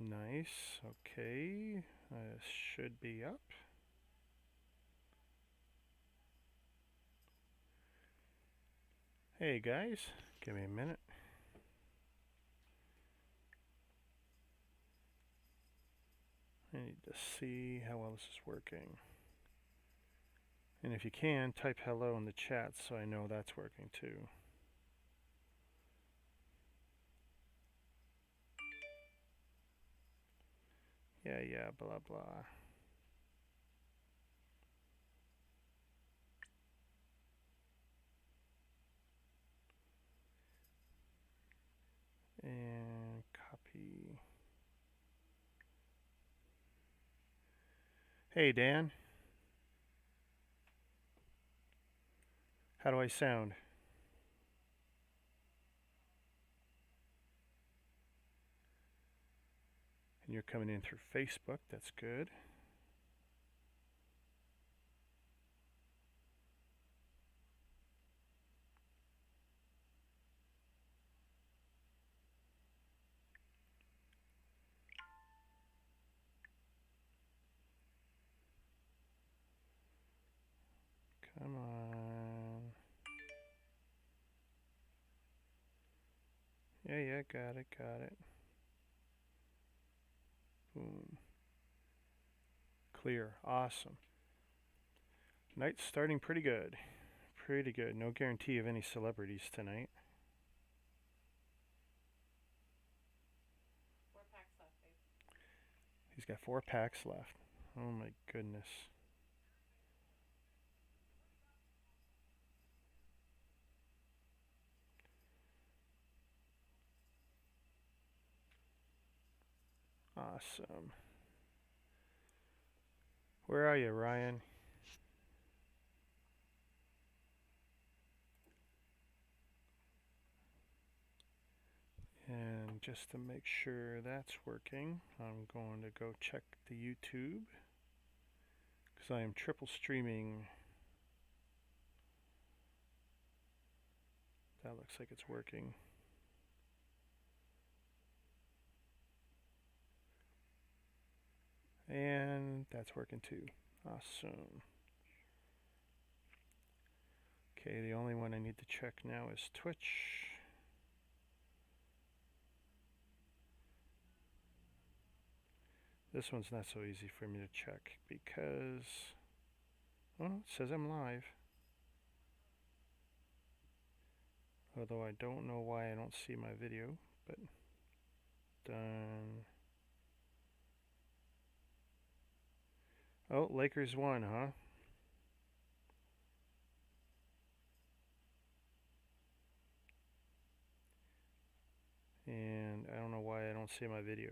Nice. Okay. Should be up. Hey guys, give me a minute. I need to see how well this is working. And if you can, type hello in the chat so I know that's working too. Yeah, blah blah. And copy. Hey Dan, how do I sound? And you're coming in through Facebook, that's good. Come on. Yeah, got it. Boom. Clear, awesome. Night's starting pretty good. Pretty good. No guarantee of any celebrities tonight. 4 packs left, babe. He's got 4 packs left. Oh my goodness. Awesome. Where are you, Ryan? And just to make sure that's working, I'm going to go check the YouTube because I am triple streaming. That looks like it's working. And that's working too. Awesome. Okay, the only one I need to check now is Twitch. This one's not so easy for me to check because, well, it says I'm live. Although I don't know why I don't see my video, but done. Oh, Lakers won, huh? And I don't know why I don't see my video.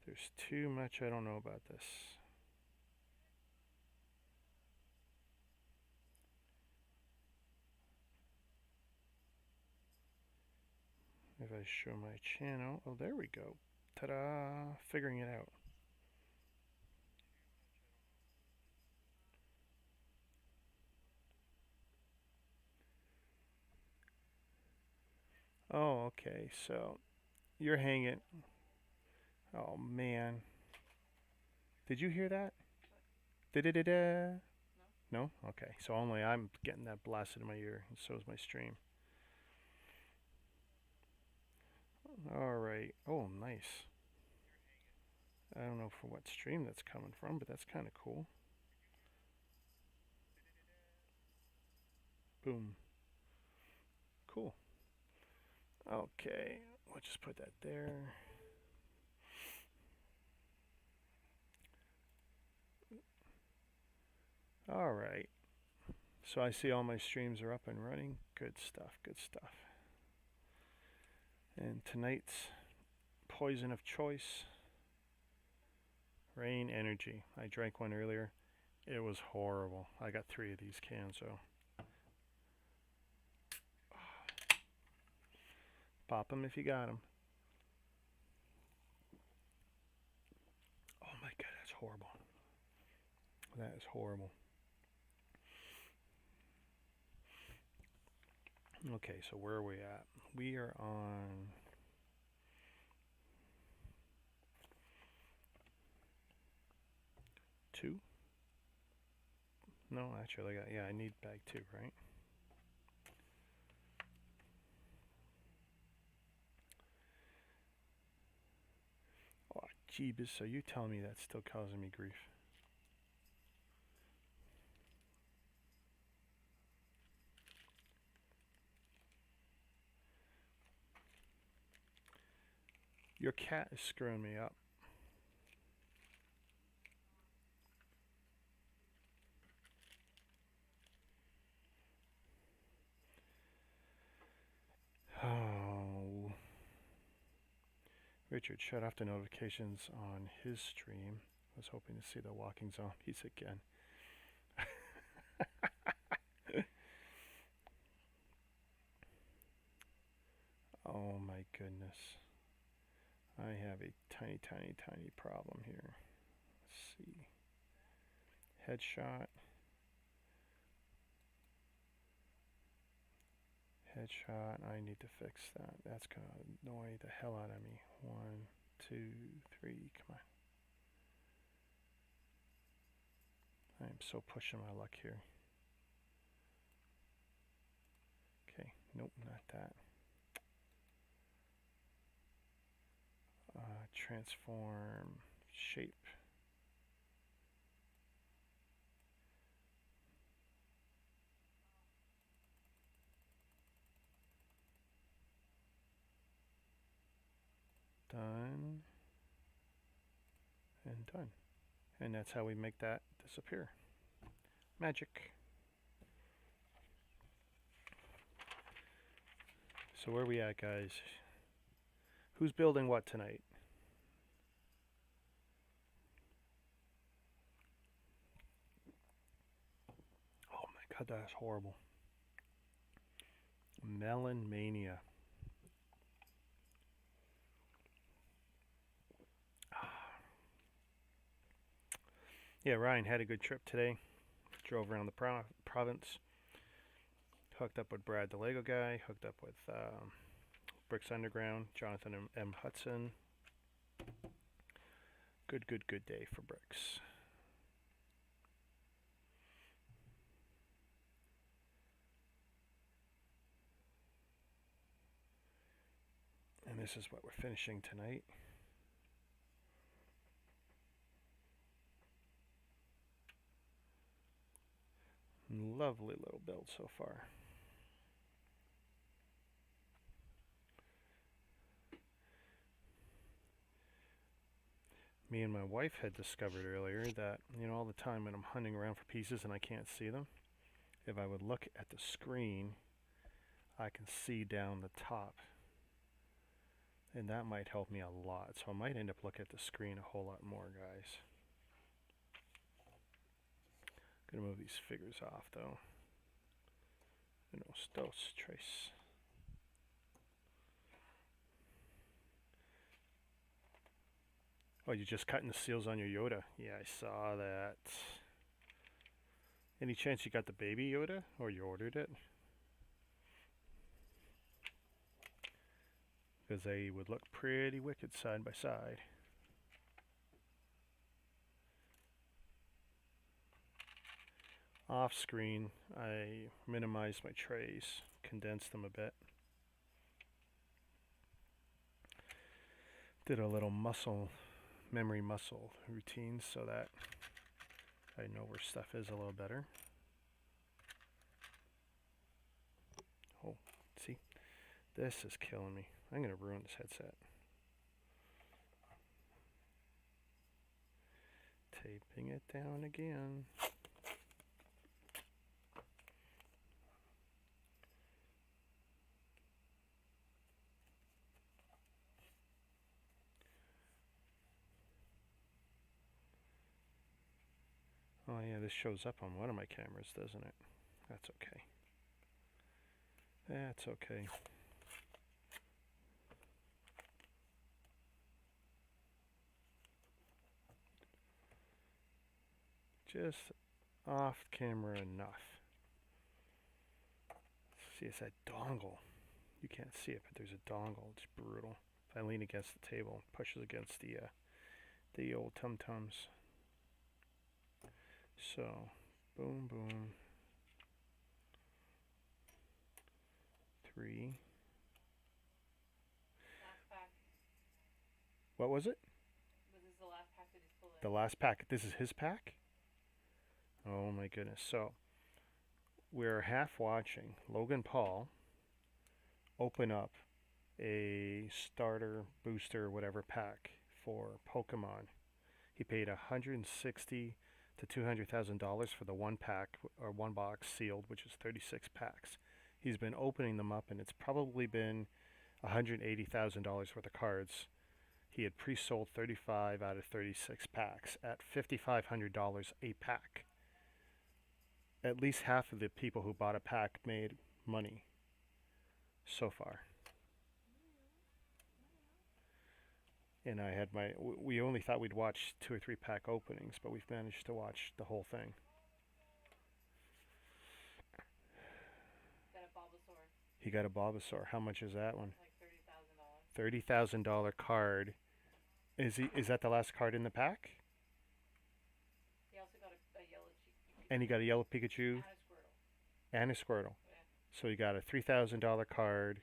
There's too much I don't know about this. If I show my channel, oh, there we go. Ta-da! Figuring it out. Oh, okay. So you're hanging. Oh man, did you hear that? Da da da da. No? No? Okay. So only I'm getting that blasted in my ear, and so is my stream. All right. Oh, nice. I don't know from what stream that's coming from, but that's kind of cool. Boom. Cool. Okay. We'll just put that there. All right. So I see all my streams are up and running. Good stuff. Good stuff. And tonight's poison of choice, Rain Energy. I drank one earlier. It was horrible. I got 3 of these cans, so pop them if you got them. Oh my god, that's horrible. That is horrible. Okay, so where are we at? We are on 2? No, actually, yeah, I need bag 2, right? Oh, jeebus, so you telling me that's still causing me grief? Your cat is screwing me up. Oh. Richard shut off the notifications on his stream. I was hoping to see the walking zombies again. Oh my goodness. I have a tiny, tiny, tiny problem here. Let's see. Headshot. Headshot. I need to fix that. That's going to annoy the hell out of me. 1, 2, 3. Come on. I am so pushing my luck here. Okay. Nope, not that. Transform shape. Done. And done. And that's how we make that disappear. Magic. So where are we at, guys? Who's building what tonight? Oh my god, that's horrible. Melon Mania. Yeah, Ryan had a good trip today. Drove around the province. Hooked up with Brad the Lego guy. Hooked up with Bricks Underground, Jonathan M. Hudson. Good day for Bricks. And this is what we're finishing tonight. Lovely little build so far. Me and my wife had discovered earlier that, you know, all the time when I'm hunting around for pieces and I can't see them, if I would look at the screen, I can see down the top. And that might help me a lot. So I might end up looking at the screen a whole lot more, guys. Gonna move these figures off, though. Stos trace. Oh, you're just cutting the seals on your Yoda. Yeah, I saw that. Any chance you got the baby Yoda? Or you ordered it? Because they would look pretty wicked side by side. Off screen, I minimized my trays, condensed them a bit. Did a little memory muscle routine so that I know where stuff is a little better. Oh, see? This is killing me. I'm going to ruin this headset. Taping it down again. Oh yeah, this shows up on one of my cameras, doesn't it? That's okay. That's okay. Just off camera enough. See, it's that dongle. You can't see it, but there's a dongle. It's brutal. If I lean against the table, it pushes against the old tum-tums. So, boom, boom. 3. Last pack. What was it? This is the last pack that he's pulling. The last pack. This is his pack? Oh my goodness. So, we're half watching Logan Paul open up a starter, booster, whatever pack for Pokemon. He paid $160,000 to $200,000 for the one pack or one box sealed, which is 36 packs. He's been opening them up, and it's probably been $180,000 worth of cards. He had pre-sold 35 out of 36 packs at $5,500 a pack. At least half of the people who bought a pack made money so far. And I had we only thought we'd watch 2 or 3 pack openings, but we've managed to watch the whole thing. Got a Bulbasaur. He got a Bulbasaur. How much is that one? Like $30,000. $30,000 card. Is that the last card in the pack? He also got a yellow Pikachu. And he got a yellow Pikachu And a Squirtle. and a Squirtle. Yeah. So he got a $3,000 card.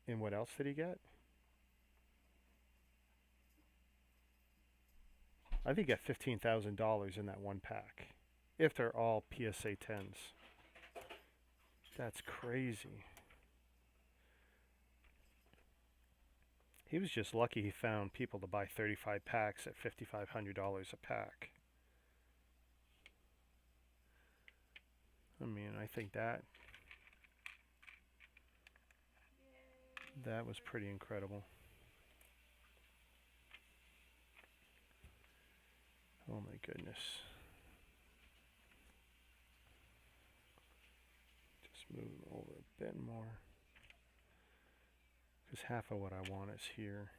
And what else did he get? I think he got $15,000 in that one pack. If they're all PSA 10s. That's crazy. He was just lucky he found people to buy 35 packs at $5,500 a pack. I mean, I think that was pretty incredible. Oh my goodness. Just move over a bit more. Because half of what I want is here.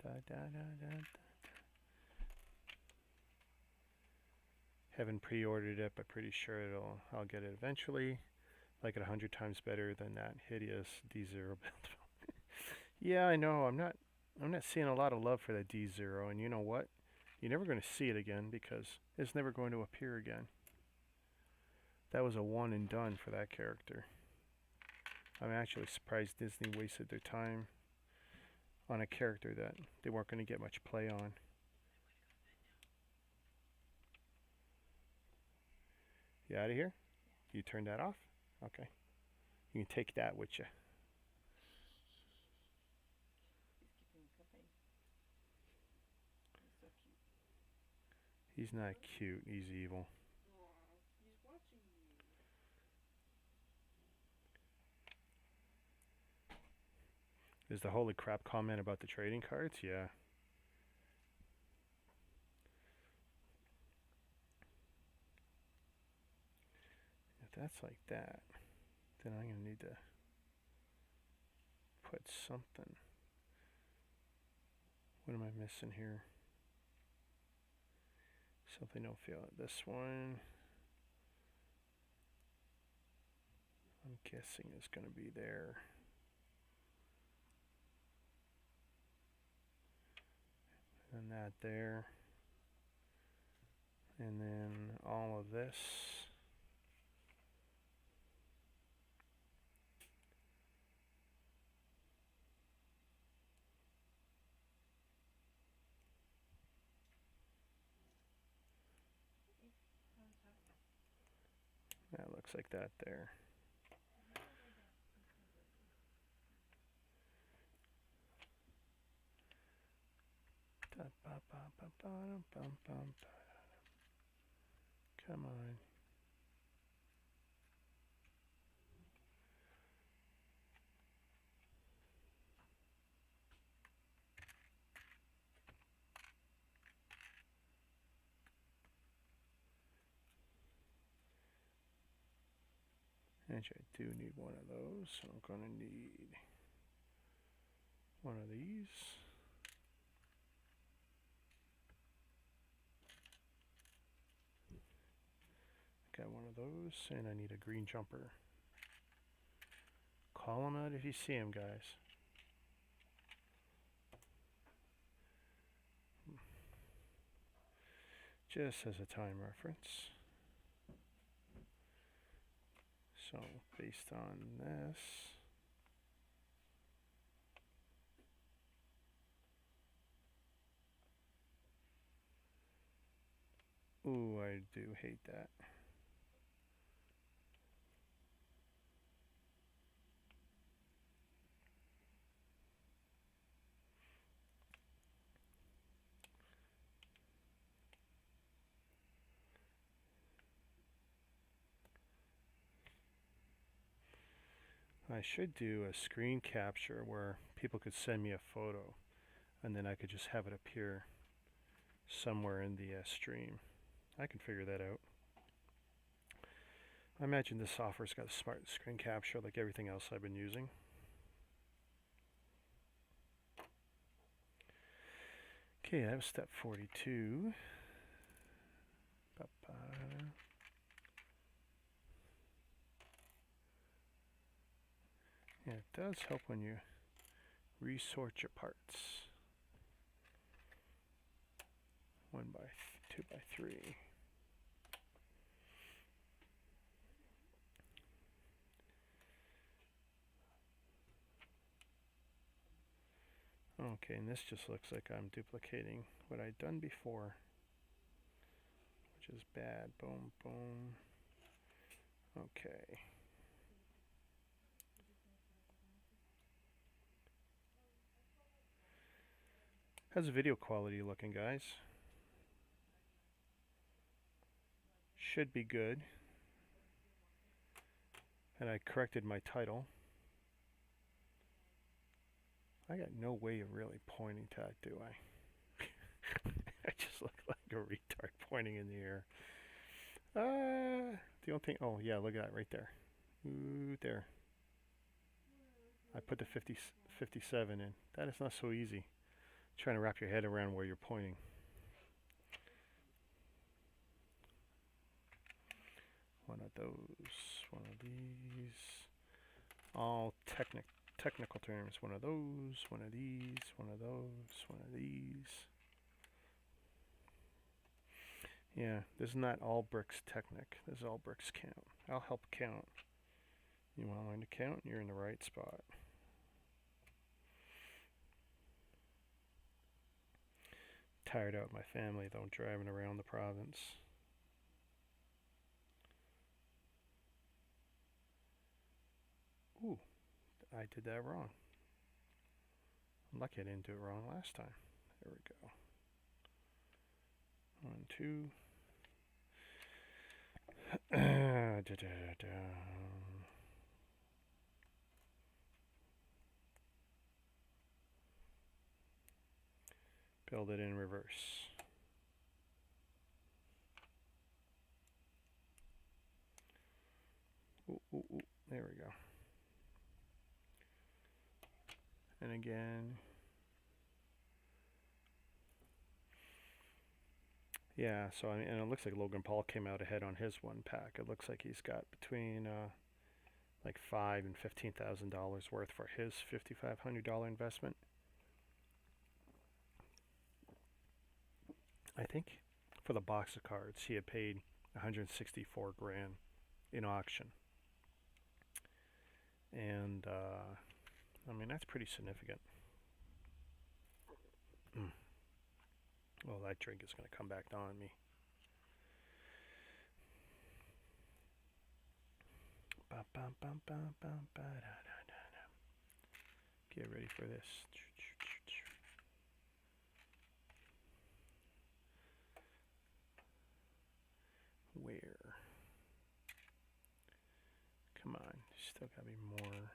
Da, da, da, da, da. Haven't pre-ordered it, but pretty sure I'll get it eventually. Like it 100 times better than that hideous D0 build. Yeah, I know. I'm not seeing a lot of love for that D0, and you know what? You're never going to see it again because it's never going to appear again. That was a one and done for that character. I'm actually surprised Disney wasted their time on a character that they weren't going to get much play on. You out of here? You turned that off? Okay. You can take that with you. He's keeping company. He's not cute. He's evil. He's watching you. Is the holy crap comment about the trading cards? Yeah. If that's like that, then I'm going to need to put something. What am I missing here? Something don't feel it. This one, I'm guessing is going to be there. And that there. And then all of this. That looks like that there. Come on. Actually, I do need one of those, so I'm going to need one of these. Got one of those, and I need a green jumper. Call them out if you see them, guys. just as a time reference. So based on this, ooh, I do hate that. I should do a screen capture where people could send me a photo and then I could just have it appear somewhere in the stream. I can figure that out. I imagine this software's got a smart screen capture like everything else I've been using. Okay, that was step 42. Ba-ba. Yeah, it does help when you resort your parts. 1 by 2 by 3. Okay, and this just looks like I'm duplicating what I'd done before, which is bad. Boom, boom. Okay. How's the video quality looking, guys? Should be good. And I corrected my title. I got no way of really pointing to that, do I? I just look like a retard pointing in the air. The only thing, oh yeah, look at that right there. Ooh, there. I put the 57 in. That is not so easy. Trying to wrap your head around where you're pointing. One of those, one of these. All technical terms. One of those, one of these, one of those, one of these. Yeah, this is not all bricks technic. This is all bricks count. I'll help count. You want to learn to count? You're in the right spot. Tired out my family though, driving around the province. Ooh, I did that wrong. I'm lucky I didn't do it wrong last time. There we go. 1, 2. Build it in reverse. Ooh, ooh, ooh. There we go. And again. Yeah, so I mean, and it looks like Logan Paul came out ahead on his one pack. It looks like he's got between like $5,000 and $15,000 worth for his $5,500 investment. I think for the box of cards he had paid 164 grand in auction, and I mean that's pretty significant. Well, that drink is going to come back on me. Get ready for this. Where? Come on, still got to be more.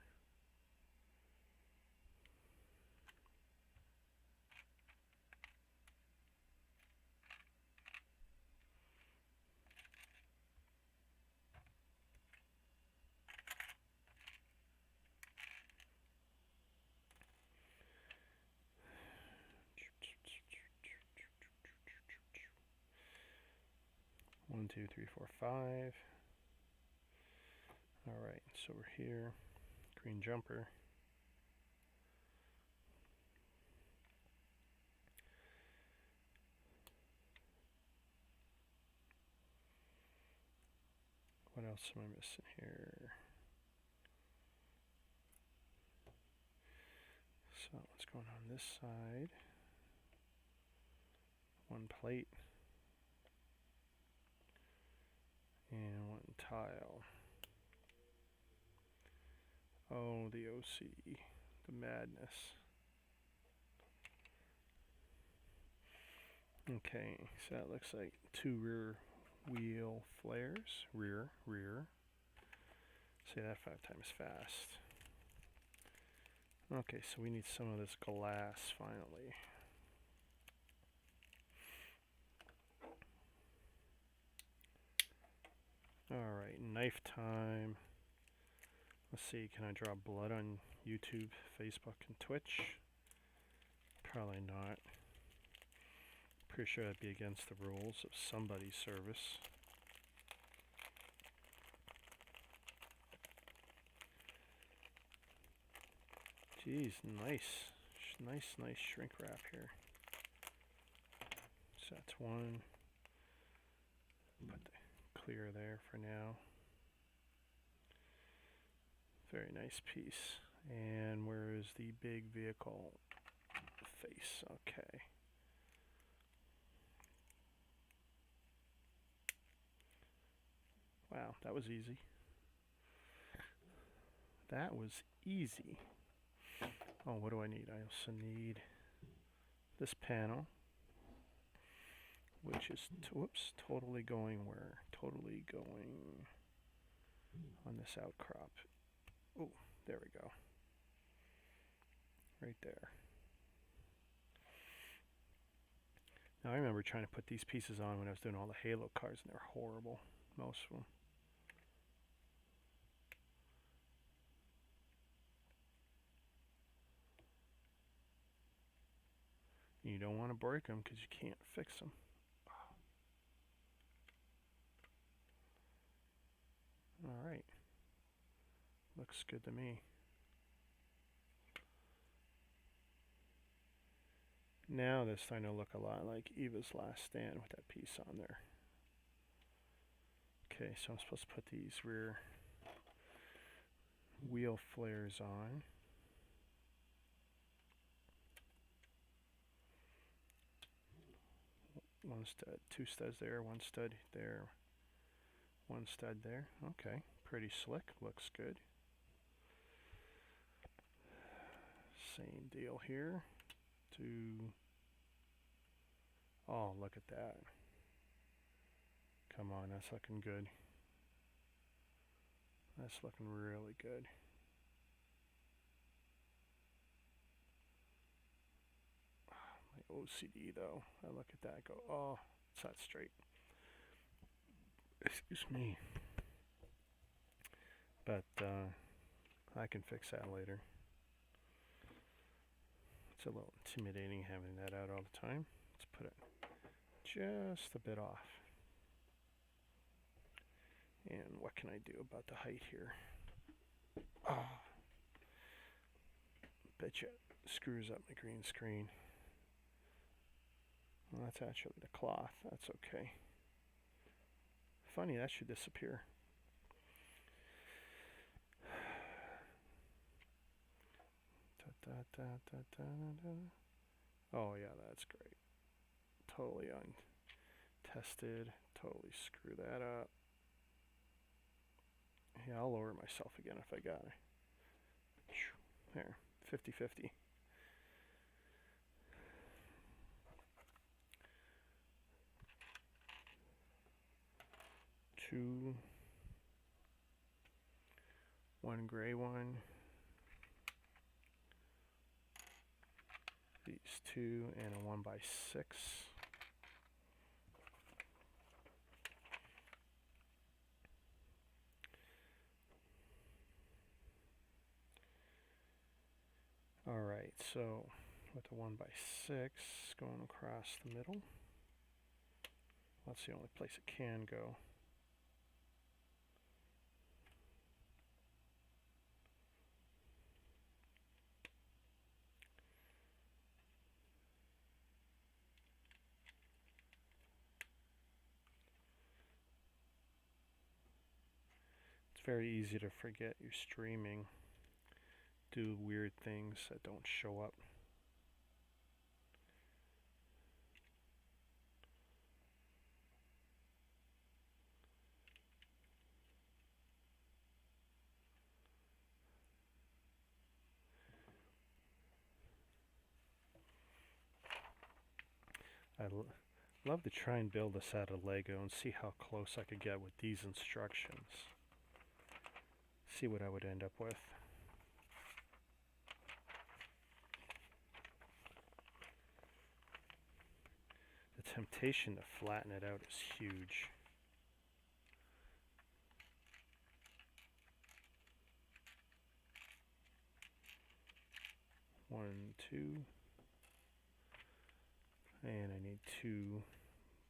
One, two, three, four, 5. All right, so we're here. Green jumper. else am I missing here? So what's going on this side? One plate and one tile. Oh, the OC, the madness. Okay, so that looks like 2 rear wheel flares. Rear. Say that 5 times fast. Okay, so we need some of this glass finally. Alright, knife time. Let's see, can I draw blood on YouTube, Facebook, and Twitch? Probably not. Pretty sure that'd be against the rules of somebody's service. Geez, nice shrink wrap here. So that's one. Put the clear there for now. Very nice piece. And where is the big vehicle face? Okay. Wow, that was easy. That was easy. Oh, what do I need? I also need this panel, which is, whoops, totally going where? Totally going on this outcrop. Oh, there we go. Right there. Now I remember trying to put these pieces on when I was doing all the Halo cars, and they're horrible, most of them. You don't want to break them because you can't fix them. Alright. Looks good to me. Now they're starting to look a lot like Eva's Last Stand with that piece on there. Okay, so I'm supposed to put these rear wheel flares on. One stud, 2 studs there, 1 stud there, 1 stud there. Okay, pretty slick, looks good. Same deal here. Oh, look at that. Come on, that's looking good. That's looking really good. My OCD though, I look at that and go, oh, it's not straight. Excuse me. But I can fix that later. It's a little intimidating having that out all the time. Let's put it just a bit off. And what can I do about the height here? Oh, betcha screws up my green screen. Well, that's actually the cloth. That's okay. Funny, that should disappear. Oh yeah, that's great. Totally untested. Totally screw that up. Yeah, I'll lower myself again if I got it. There, 50-50. Two, one gray one. These 2 and a 1x6. Alright, so with the 1x6 going across the middle, that's the only place it can go. very easy to forget you're streaming. Do weird things that don't show up. Love to try and build this out of Lego and see how close I could get with these instructions. See what I would end up with. The temptation to flatten it out is huge. One, two. And I need 2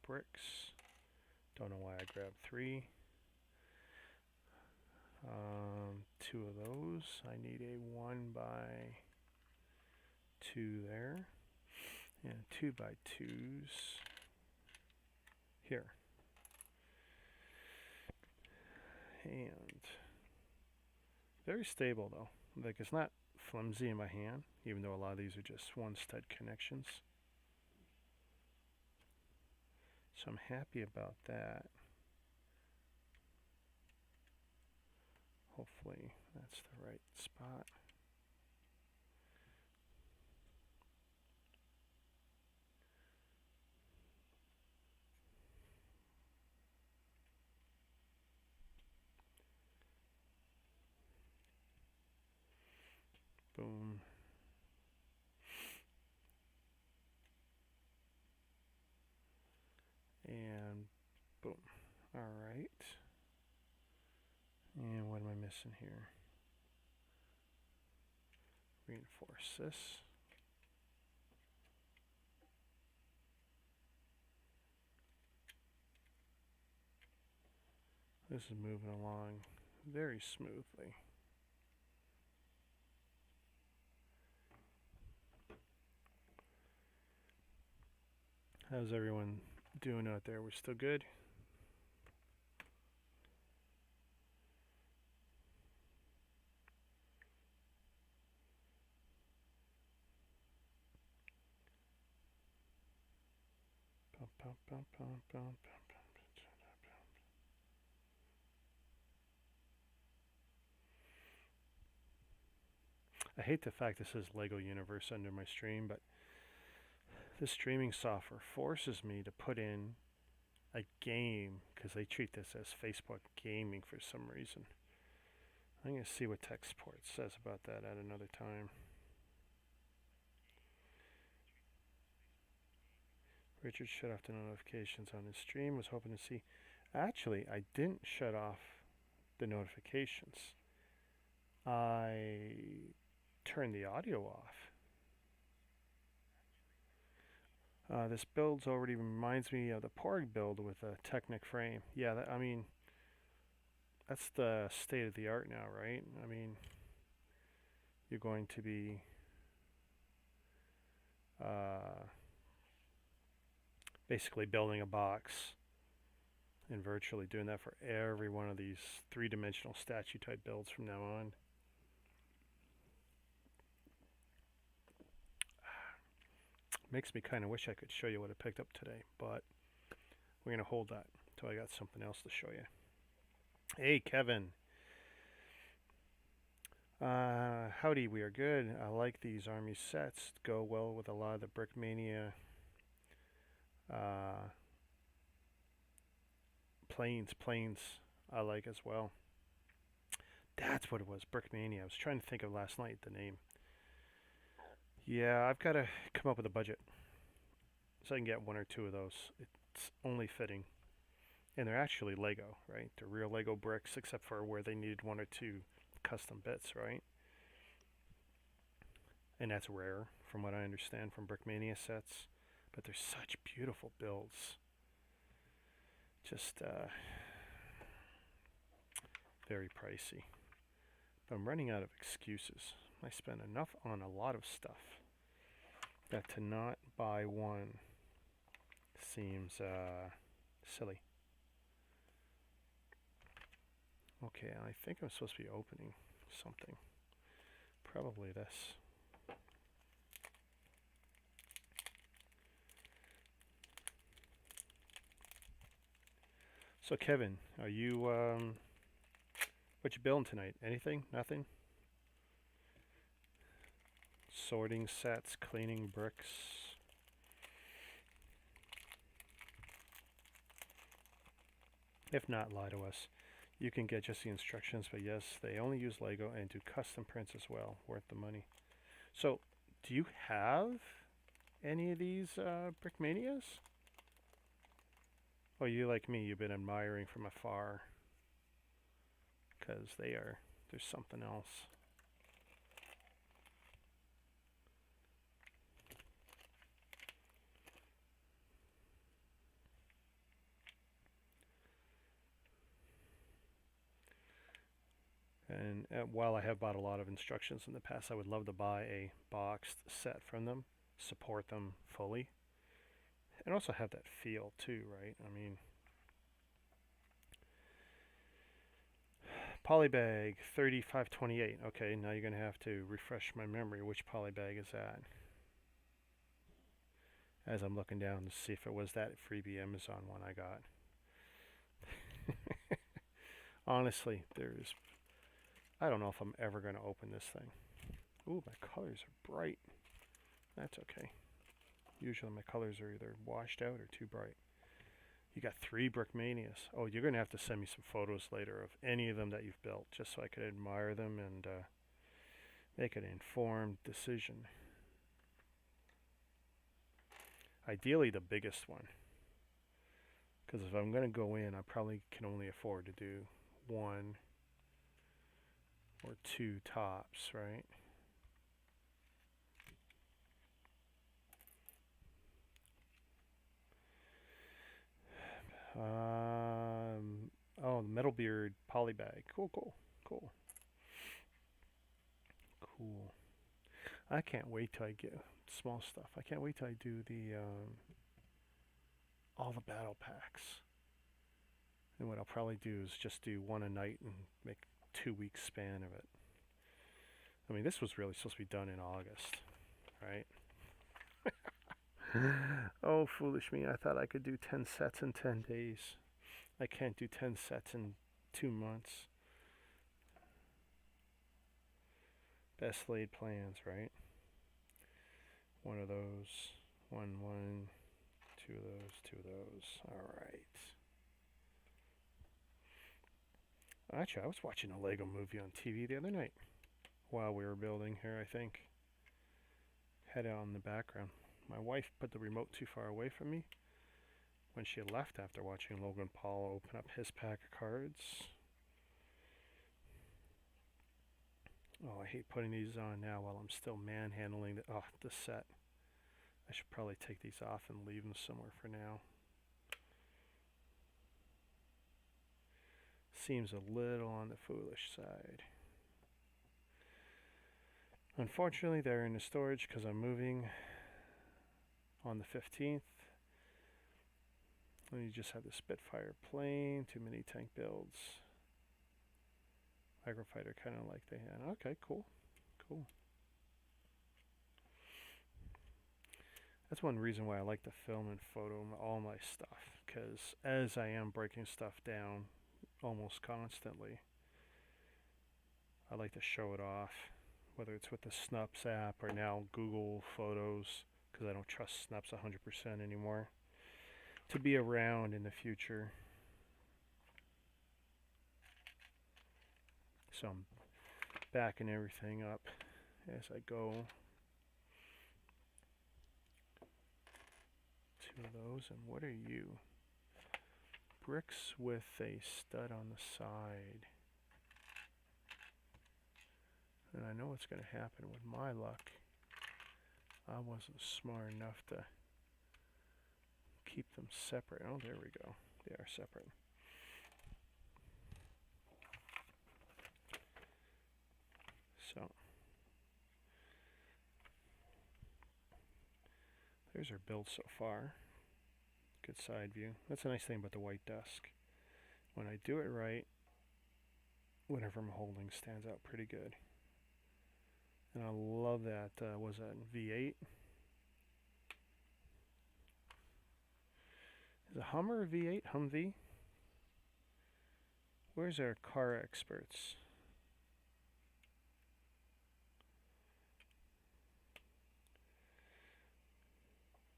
bricks. Don't know why I grabbed 3. 2 of those. I need a 1 by 2 there. And 2 by 2s here. And very stable though. Like, it's not flimsy in my hand, even though a lot of these are just one stud connections. So I'm happy about that. Hopefully that's the right spot. Boom. And boom. All right. And what am I missing here? Reinforce this. This is moving along very smoothly. How's everyone doing out there? We're still good? I hate the fact this says Lego Universe under my stream, but this streaming software forces me to put in a game because they treat this as Facebook gaming for some reason. I'm going to see what tech support says about that at another time. Richard shut off the notifications on his stream. Was hoping to see. Actually, I didn't shut off the notifications. I turned the audio off. This build already reminds me of the Porg build with a Technic frame. Yeah, I mean, that's the state of the art now, right? I mean, you're going to be basically building a box and virtually doing that for every one of these three-dimensional statue type builds from now on. Makes me kind of wish I could show you what I picked up today, but we're going to hold that until I got something else to show you. Hey, Kevin. Howdy, we are good. I like these army sets. Go well with a lot of the Brickmania planes I like as well. That's what it was, Brickmania. I was trying to think of last night the name. Yeah, I've got to come up with a budget so I can get 1 or 2 of those. It's only fitting. And they're actually Lego, right? They're real Lego bricks, except for where they needed 1 or 2 custom bits, right? And that's rare, from what I understand from Brickmania sets. But they're such beautiful builds. Just very pricey. But I'm running out of excuses. I spend enough on a lot of stuff that to not buy one seems silly. Okay, I think I'm supposed to be opening something. Probably this. So Kevin, are you what you building tonight? Anything? Nothing? Sorting sets, cleaning bricks. If not, lie to us. You can get just the instructions, but yes, they only use Lego and do custom prints as well. Worth the money. So, do you have any of these Brickmanias? Or you, like me, you've been admiring from afar? Because there's something else. And while I have bought a lot of instructions in the past, I would love to buy a boxed set from them, support them fully, and also have that feel too, right? I mean, polybag 3528. Okay, now you're going to have to refresh my memory. Which polybag is that? As I'm looking down to see if it was that freebie Amazon one I got. Honestly, I don't know if I'm ever going to open this thing. Ooh, my colors are bright. That's okay. Usually my colors are either washed out or too bright. You got 3 Brickmanias. Oh, you're going to have to send me some photos later of any of them that you've built, just so I could admire them and make an informed decision. Ideally the biggest one. Because if I'm going to go in, I probably can only afford to do 1 or 2 tops, right? Oh, the Metal Beard polybag. Cool, cool, cool. Cool. I can't wait till I get small stuff. I can't wait till I do the all the battle packs. And what I'll probably do is just do 1 a night and make 2 week span of it. I mean, this was really supposed to be done in August, right? Oh, foolish me. I thought I could do 10 sets in 10 days. I can't do 10 sets in 2 months. Best laid plans, right? 1 of those. 1, 2 of those, 2 of those. Alright. Actually, I was watching a Lego movie on TV the other night while we were building here, I think. Had it on in the background. My wife put the remote too far away from me when she left after watching Logan Paul open up his pack of cards. Oh, I hate putting these on now while I'm still manhandling the set. I should probably take these off and leave them somewhere for now. Seems a little on the foolish side. Unfortunately, they're in the storage because I'm moving on the 15th. And you just have the Spitfire plane, 2 mini tank builds. Microfighter kind of like they had. Okay, cool. Cool. That's one reason why I like to film and photo all my stuff, because as I am breaking stuff down almost constantly, I like to show it off, whether it's with the Snups app or now Google Photos, because I don't trust Snups 100% anymore, to be around in the future. So I'm backing everything up as I go. 2 of those, and what are you? Bricks with a stud on the side. And I know what's going to happen with my luck. I wasn't smart enough to keep them separate. Oh, there we go. They are separate. So there's our build so far. Good side view. That's a nice thing about the white desk. When I do it right, whatever I'm holding stands out pretty good. And I love that, was that V8? Is it Hummer or V8? Humvee? Where's our car experts?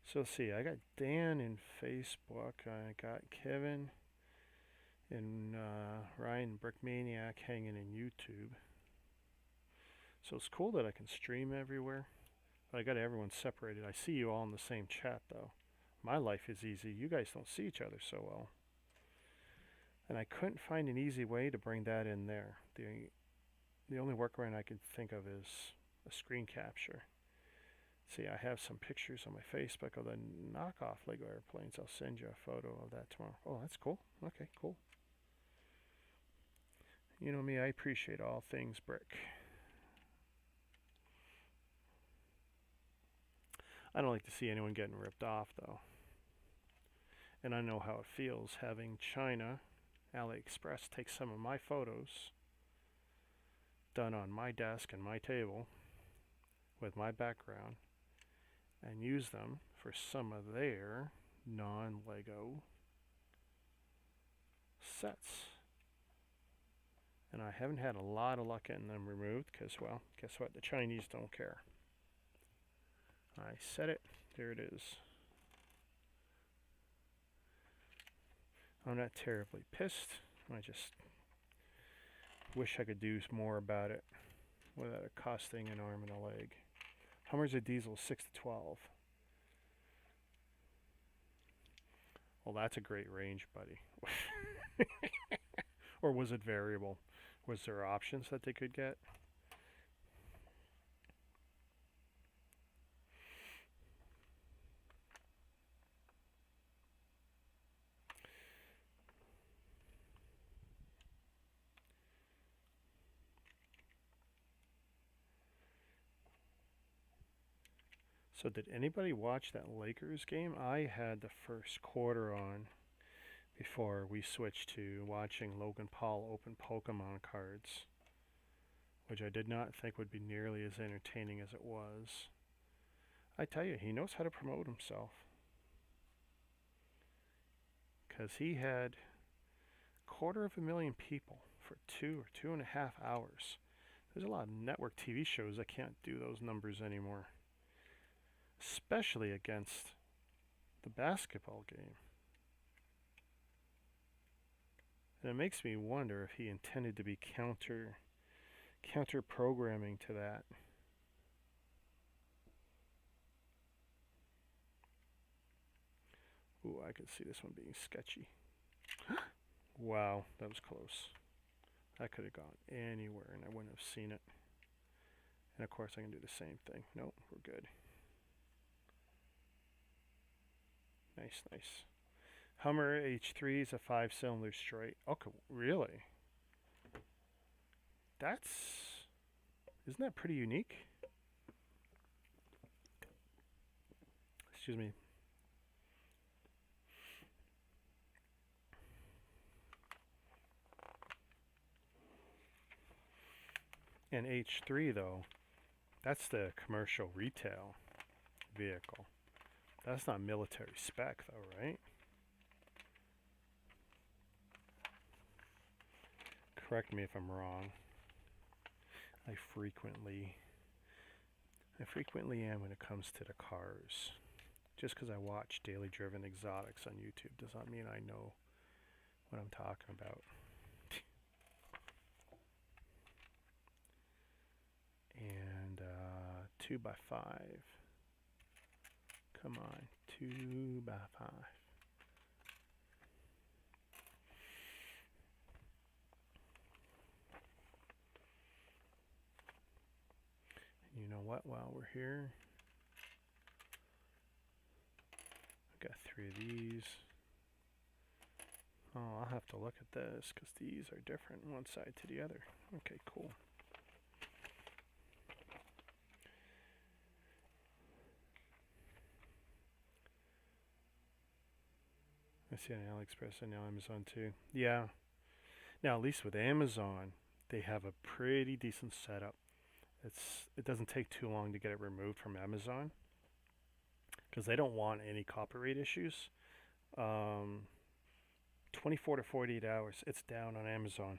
So let's see, I got Dan in Facebook, I got Kevin and Ryan Brickmaniac hanging in YouTube. So it's cool that I can stream everywhere. But I got everyone separated. I see you all in the same chat though. My life is easy. You guys don't see each other so well. And I couldn't find an easy way to bring that in there. The only workaround I could think of is a screen capture. See, I have some pictures on my Facebook of the knockoff Lego airplanes. I'll send you a photo of that tomorrow. Oh, that's cool. Okay, cool. You know me, I appreciate all things brick. I don't like to see anyone getting ripped off, though. And I know how it feels having China, AliExpress, take some of my photos done on my desk and my table with my background and use them for some of their non-Lego sets. And I haven't had a lot of luck getting them removed because, well, guess what? The Chinese don't care. I said it. There it is. I'm not terribly pissed. I just wish I could do more about it without it costing an arm and a leg. Hummer's a diesel 6 to 12. Well, that's a great range, buddy. Or was it variable? Was there options that they could get? So did anybody watch that Lakers game? I had the first quarter on before we switched to watching Logan Paul open Pokemon cards, which I did not think would be nearly as entertaining as it was. I tell you, he knows how to promote himself. Because he had 250,000 people for 2.5 hours. There's a lot of network TV shows that can't do those numbers anymore. Especially against the basketball game. And it makes me wonder if he intended to be counter programming to that. Ooh, I can see this one being sketchy. Wow, that was close. That could have gone anywhere and I wouldn't have seen it. And of course I can do the same thing. Nope, we're good. Nice, nice. Hummer H3 is a 5-cylinder straight. Okay, really? Isn't that pretty unique? Excuse me. And H3 though, that's the commercial retail vehicle. That's not military spec though, right? Correct me if I'm wrong. I frequently am when it comes to the cars. Just because I watch Daily Driven Exotics on YouTube does not mean I know what I'm talking about. And 2x5. Come on, 2x5. You know what? While we're here, I've got 3 of these. Oh, I'll have to look at this because these are different one side to the other. Okay, cool. I see it on AliExpress and now Amazon too. Yeah. Now, at least with Amazon, they have a pretty decent setup. It doesn't take too long to get it removed from Amazon because they don't want any copyright issues. 24 to 48 hours, it's down on Amazon.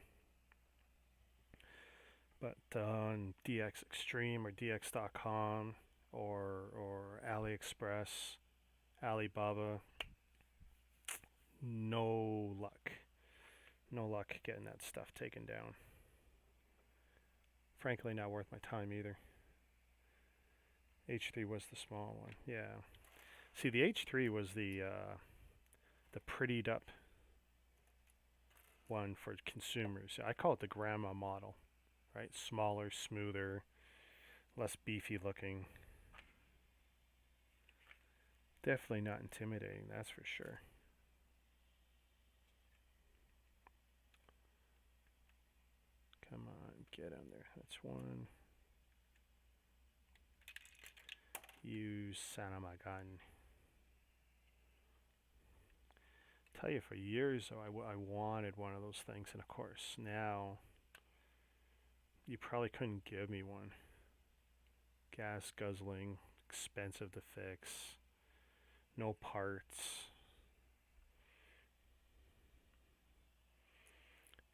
But on DX Extreme or DX.com or AliExpress, Alibaba, no luck. No luck getting that stuff taken down. Frankly, not worth my time either. H3 was the small one. Yeah. See, the H3 was the prettied up one for consumers. I call it the grandma model, right? Smaller, smoother, less beefy looking. Definitely not intimidating, that's for sure. Come on, get on there. That's one. You son of a gun. Tell you, for years though, I wanted one of those things, and of course now you probably couldn't give me one. Gas guzzling, expensive to fix, no parts.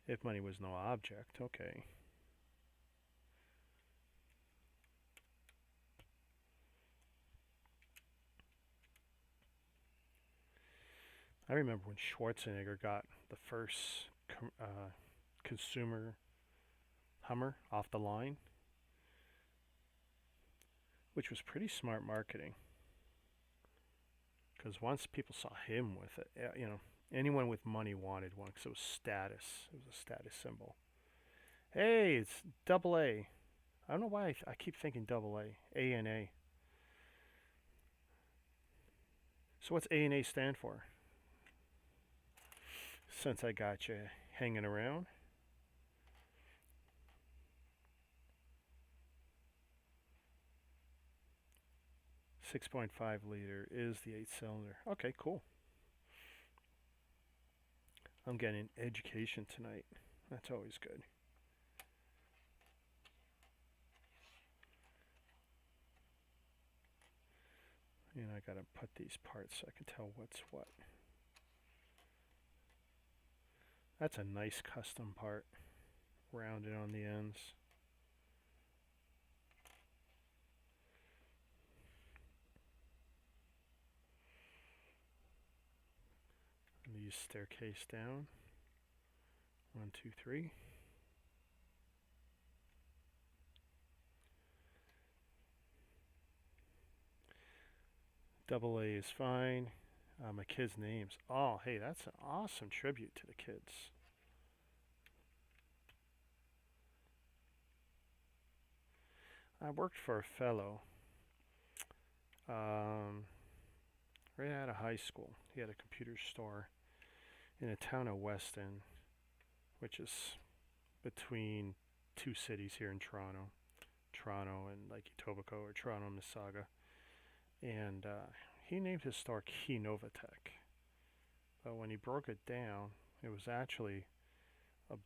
If money was no object, okay. I remember when Schwarzenegger got the first consumer Hummer off the line, which was pretty smart marketing. Because once people saw him with it, anyone with money wanted one because it was status. It was a status symbol. Hey, it's double A. I don't know why I keep thinking double A and A. So what's A and A stand for? Since I got you hanging around. .5 liter is the 8-cylinder. Okay, cool. I'm getting education tonight. That's always good. And I gotta put these parts so I can tell what's what. That's a nice custom part, rounded on the ends. I'm gonna use staircase down. 1, 2, 3. Double A is fine. My kids' names. Oh, hey, that's an awesome tribute to the kids. I worked for a fellow right out of high school. He had a computer store in the town of Weston, which is between two cities here in Toronto. Toronto and like Etobicoke, or Toronto and Mississauga. And he named his store Key Novatech. But when he broke it down, it was actually a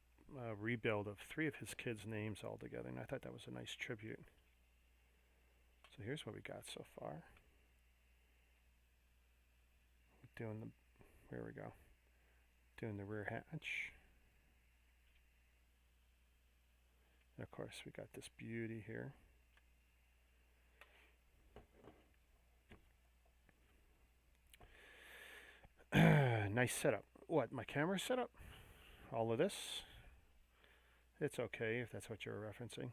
rebuild of 3 of his kids' names all together, and I thought that was a nice tribute. So here's what we got so far. There we go. Doing the rear hatch. And of course we got this beauty here. Nice setup. What, my camera setup? All of this? It's okay if that's what you're referencing.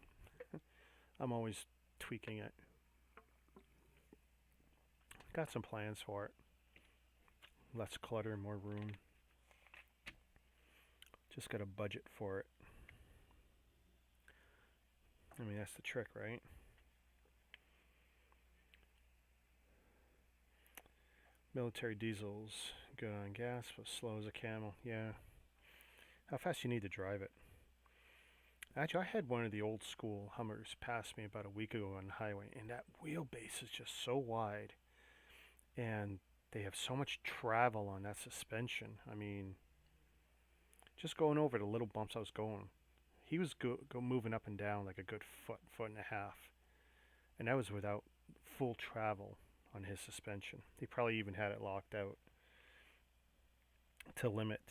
I'm always tweaking it. Got some plans for it. Less clutter, more room. Just got a budget for it. I mean, that's the trick, right? Military diesels, good on gas, but slow as a camel. Yeah. How fast you need to drive it? Actually, I had one of the old school Hummers pass me about a week ago on the highway, and that wheelbase is just so wide, and they have so much travel on that suspension. I mean, just going over the little bumps I was going, he was go moving up and down like a good foot, foot and a half, and that was without full travel on his suspension. He probably even had it locked out to limit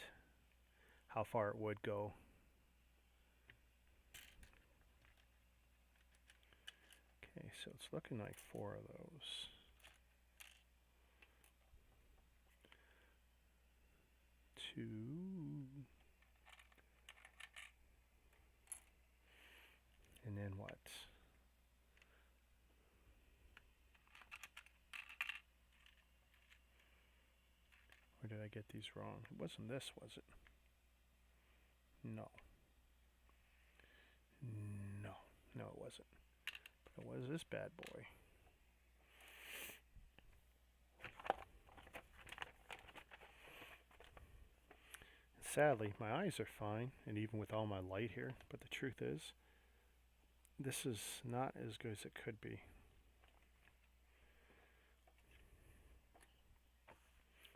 how far it would go. Okay, so it's looking like 4 of those. Two. And then what? Or did I get these wrong? It wasn't this, was it? No. No. No, it wasn't. But it was this bad boy. Sadly, my eyes are fine, and even with all my light here, but the truth is, this is not as good as it could be.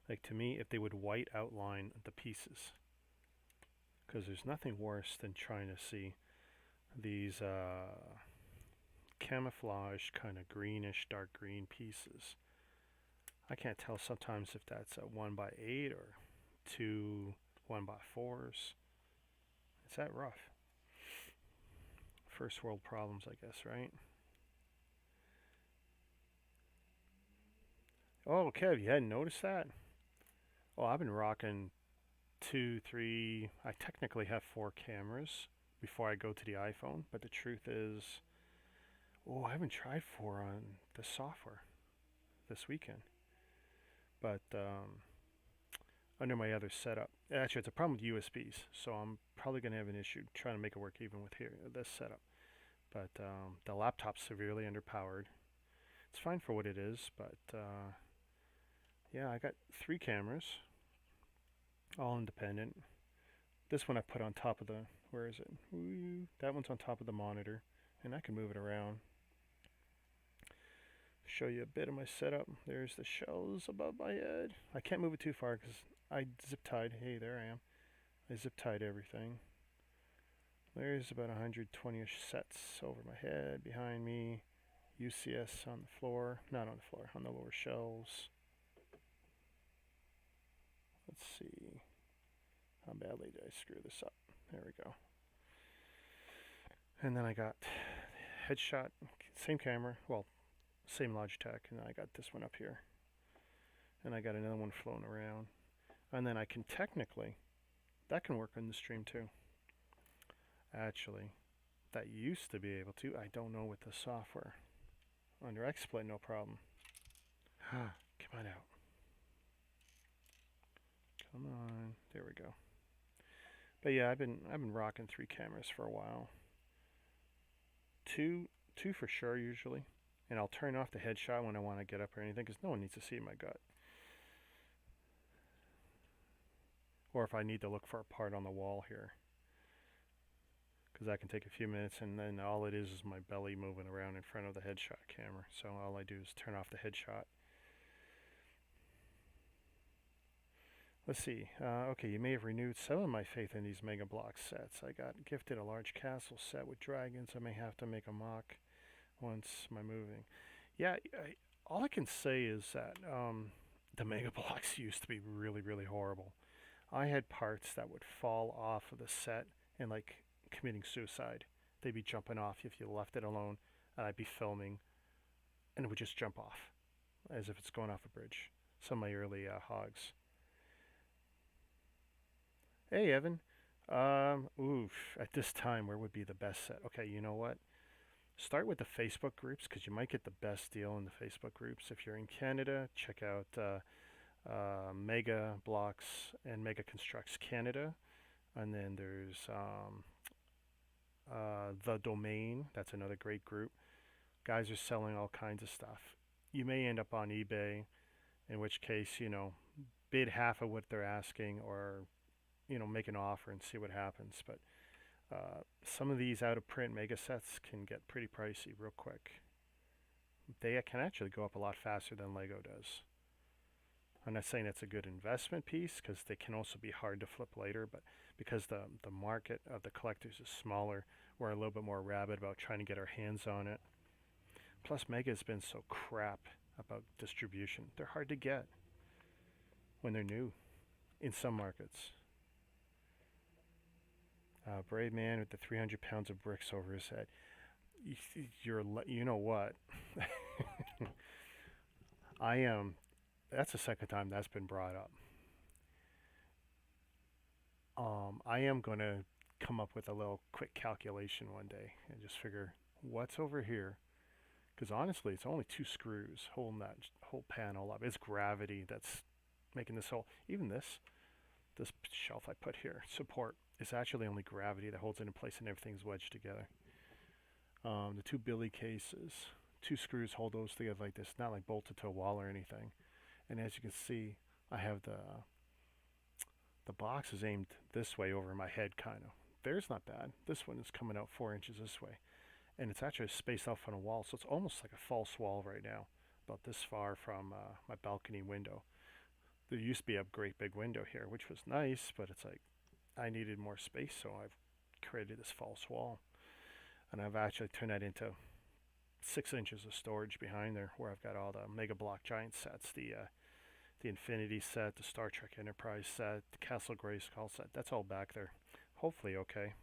Like, to me, if they would white outline the pieces, because there's nothing worse than trying to see these camouflage kind of greenish, dark green pieces. I can't tell sometimes if that's a 1x8 or 2 1x4s. It's that rough. First world problems, I guess, right? Oh, Kev, you hadn't noticed that? Oh, I've been rocking 2, 3, I technically have 4 cameras before I go to the iPhone, but the truth is, oh, I haven't tried 4 on the software this weekend. But under my other setup, actually it's a problem with USBs, so I'm probably going to have an issue trying to make it work even with here this setup. But the laptop's severely underpowered. It's fine for what it is, but yeah, I got 3 cameras, all independent. This one I put on top of the, where is it? Ooh, that one's on top of the monitor, and I can move it around. Show you a bit of my setup. There's the shelves above my head. I can't move it too far because I zip tied. Hey, there I am. I zip tied everything. There's about 120-ish sets over my head, behind me. UCS on the floor, not on the floor, on the lower shelves. Let's see. How badly did I screw this up? There we go. And then I got headshot, same camera, well, same Logitech, and then I got this one up here. And I got another one floating around. And then I can technically, that can work on the stream too. Actually, that used to be able to. I don't know with the software. Under XSplit, no problem. Come on out. Come on. There we go. But yeah, I've been rocking 3 cameras for a while. Two for sure usually. And I'll turn off the headshot when I want to get up or anything, because no one needs to see my gut. Or if I need to look for a part on the wall here, because that can take a few minutes, and then all it is my belly moving around in front of the headshot camera. So all I do is turn off the headshot. Let's see. Okay, you may have renewed some of my faith in these Mega Block sets. I got gifted a large castle set with dragons. I may have to make a mock once my moving. Yeah, all I can say is that the Mega Blocks used to be really, really horrible. I had parts that would fall off of the set and like committing suicide. They'd be jumping off if you left it alone, and I'd be filming, and it would just jump off as if it's going off a bridge. Some of my early hogs. Hey, Evan. At this time, where would be the best set? Okay, you know what? Start with the Facebook groups, because you might get the best deal in the Facebook groups. If you're in Canada, check out Mega Blocks and Mega Construx Canada. And then there's The Domain. That's another great group. Guys are selling all kinds of stuff. You may end up on eBay, in which case, bid half of what they're asking, or make an offer and see what happens. But some of these out of print mega sets can get pretty pricey real quick. They can actually go up a lot faster than Lego does. I'm not saying it's a good investment piece because they can also be hard to flip later, but because the market of the collectors is smaller, we're a little bit more rabid about trying to get our hands on it. Plus, Mega's been so crap about distribution. They're hard to get when they're new in some markets. Brave man with the 300 pounds of bricks over his head. You know what? I am. That's the second time that's been brought up. I am going to come up with a little quick calculation one day and just figure what's over here. Because honestly, it's only 2 screws holding that whole panel up. It's gravity that's making this whole. Even this shelf I put here, support, is actually only gravity that holds it in place and everything's wedged together. The 2 billy cases, 2 screws hold those together like this, not like bolted to a wall or anything. And as you can see, I have the box is aimed this way over my head, kind of. There's not bad. This one is coming out 4 inches this way. And it's actually spaced off on a wall, so it's almost like a false wall right now, about this far from my balcony window. There used to be a great big window here, which was nice, but it's like I needed more space, so I've created this false wall. And I've actually turned that into 6 inches of storage behind there, where I've got all the Mega Block Giant sets, the Infinity set, the Star Trek Enterprise set, the Castle Grayskull set. That's all back there. Hopefully okay.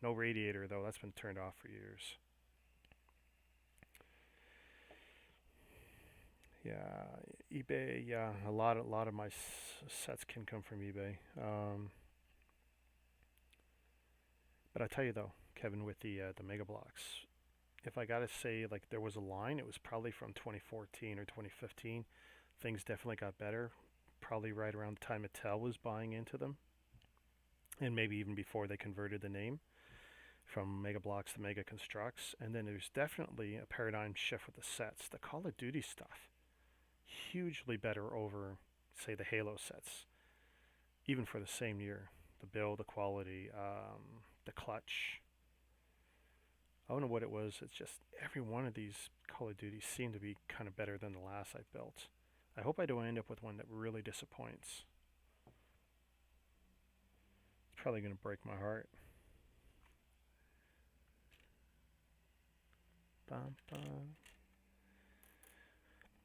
No radiator though. That's been turned off for years. Yeah, eBay. Yeah, a lot of my sets can come from eBay. But I tell you though, Kevin, with the Mega Blocks, if I gotta say, like, there was a line, it was probably from 2014 or 2015. Things definitely got better, probably right around the time Mattel was buying into them, and maybe even before they converted the name from Mega Bloks to Mega Construx. And then there's definitely a paradigm shift with the sets. The Call of Duty stuff, hugely better over, say, the Halo sets, even for the same year. The build, the quality, the clutch. I don't know what it was. It's just every one of these Call of Duties seemed to be kind of better than the last I built. I hope I don't end up with one that really disappoints. It's probably going to break my heart. Bum, bum.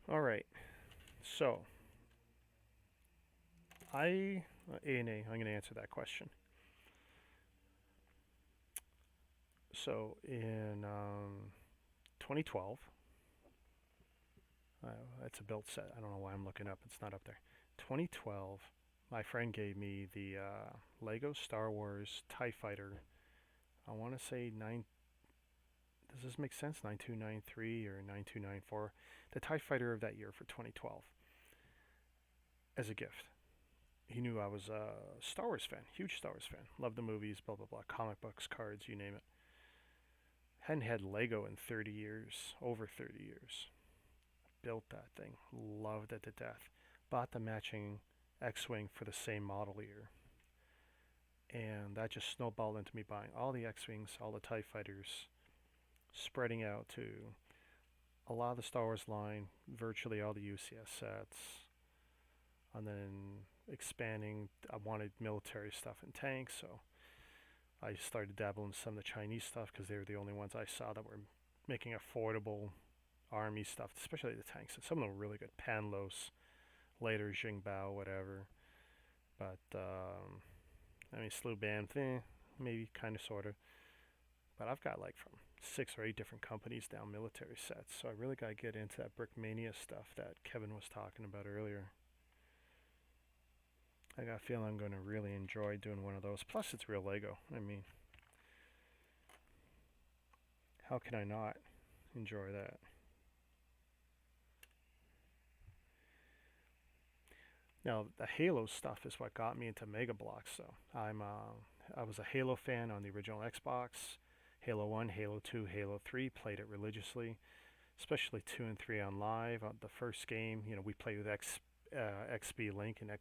All right. So, A and A, I'm going to answer that question. So, in 2012, it's a built set. I don't know why I'm looking up. It's not up there. 2012, my friend gave me the Lego Star Wars TIE Fighter. I want to say does this make sense? 9293 or 9294. The TIE Fighter of that year for 2012 as a gift. He knew I was a Star Wars fan, huge Star Wars fan. Loved the movies, blah, blah, blah, comic books, cards, you name it. Hadn't had Lego in 30 years, over 30 years. Built that thing, loved it to death. Bought the matching X-Wing for the same model year. And that just snowballed into me buying all the X-Wings, all the TIE Fighters, spreading out to a lot of the Star Wars line, virtually all the UCS sets, and then expanding. I wanted military stuff and tanks, so I started dabbling in some of the Chinese stuff because they were the only ones I saw that were making affordable army stuff, especially the tanks. And some of them were really good. Panlos, later Jingbao, whatever. But, I mean, Slew Band, maybe, kind of, sort of. But I've got like from 6 or 8 different companies now, military sets. So I really got to get into that Brickmania stuff that Kevin was talking about earlier. I got a feeling I'm going to really enjoy doing one of those. Plus, it's real Lego. I mean, how can I not enjoy that? Now, the Halo stuff is what got me into Mega Bloks. So I was a Halo fan on the original Xbox. Halo 1, Halo 2, Halo 3, played it religiously, especially 2 and 3 on live. The first game, we played with XB Link and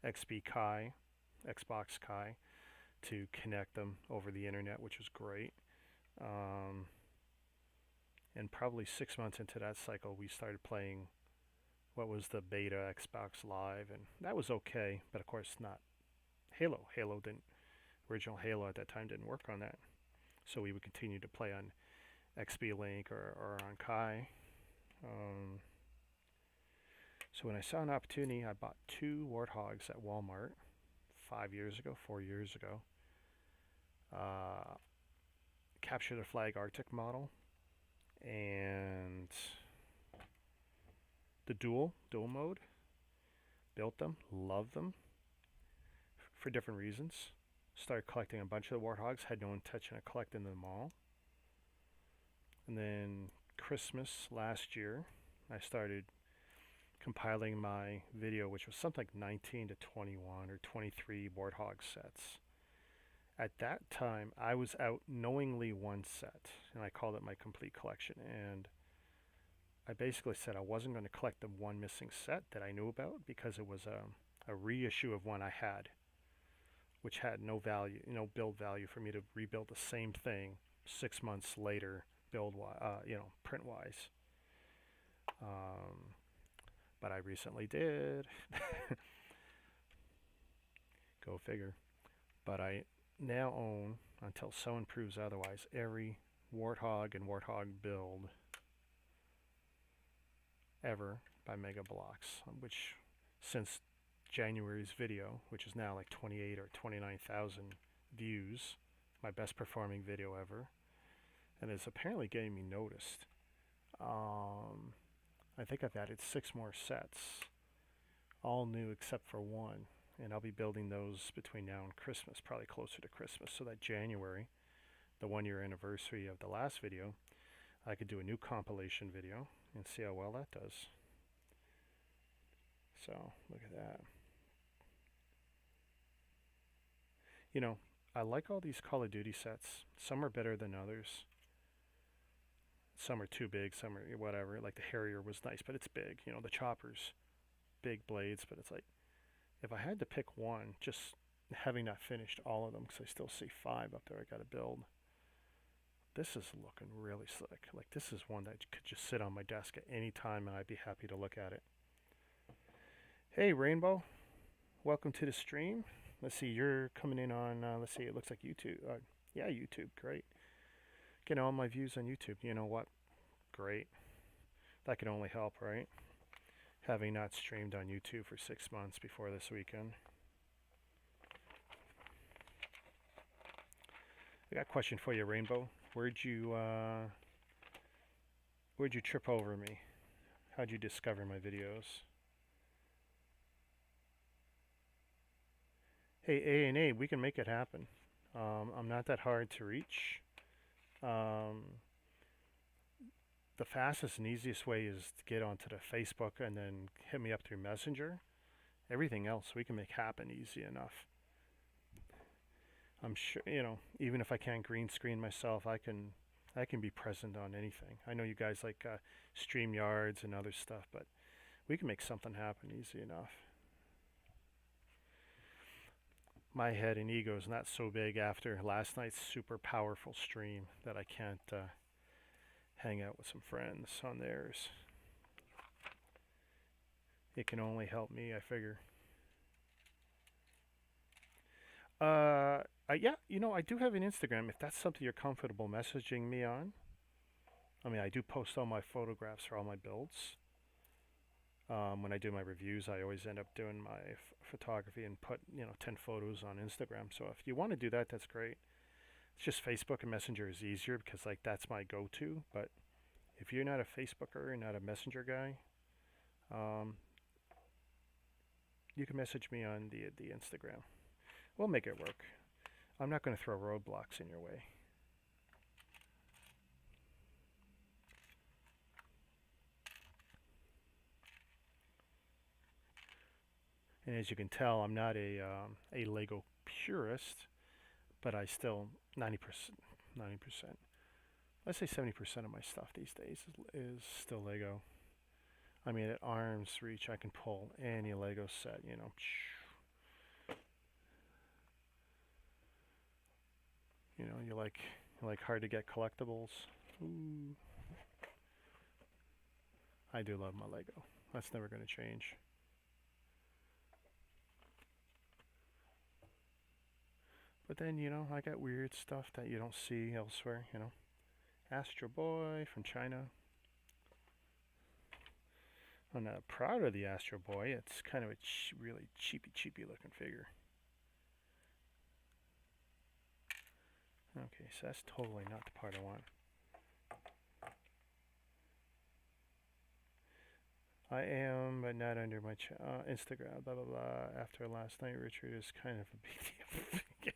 XB Kai, Xbox Kai, to connect them over the internet, which was great. And probably 6 months into that cycle, we started playing what was the beta Xbox Live, and that was okay, but of course not Halo. Halo didn't, original Halo at that time didn't work on that. So we would continue to play on XP Link or on Kai. So when I saw an opportunity, I bought 2 Warthogs at Walmart 5 years ago, 4 years ago. Capture the Flag Arctic model and the dual mode. Built them, loved them for different reasons. Started collecting a bunch of the Warthogs, had no intention of collecting them all. And then Christmas last year, I started compiling my video, which was something like 19 to 21 or 23 Warthog sets. At that time, I was out knowingly one set, and I called it my complete collection. And I basically said I wasn't going to collect the one missing set that I knew about because it was a reissue of one I had, which had no value, no build value for me to rebuild the same thing 6 months later, print-wise. But I recently did. Go figure. But I now own, until someone proves otherwise, every Warthog and Warthog build ever by Mega Bloks, which since January's video, which is now like 28 or 29,000 views, my best performing video ever, and is apparently getting me noticed. I think I've added 6 more sets, all new except for one, and I'll be building those between now and Christmas, probably closer to Christmas, so that January, the 1-year anniversary of the last video, I could do a new compilation video and see how well that does. So, look at that. You know, I like all these Call of Duty sets. Some are better than others. Some are too big, some are whatever. Like the Harrier was nice, but it's big. You know, the Choppers, big blades, but it's like, if I had to pick one, just having not finished all of them, because I still see 5 up there I got to build. This is looking really slick. Like, this is one that could just sit on my desk at any time and I'd be happy to look at it. Hey, Rainbow. Welcome to the stream. Let's see, you're coming in on, let's see, it looks like YouTube. Yeah, YouTube, great. Getting all my views on YouTube. You know what? Great. That can only help, right? Having not streamed on YouTube for 6 months before this weekend. I got a question for you, Rainbow. Where'd you trip over me? How'd you discover my videos? Hey, A&A, we can make it happen. I'm not that hard to reach. The fastest and easiest way is to get onto the Facebook and then hit me up through Messenger. Everything else we can make happen easy enough. I'm sure, you know, even if I can't green screen myself, I can be present on anything. I know you guys like StreamYards and other stuff, but we can make something happen easy enough. My head and ego is not so big after last night's super powerful stream that I can't hang out with some friends on theirs. It can only help me, I figure. Yeah, you know, I do have an Instagram, if that's something you're comfortable messaging me on. I mean, I do post all my photographs for all my builds. When I do my reviews, I always end up doing my photography and put, 10 photos on Instagram. So if you want to do that, that's great. It's just Facebook and Messenger is easier because, like, that's my go-to. But if you're not a Facebooker and not a Messenger guy, you can message me on the Instagram. We'll make it work. I'm not going to throw roadblocks in your way. And as you can tell, I'm not a Lego purist, but I still 90%. Let's say 70% of my stuff these days is still Lego. I mean, at arm's reach, I can pull any Lego set. You like hard to get collectibles. Ooh. I do love my Lego. That's never going to change. But then, you know, I got weird stuff that you don't see elsewhere, you know. Astro Boy from China. I'm not proud of the Astro Boy. It's kind of a really cheapy looking figure. Okay, so that's totally not the part I want. I am, but not under my Instagram, blah, blah, blah. After last night, Richard is kind of a big deal.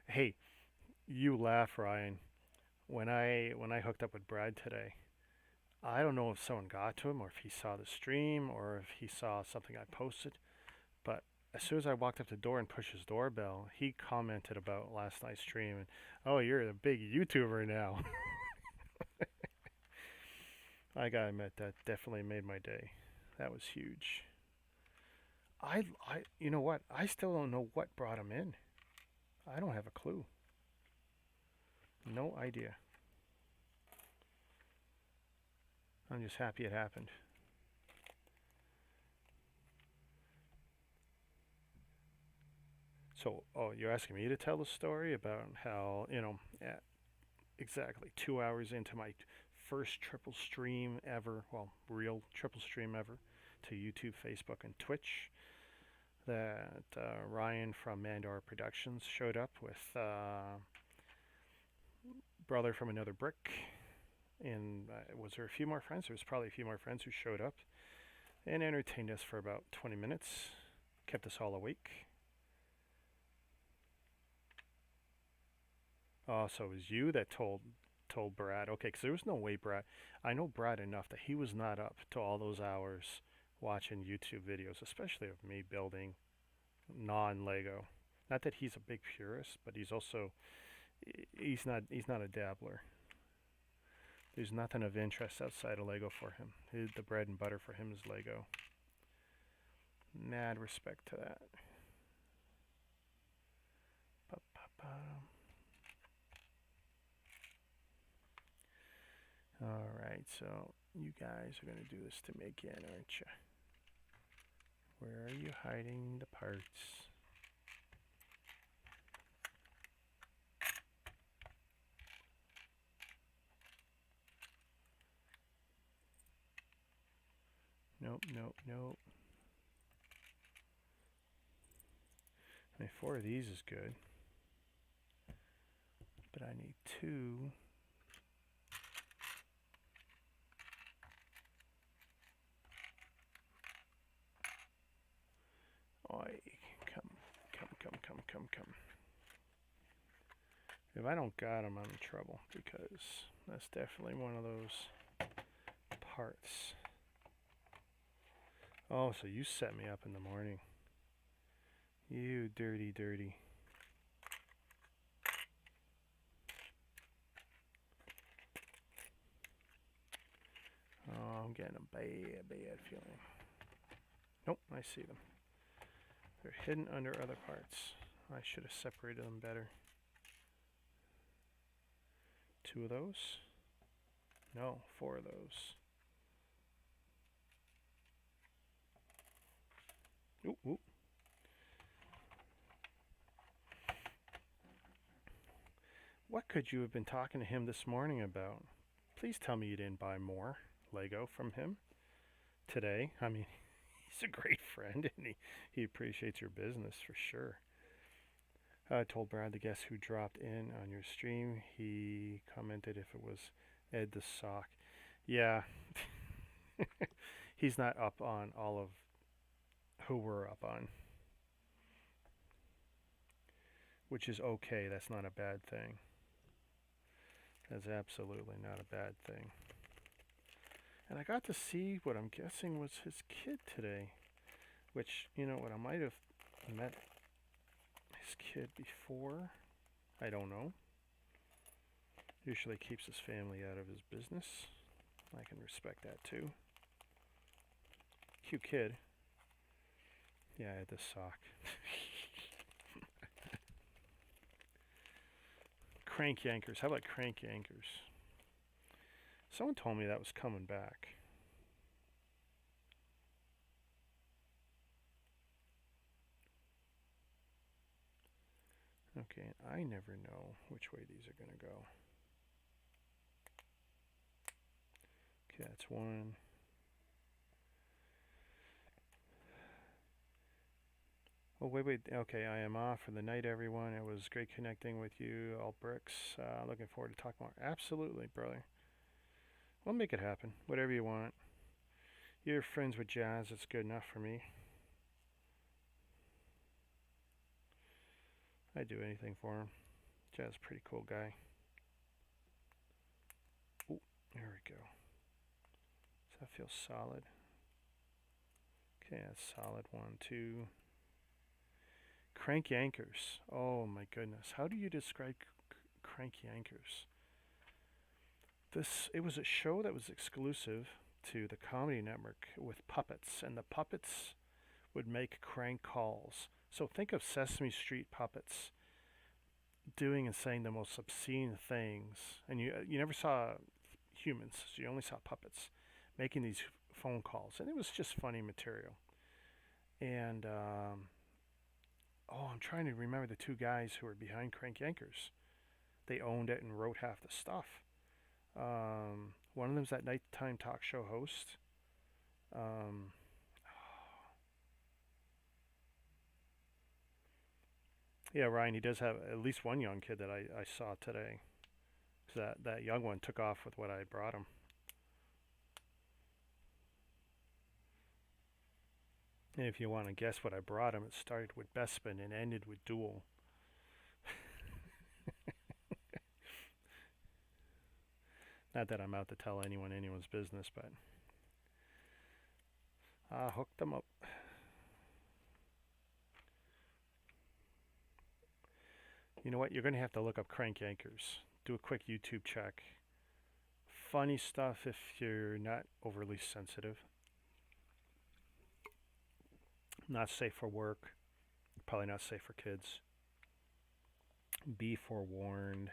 Hey, you laugh, Ryan. When I hooked up with Brad today, I don't know if someone got to him or if he saw the stream or if he saw something I posted, but as soon as I walked up the door and pushed his doorbell, he commented about last night's stream and, oh, you're a big YouTuber now. I gotta admit, that definitely made my day. That was huge. You know what? I still don't know what brought him in. I don't have a clue. No idea. I'm just happy it happened. So, oh, you're asking me to tell the story about how, you know, exactly 2 hours into my first triple stream ever, well, real triple stream ever, to YouTube, Facebook, and Twitch, that Ryan from Mandar Productions showed up with brother from another brick, and was there a few more friends? There was probably a few more friends who showed up and entertained us for about 20 minutes, kept us all awake. Oh, so it was you that told Brad? Okay, because there was no way Brad. I know Brad enough that he was not up to all those hours watching YouTube videos, especially of me building non-Lego. Not that he's a big purist, but he's also he's not a dabbler. There's nothing of interest outside of Lego for him. The bread and butter for him is Lego. Mad respect to that. Alright, so you guys are going to do this to me again, aren't you? Where are you hiding the parts? Nope, nope, nope. I mean, 4 of these is good. But I need 2. Oi, come. If I don't got them, I'm in trouble, because that's definitely one of those parts. Oh, so you set me up in the morning. You dirty. Oh, I'm getting a bad feeling. Nope, I see them. They're hidden under other parts. I should have separated them better. 2 of those? No, 4 of those. Ooh. What could you have been talking to him this morning about? Please tell me you didn't buy more Lego from him today. I mean, he's a great friend and he appreciates your business for sure. I told Brad to guess who dropped in on your stream. He commented if it was Ed the Sock. Yeah. He's not up on all of who we're up on. Which is okay. That's not a bad thing. That's absolutely not a bad thing. And I got to see what I'm guessing was his kid today. Which, you know what, I might have met his kid before. I don't know. Usually keeps his family out of his business. I can respect that too. Cute kid. Yeah, I had this sock. Crank yankers. How about crank yankers? Someone told me that was coming back. Okay, I never know which way these are going to go. Okay, that's one. Oh, wait. Okay, I am off for the night, everyone. It was great connecting with you, all bricks. Looking forward to talking more. Absolutely, brother. We'll make it happen. Whatever you want. You're friends with Jazz. It's good enough for me. I'd do anything for him. Jazz is a pretty cool guy. Oh, there we go. Does that feel solid? Okay, that's solid. 1, 2. Crank anchors. Oh my goodness. How do you describe crank anchors? It was a show that was exclusive to the Comedy Network with puppets, and the puppets would make crank calls. So think of Sesame Street puppets doing and saying the most obscene things, and you never saw humans, so you only saw puppets making these phone calls, and it was just funny material. And I'm trying to remember the two guys who were behind Crank Yankers. They owned it and wrote half the stuff. One of them's that nighttime talk show host. Yeah, Ryan, he does have at least one young kid that I saw today. So that young one took off with what I brought him. And if you want to guess what I brought him, it started with Bespin and ended with Duel. Not that I'm out to tell anyone anyone's business, but I hooked them up. You know what? You're going to have to look up Crank Yankers. Do a quick YouTube check. Funny stuff if you're not overly sensitive. Not safe for work. Probably not safe for kids. Be forewarned.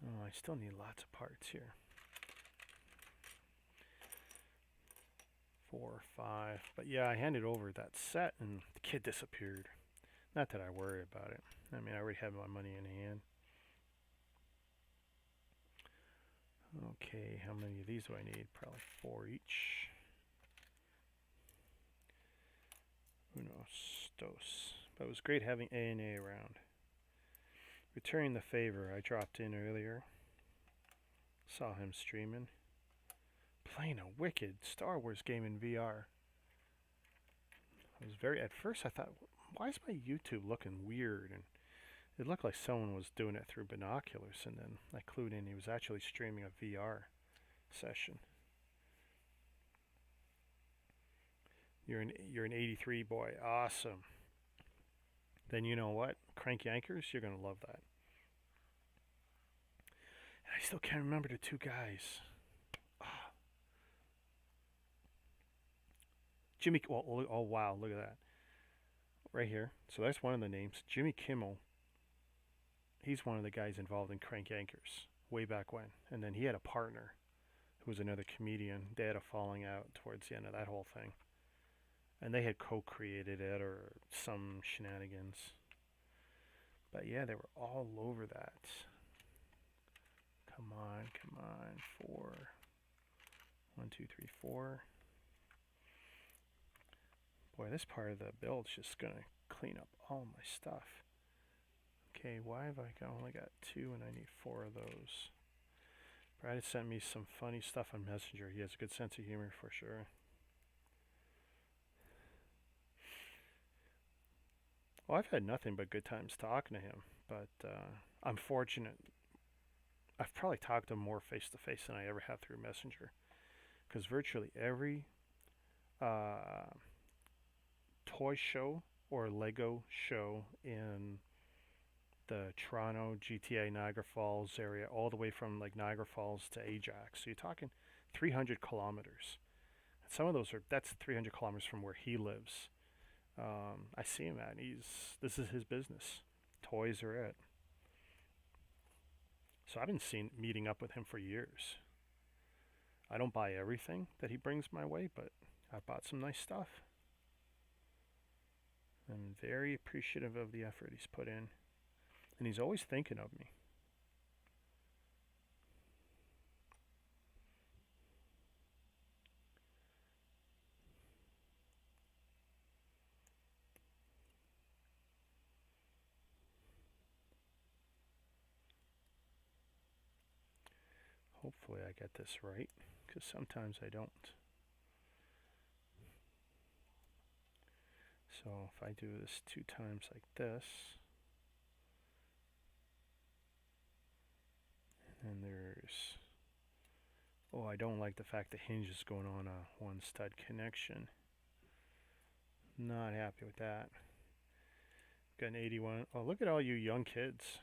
Oh, I still need lots of parts here. 4, 5. But yeah, I handed over that set and the kid disappeared. Not that I worry about it. I mean, I already have my money in hand. Okay, how many of these do I need? Probably 4 each. Unos, dos. But it was great having A&A around. Returning the favor, I dropped in earlier. Saw him streaming. Playing a wicked Star Wars game in VR. At first I thought, why is my YouTube looking weird? And it looked like someone was doing it through binoculars, and then I clued in he was actually streaming a VR session. You're an 83 boy. Awesome. Then you know what? Crank Yankers, you're going to love that. And I still can't remember the two guys. Jimmy, oh wow, look at that. Right here. So that's one of the names. Jimmy Kimmel. He's one of the guys involved in Crank Yankers way back when. And then he had a partner who was another comedian. They had a falling out towards the end of that whole thing. And they had co-created it or some shenanigans. But yeah, they were all over that. Come on. 4. 1, 2, 3, 4. Boy, this part of the build's just gonna clean up all my stuff. Okay, why have I only got 2 and I need 4 of those? Brad had sent me some funny stuff on Messenger. He has a good sense of humor for sure. Well, I've had nothing but good times talking to him, but I'm fortunate. I've probably talked to him more face to face than I ever have through Messenger, because virtually every toy show or Lego show in the Toronto, GTA, Niagara Falls area, all the way from like Niagara Falls to Ajax. So you're talking 300 kilometers. And some of those that's 300 kilometers from where he lives. I see him at. This is his business. Toys are it. So I've been meeting up with him for years. I don't buy everything that he brings my way, but I bought some nice stuff. I'm very appreciative of the effort he's put in. And he's always thinking of me. Hopefully I get this right, because sometimes I don't. So if I do this 2 times like this, and there's, oh, I don't like the fact the hinge is going on a 1 stud connection. Not happy with that. Got an 81. Oh, look at all you young kids.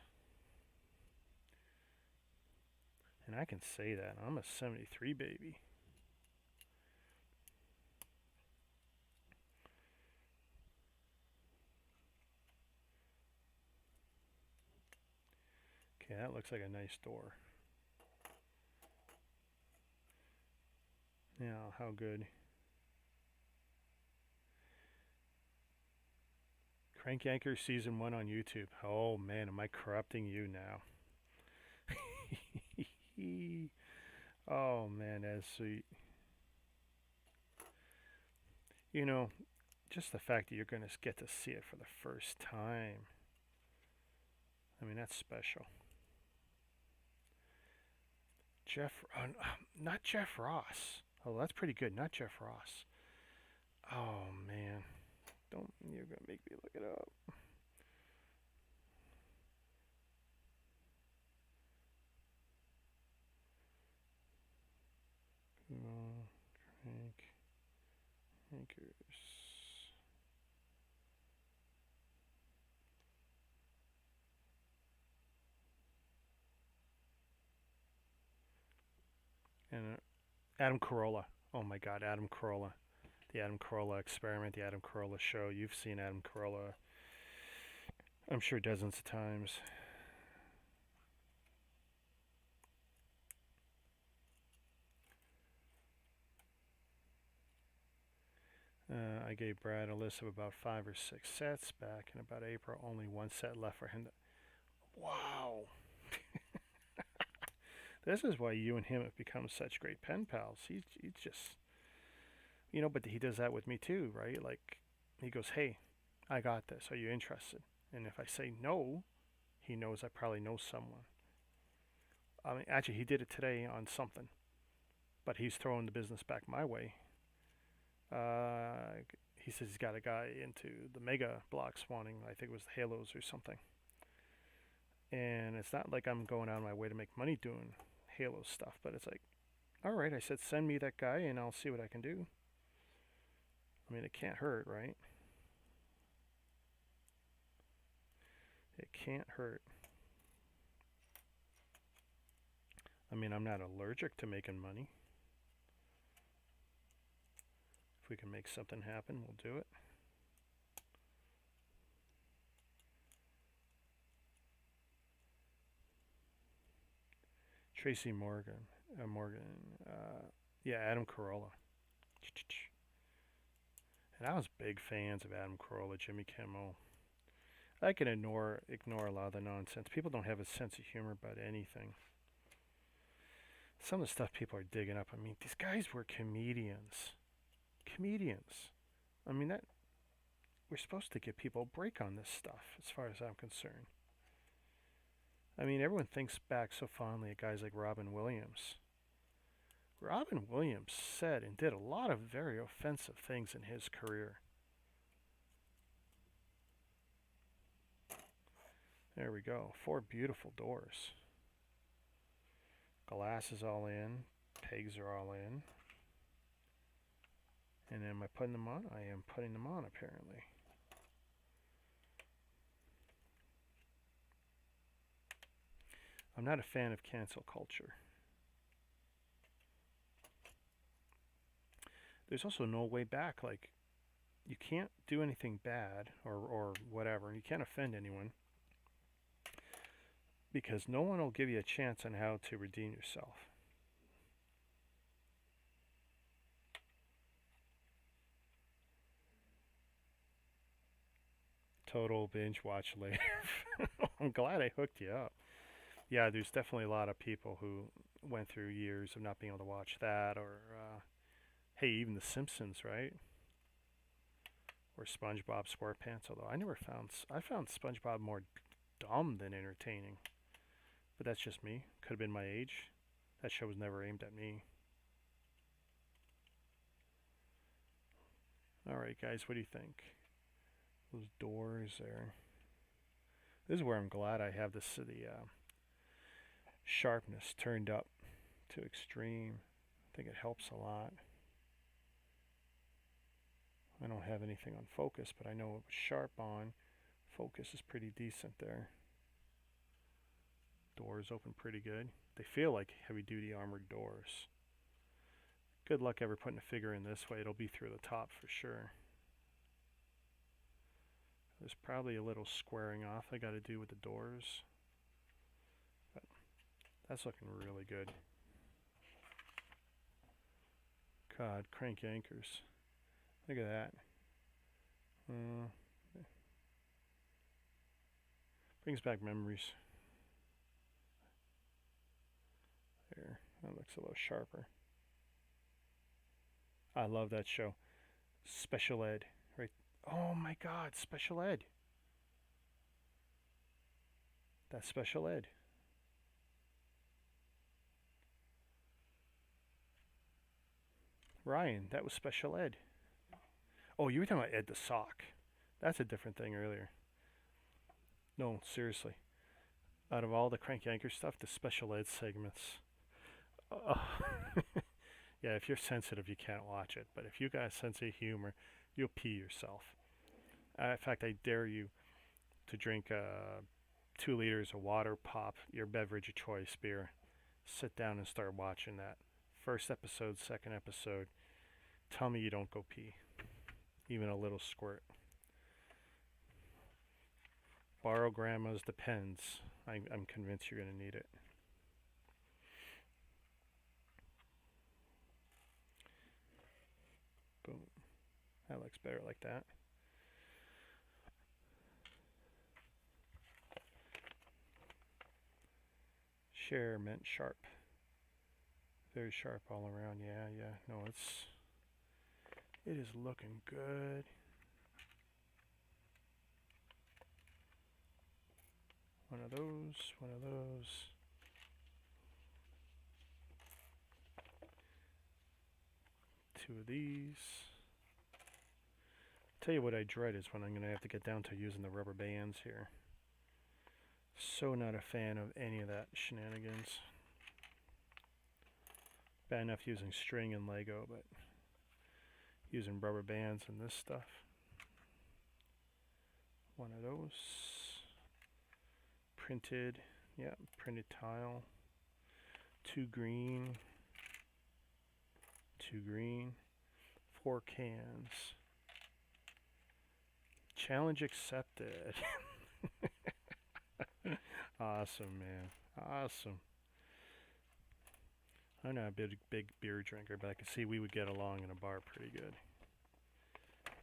And I can say that. I'm a 73 baby. Okay, that looks like a nice door. Now, how good? Crank Anchor Season 1 on YouTube. Oh man, am I corrupting you now? Oh man, that's sweet. You know, just the fact that you're going to get to see it for the first time. I mean, that's special. Not Jeff Ross. Oh, that's pretty good. Not Jeff Ross. Oh man, you're gonna make me look it up. Crank anchors. And Adam Carolla. Oh my God, Adam Carolla. The Adam Carolla experiment, the Adam Carolla show. You've seen Adam Carolla, I'm sure, dozens of times. I gave Brad a list of about 5 or 6 sets back in about April. Only 1 set left for him. Wow. This is why you and him have become such great pen pals. He's just, but he does that with me too, right? Like, he goes, hey, I got this. Are you interested? And if I say no, he knows I probably know someone. I mean, actually, he did it today on something, but he's throwing the business back my way. He says he's got a guy into the mega blocks wanting, I think it was the Halos or something. And it's not like I'm going out of my way to make money doing Halo stuff, but it's like, all right, I said, send me that guy and I'll see what I can do. I mean, it can't hurt, right? It can't hurt. I mean, I'm not allergic to making money. If we can make something happen, we'll do it. Tracy Morgan. Yeah, Adam Carolla. And I was big fans of Adam Carolla, Jimmy Kimmel. I can ignore a lot of the nonsense. People don't have a sense of humor about anything. Some of the stuff people are digging up. I mean, these guys were comedians. I mean, we're supposed to give people a break on this stuff, as far as I'm concerned. I mean, everyone thinks back so fondly at guys like Robin Williams. Robin Williams said and did a lot of very offensive things in his career. There we go. 4 beautiful doors. Glass is all in. Pegs are all in. And am I putting them on? I am putting them on, apparently. I'm not a fan of cancel culture. There's also no way back. Like, you can't do anything bad or whatever, and you can't offend anyone, because no one will give you a chance on how to redeem yourself. Total binge watch later. I'm glad I hooked you up. Yeah, there's definitely a lot of people who went through years of not being able to watch that, or hey, even The Simpsons, right? Or SpongeBob SquarePants. Although I found SpongeBob more dumb than entertaining. But that's just me. Could have been my age. That show was never aimed at me. All right, guys, what do you think? Those doors there. This is where I'm glad I have the sharpness turned up to extreme. I think it helps a lot. I don't have anything on focus, but I know it was sharp on. Focus is pretty decent there. Doors open pretty good. They feel like heavy duty armored doors. Good luck ever putting a figure in this way. It'll be through the top for sure. There's probably a little squaring off I got to do with the doors. But that's looking really good. God, crank anchors. Look at that. Brings back memories. There, that looks a little sharper. I love that show. Special Ed, right? Oh my God, Special Ed. That's Special Ed. Ryan, that was Special Ed. Oh, you were talking about Ed the Sock. That's a different thing earlier. No, seriously. Out of all the Crank Anchor stuff, the Special Ed segments. Yeah, if you're sensitive, you can't watch it. But if you got a sense of humor, you'll pee yourself. In fact, I dare you to drink 2 liters of water, pop your beverage of choice, beer. Sit down and start watching that. First episode, second episode. Tell me you don't go pee. Even a little squirt. Borrow Grandma's Depends. I'm convinced you're going to need it. Boom. That looks better like that. Share meant sharp. Very sharp all around. Yeah. No, it is looking good. One of those. Two of these. Tell you what I dread is when I'm going to have to get down to using the rubber bands here. So not a fan of any of that shenanigans. Bad enough using string and Lego, but using rubber bands and this stuff. One of those. Printed, yeah, printed tile. 2 green. 4 cans. Challenge accepted. Awesome, man. Awesome. I'm not a big beer drinker, but I can see we would get along in a bar pretty good.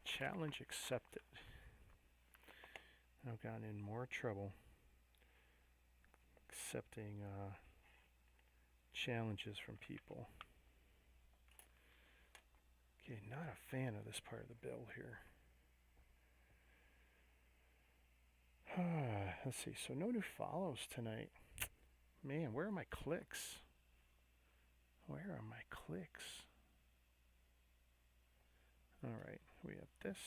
Challenge accepted. I've gotten in more trouble accepting challenges from people. Okay, not a fan of this part of the build here. Let's see, so no new follows tonight. Man, where are my clicks? Where are my clicks? Alright, we have this.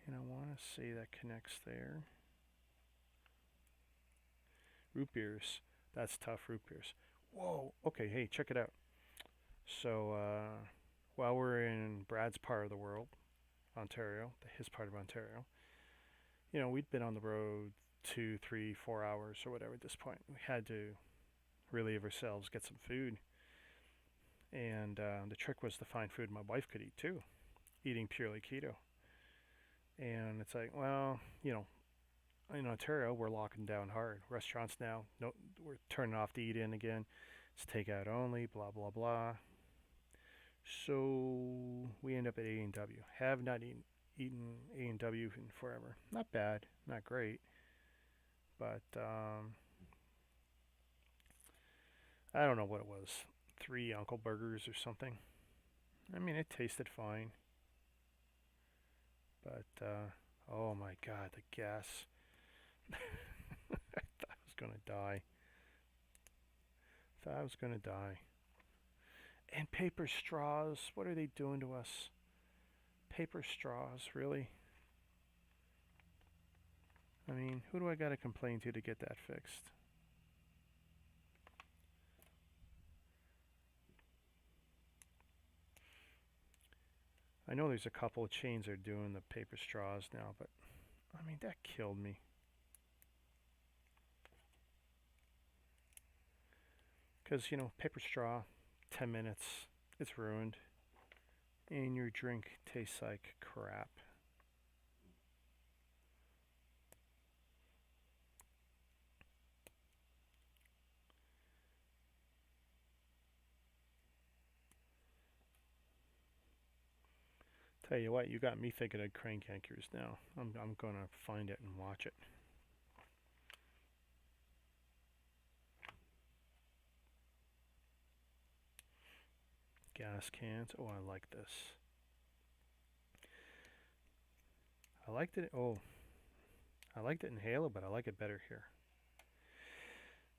And I want to say that connects there. Root beers. That's tough, root beers. Whoa, okay, hey, check it out. So, while we're in Brad's part of the world, Ontario, his part of Ontario, you know, we'd been on the road 2, 3, 4 hours or whatever at this point. We had to relieve ourselves, get some food. And the trick was to find food my wife could eat too, eating purely keto. And it's like, well, you know, in Ontario, we're locking down hard. Restaurants now, no, we're turning off the eat-in again. It's takeout only, blah, blah, blah. So we end up at A&W. Have not eaten A&W in forever. Not bad, not great, but I don't know what it was. 3 Uncle Burgers or something. I mean, it tasted fine, but oh my God, the gas! I thought I was gonna die. Thought I was gonna die. And paper straws. What are they doing to us? Paper straws, really? I mean, who do I gotta complain to get that fixed? I know there's a couple of chains that are doing the paper straws now, but I mean, that killed me. Because, you know, paper straw, 10 minutes, it's ruined. And your drink tastes like crap. Tell you what, you got me thinking of Crank Yankers now. I'm gonna find it and watch it. Gas cans. Oh, I like this. I liked it. Oh, I liked it in Halo, but I like it better here.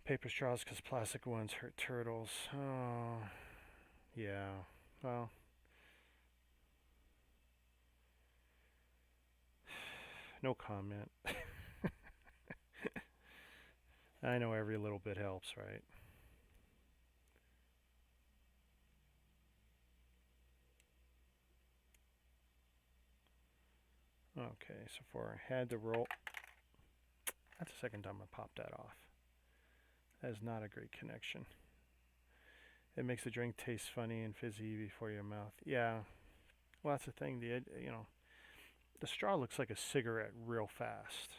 Paper straws because plastic ones hurt turtles. Oh, yeah. Well, no comment. I know every little bit helps, right? Okay, so far I had to roll. That's the second time I popped that off. That is not a great connection. It makes the drink taste funny and fizzy before your mouth. Yeah, well, that's the thing. You know, the straw looks like a cigarette real fast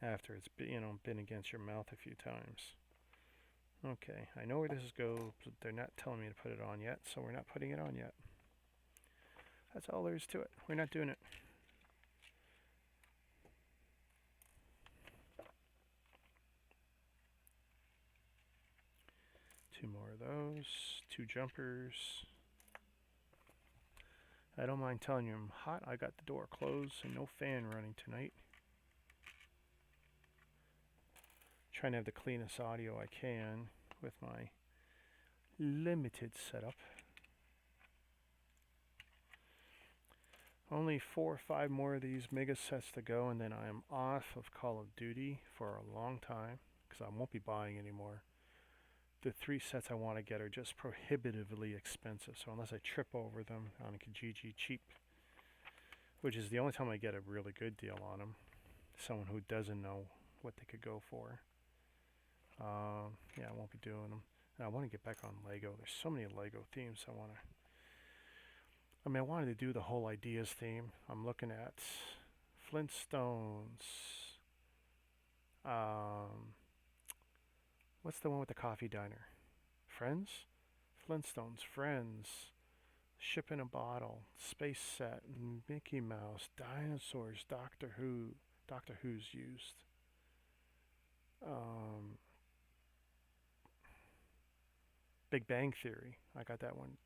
after it's been against your mouth a few times. Okay, I know where this is go, but they're not telling me to put it on yet, so we're not putting it on yet. That's all there is to it. We're not doing it. Two more of those. 2 jumpers. I don't mind telling you I'm hot. I got the door closed and no fan running tonight. Trying to have the cleanest audio I can with my limited setup. Only 4 or 5 more of these mega sets to go, and then I am off of Call of Duty for a long time because I won't be buying anymore. The 3 sets I want to get are just prohibitively expensive, so unless I trip over them on a Kijiji cheap, which is the only time I get a really good deal on them, someone who doesn't know what they could go for, yeah, I won't be doing them. And I want to get back on Lego. There's so many Lego themes I want to. I mean, I wanted to do the whole Ideas theme. I'm looking at Flintstones. What's the one with the coffee diner? Friends? Flintstones, Friends, Ship in a Bottle, Space Set, Mickey Mouse, Dinosaurs, Doctor Who. Doctor Who's used. Big Bang Theory. I got that one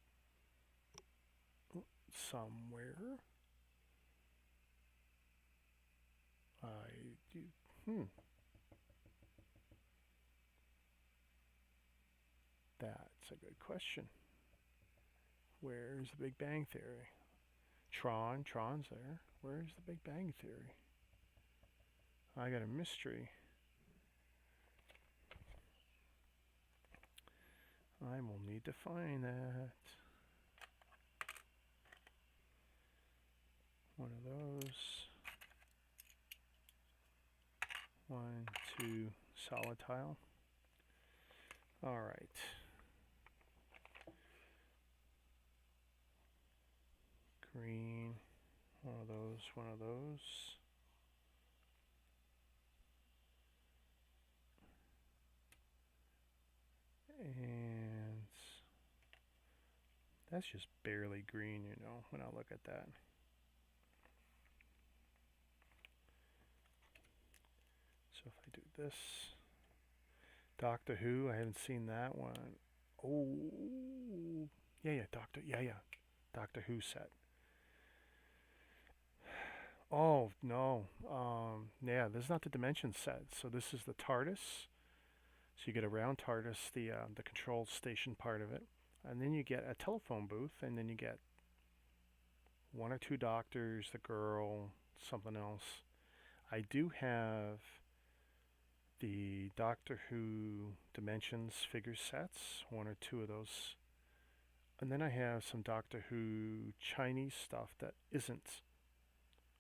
somewhere. That's a good question. Where's the Big Bang Theory? Tron's there. Where's the Big Bang Theory? I got a mystery. I will need to find that. One of those. 1, 2, solid tile. All right. Green. One of those. One of those. And That's just barely green, you know, when I look at that. So if I do this, Doctor Who, I haven't seen that one. Oh, yeah, Doctor Who set. Oh no, yeah, this is not the dimension set. So this is the TARDIS. So you get a round TARDIS, the control station part of it, and then you get a telephone booth, and then you get one or two doctors, the girl, something else. I do have the Doctor Who Dimensions figure sets, one or two of those. And then I have some Doctor Who Chinese stuff that isn't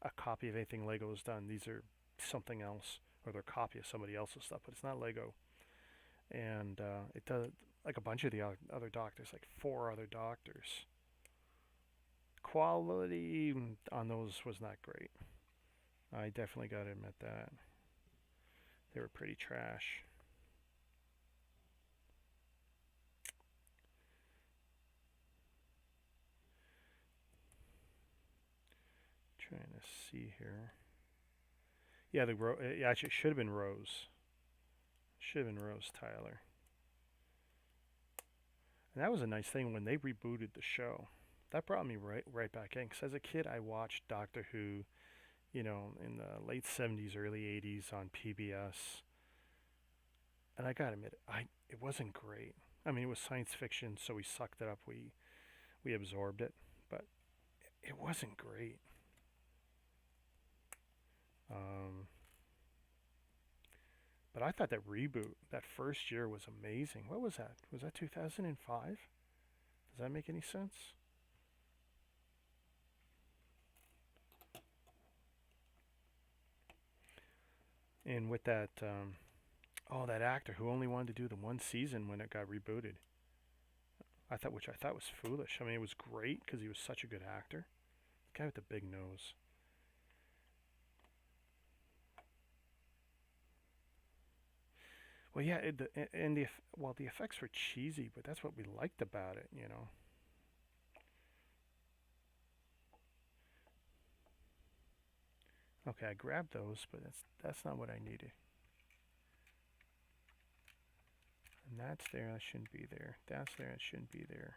a copy of anything Lego has done. These are something else, or they're a copy of somebody else's stuff, but it's not Lego. And it does, like a bunch of the other Doctors, like 4 other Doctors. Quality on those was not great. I definitely got to admit that. They were pretty trash. Trying to see here. Yeah, it actually should have been Rose. Should have been Rose Tyler. And that was a nice thing when they rebooted the show. That brought me right back in. Because as a kid, I watched Doctor Who, you know, in the late 70s, early 80s on PBS. And I gotta admit, it wasn't great. I mean, it was science fiction, so we sucked it up. We absorbed it, but it wasn't great. But I thought that reboot, that first year, was amazing. What was that? Was that 2005? Does that make any sense? And with that, that actor who only wanted to do the one season when it got rebooted. Which I thought was foolish. I mean, it was great because he was such a good actor. The guy with the big nose. Well, yeah, the effects were cheesy, but that's what we liked about it, you know. Okay, I grabbed those, but that's not what I needed. And that's there, that shouldn't be there. That's there, it shouldn't be there.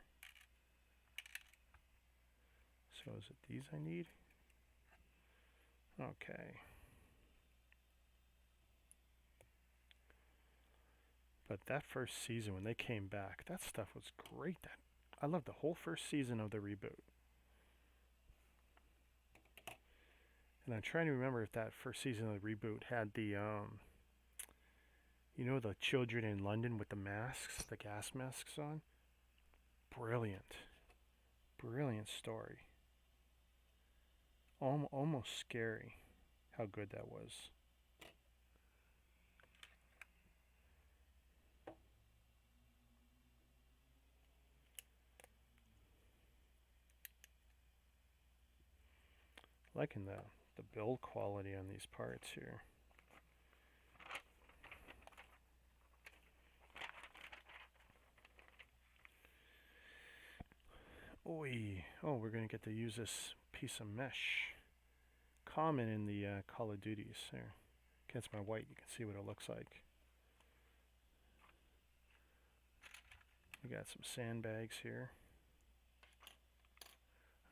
So is it these I need? Okay. But that first season, when they came back, that stuff was great. I loved the whole first season of the reboot. And I'm trying to remember if that first season of the reboot had the the children in London with the masks, the gas masks on. Brilliant. Brilliant story. Almost scary how good that was. Liking the build quality on these parts here. Oi. Oh, we're going to get to use this piece of mesh. Common in the Call of Duties. There. Against my white, you can see what it looks like. We got some sandbags here.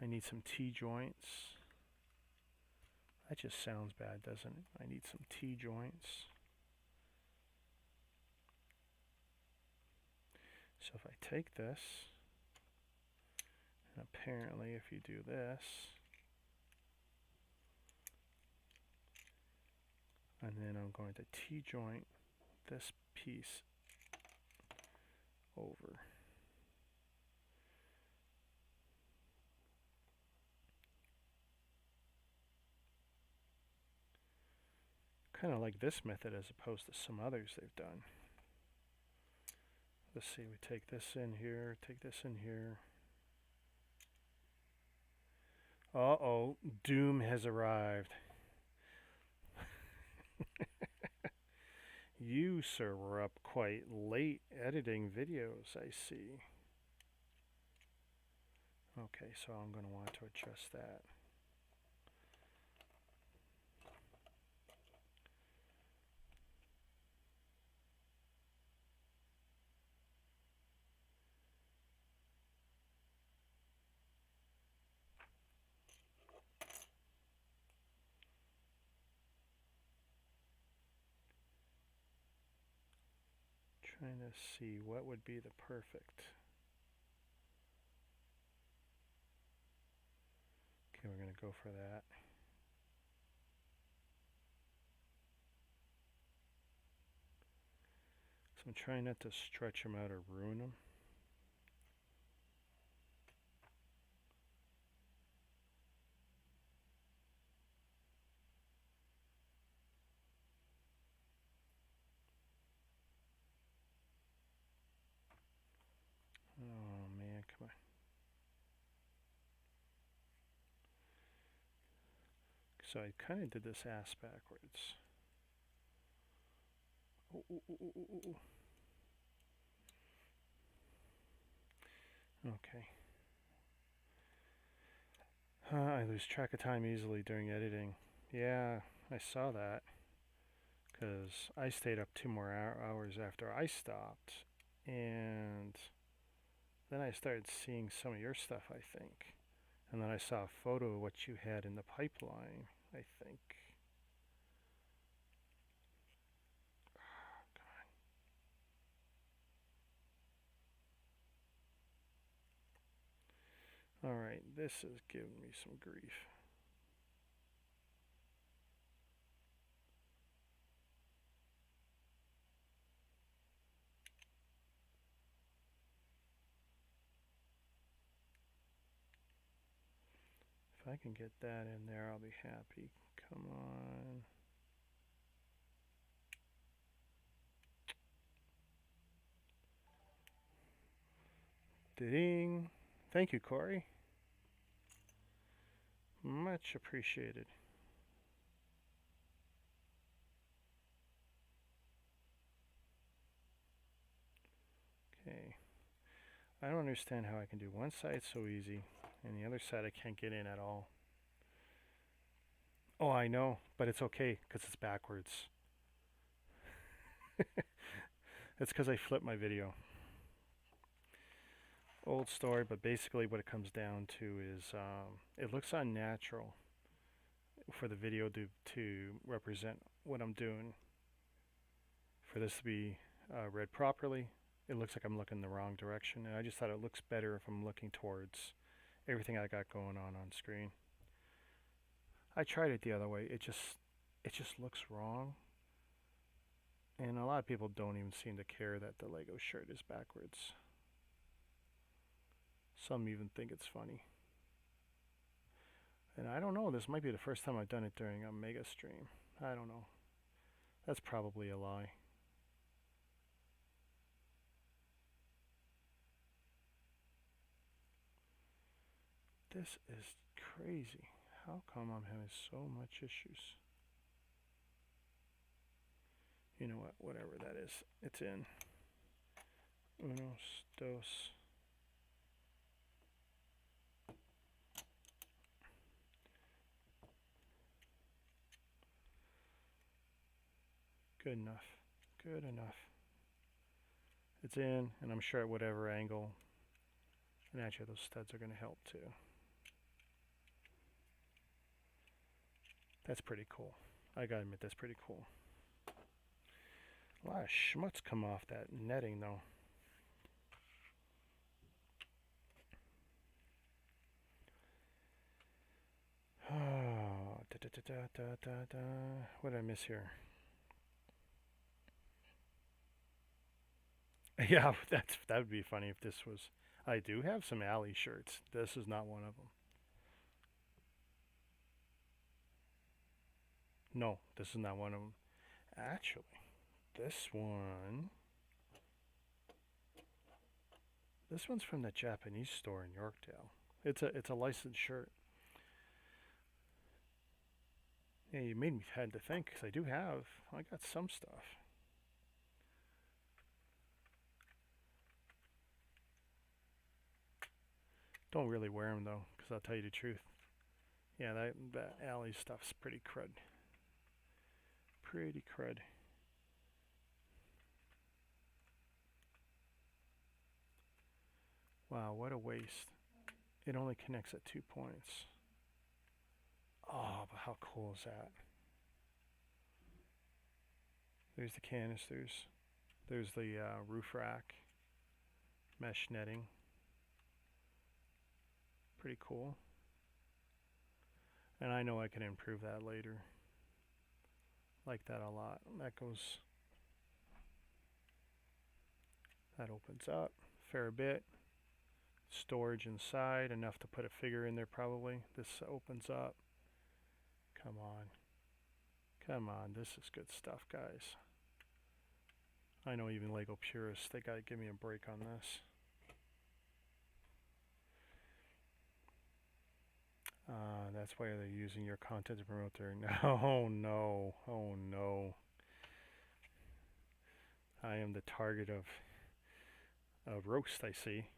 I need some T-joints. That just sounds bad, doesn't it? I need some T-joints. So if I take this, and apparently if you do this, and then I'm going to T-joint this piece over. Kind of like this method as opposed to some others they've done. Let's see, we take this in here, take this in here. Uh-oh, doom has arrived. You, sir, were up quite late editing videos, I see. Okay, so I'm going to want to adjust that. Trying to see what would be the perfect. Okay, we're going to go for that. So I'm trying not to stretch them out or ruin them. Oh man, come on. So I kind of did this ass backwards. Ooh, ooh, ooh, ooh, ooh. Okay. I lose track of time easily during editing. Yeah, I saw that. Because I stayed up 2 more hours after I stopped. And then I started seeing some of your stuff, I think. And then I saw a photo of what you had in the pipeline, I think. Alright, this is giving me some grief. If I can get that in there, I'll be happy. Come on. Ding. Thank you, Corey. Much appreciated. Okay. I don't understand how I can do one side so easy and the other side I can't get in at all. Oh, I know, but it's okay because it's backwards. It's because I flipped my video. Old story, but basically what it comes down to is it looks unnatural for the video to represent what I'm doing. For this to be read properly, it looks like I'm looking the wrong direction, and I just thought it looks better if I'm looking towards everything I got going on screen. I tried it the other way. It just looks wrong. And a lot of people don't even seem to care that the Lego shirt is backwards. Some even think it's funny. And I don't know, this might be the first time I've done it during a mega stream. I don't know. That's probably a lie. This is crazy. How come I'm having so much issues? You know what? Whatever that is, it's in. Unos, dos. Good enough. Good enough. It's in, and I'm sure at whatever angle. And actually, those studs are going to help too. That's pretty cool. I gotta admit, that's pretty cool. A lot of schmutz come off that netting though. Oh, what did I miss here? Yeah, that would be funny if this was. I do have some alley shirts. This is not one of them. No, this is not one of them. Actually, this one. This one's from the Japanese store in Yorkdale. It's a licensed shirt. Yeah, you made me had to think because I got some stuff. Don't really wear them though, because I'll tell you the truth. Yeah, that alley stuff's pretty crud. Pretty crud. Wow, what a waste. It only connects at 2 points. Oh, but how cool is that? There's the canisters. There's the roof rack. Mesh netting. Pretty cool. And I know I can improve that later. Like that a lot. That opens up a fair bit. Storage inside, enough to put a figure in there probably. This opens up. Come on. Come on, this is good stuff, guys. I know even Lego purists, they gotta give me a break on this. That's why they're using your content to promote their... Oh no, oh no. I am the target of a roast, I see.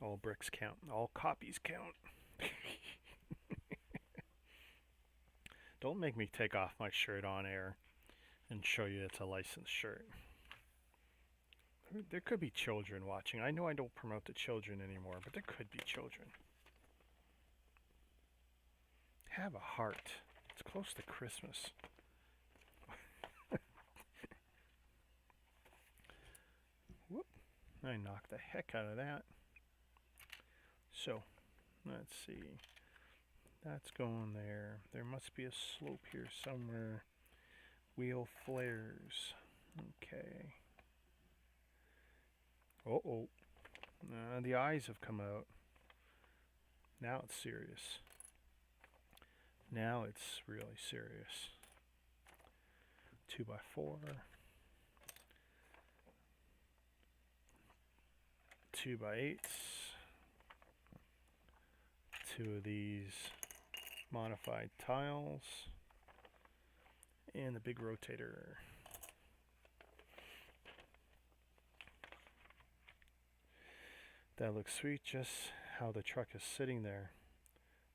All bricks count, all copies count. Don't make me take off my shirt on air and show you it's a licensed shirt. There could be children watching. I know I don't promote the children anymore, but there could be children. Have a heart. It's close to Christmas. Whoop. I knocked the heck out of that. So, let's see. That's going there. There must be a slope here somewhere. Wheel flares. Okay. Uh-oh. The eyes have come out. Now it's serious. Now it's really serious. 2x4. 2x8s. 2 of these modified tiles. And the big rotator. That looks sweet, just how the truck is sitting there.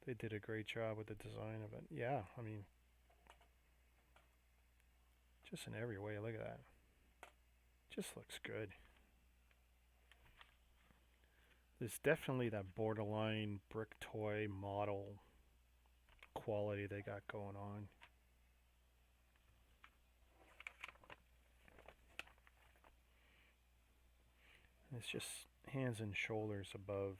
They did a great job with the design of it. Yeah, I mean, just in every way, look at that. Just looks good. There's definitely that borderline brick toy model quality they got going on. It's just hands and shoulders above.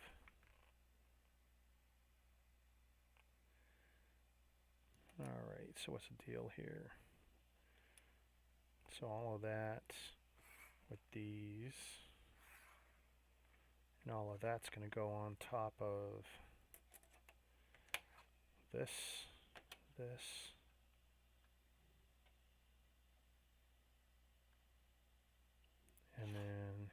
Alright, so what's the deal here? So all of that with these, and all of that's going to go on top of this, and then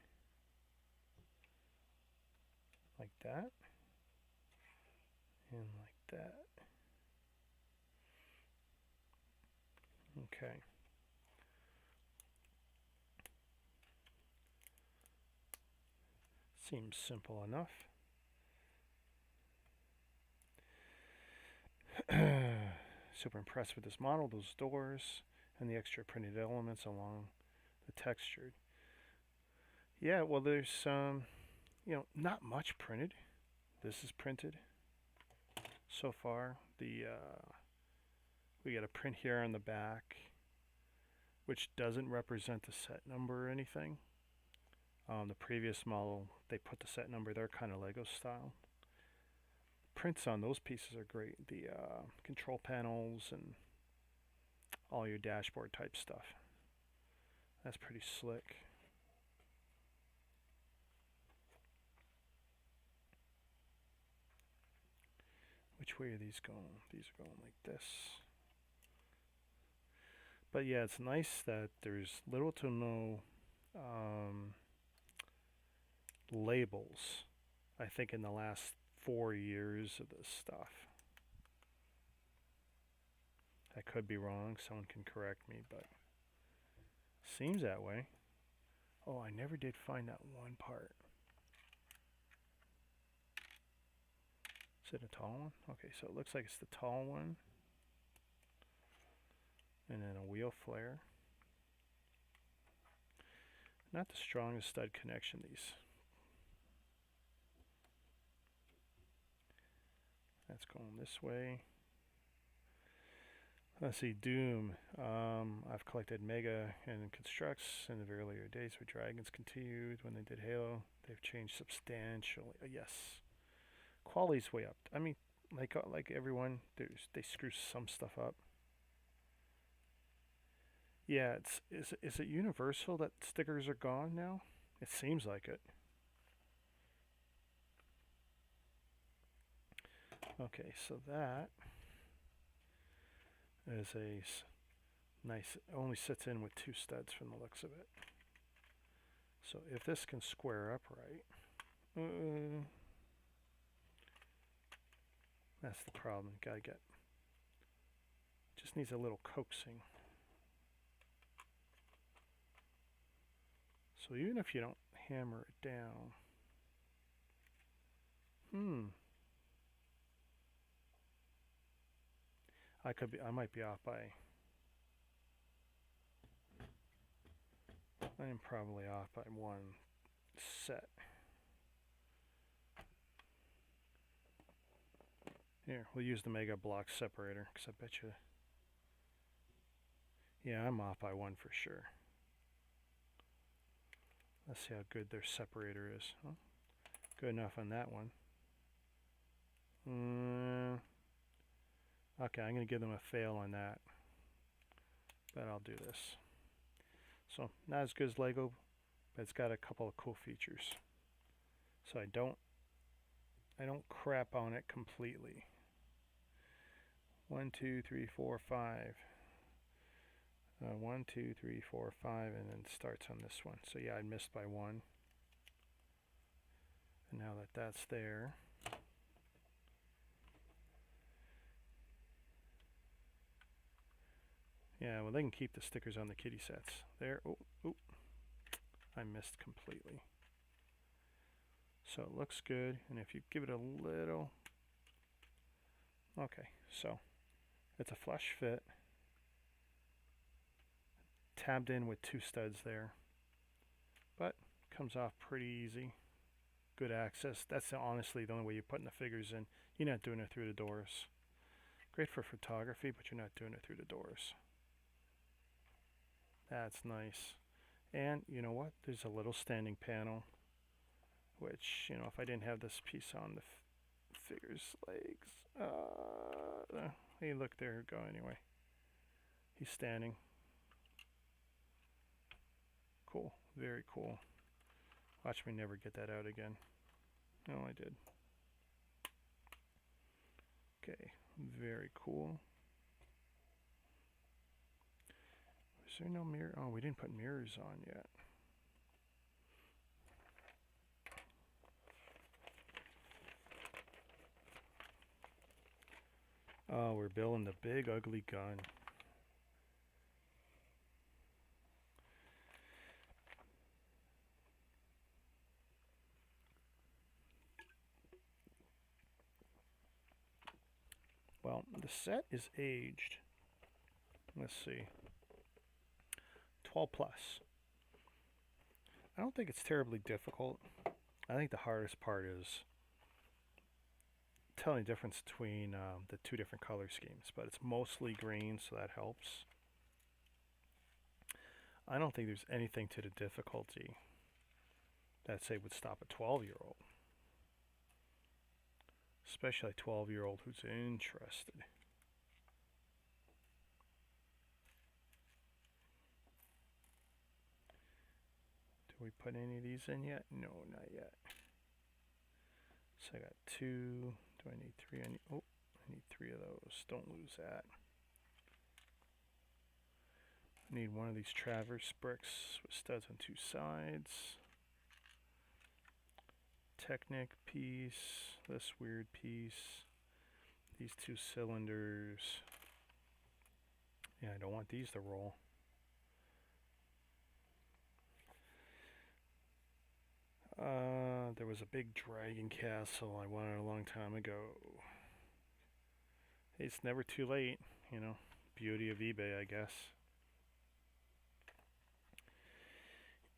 like that, and like that. Okay. Seems simple enough. Super impressed with this model, those doors, and the extra printed elements along the textured. Yeah, well, there's not much printed. This is printed so far. We got a print here on the back, which doesn't represent the set number or anything. The previous model, they put the set number there, kind of Lego style. Prints on those pieces are great. The control panels and all your dashboard type stuff. That's pretty slick. Which way are these going? These are going like this. But yeah, it's nice that there's little to no labels, I think, in the last 4 years of this stuff. I could be wrong, someone can correct me, but seems that way. Oh, I never did find that one part. Is it a tall one? Okay, so it looks like it's the tall one. And then a wheel flare. Not the strongest stud connection, these. That's going this way. Let's see, Doom. I've collected Mega and Construx in the very earlier days where Dragons continued. When they did Halo, they've changed substantially. Yes. Quality's way up. I mean, like everyone, they screw some stuff up. Yeah, is it universal that stickers are gone now? It seems like it. Okay, so that is a nice, only sits in with 2 studs from the looks of it. So if this can square up right, that's the problem. Gotta get, just needs a little coaxing. So even if you don't hammer it down, I might be off by, I am probably off by 1 set. Here, we'll use the Mega Block separator, because I bet you, yeah, I'm off by 1 for sure. Let's see how good their separator is. Oh, good enough on that one. Okay, I'm going to give them a fail on that. But I'll do this. So, not as good as Lego, but it's got a couple of cool features. So I don't crap on it completely. 1, 2, 3, 4, 5. 1, 2, 3, 4, 5, and then starts on this one. So yeah, I missed by 1. And now that that's there, yeah, well, they can keep the stickers on the kitty sets. There, oh, I missed completely. So it looks good, and if you give it a little, okay, so it's a flush fit, tabbed in with 2 studs there, but comes off pretty easy. Good access. That's honestly the only way you're putting the figures in. You're not doing it through the doors. Great for photography, but you're not doing it through the doors. That's nice. And you know what? There's a little standing panel, which, you know, if I didn't have this piece on the figure's legs, hey, look, there we go. Anyway, he's standing. Cool, very cool. Watch me never get that out again. No, I did. Okay, very cool. Is there no mirror? Oh, we didn't put mirrors on yet. Oh, we're building the big ugly gun. Well, the set is aged. Let's see. 12 plus. I don't think it's terribly difficult. I think the hardest part is telling the difference between the 2 different color schemes, but it's mostly green, so that helps. I don't think there's anything to the difficulty that, say, would stop a 12-year-old. Especially a 12-year-old who's interested. Do we put any of these in yet? No, not yet. So I got 2. Do I need 3? I need 3 of those. Don't lose that. I need one of these traverse bricks with studs on 2 sides. Technic piece, this weird piece, these 2 cylinders. Yeah, I don't want these to roll. There was a big dragon castle I wanted a long time ago. It's never too late, you know. Beauty of eBay, I guess.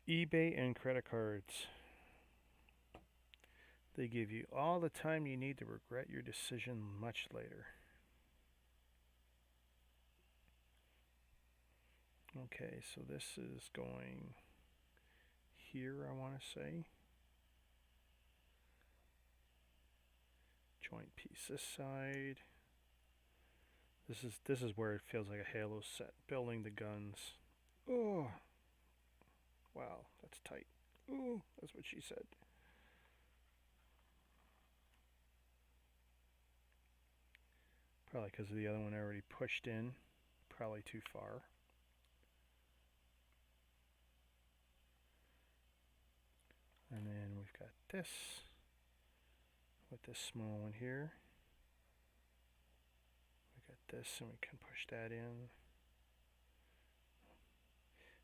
eBay and credit cards. They give you all the time you need to regret your decision much later. Okay, so this is going here, I want to say. Joint piece this side. This is where it feels like a Halo set. Building the guns. Oh, wow, that's tight. Ooh, that's what she said. Probably because the other one already pushed in. Probably too far. And then we've got this with this small one here. We got this and we can push that in.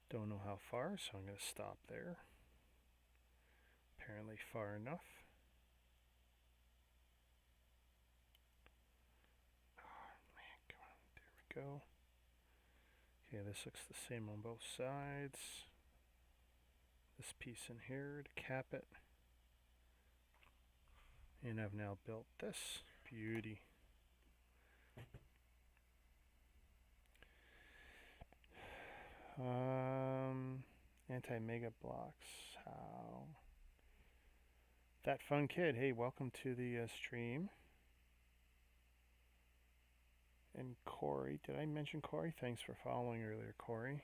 Don't know how far, so I'm going to stop there. Apparently far enough. Oh man, come on. There we go. Okay, this looks the same on both sides. This piece in here to cap it. And I've now built this beauty. Anti-mega blocks. How? That fun kid. Hey, welcome to the stream. And Corey. Did I mention Corey? Thanks for following earlier, Corey.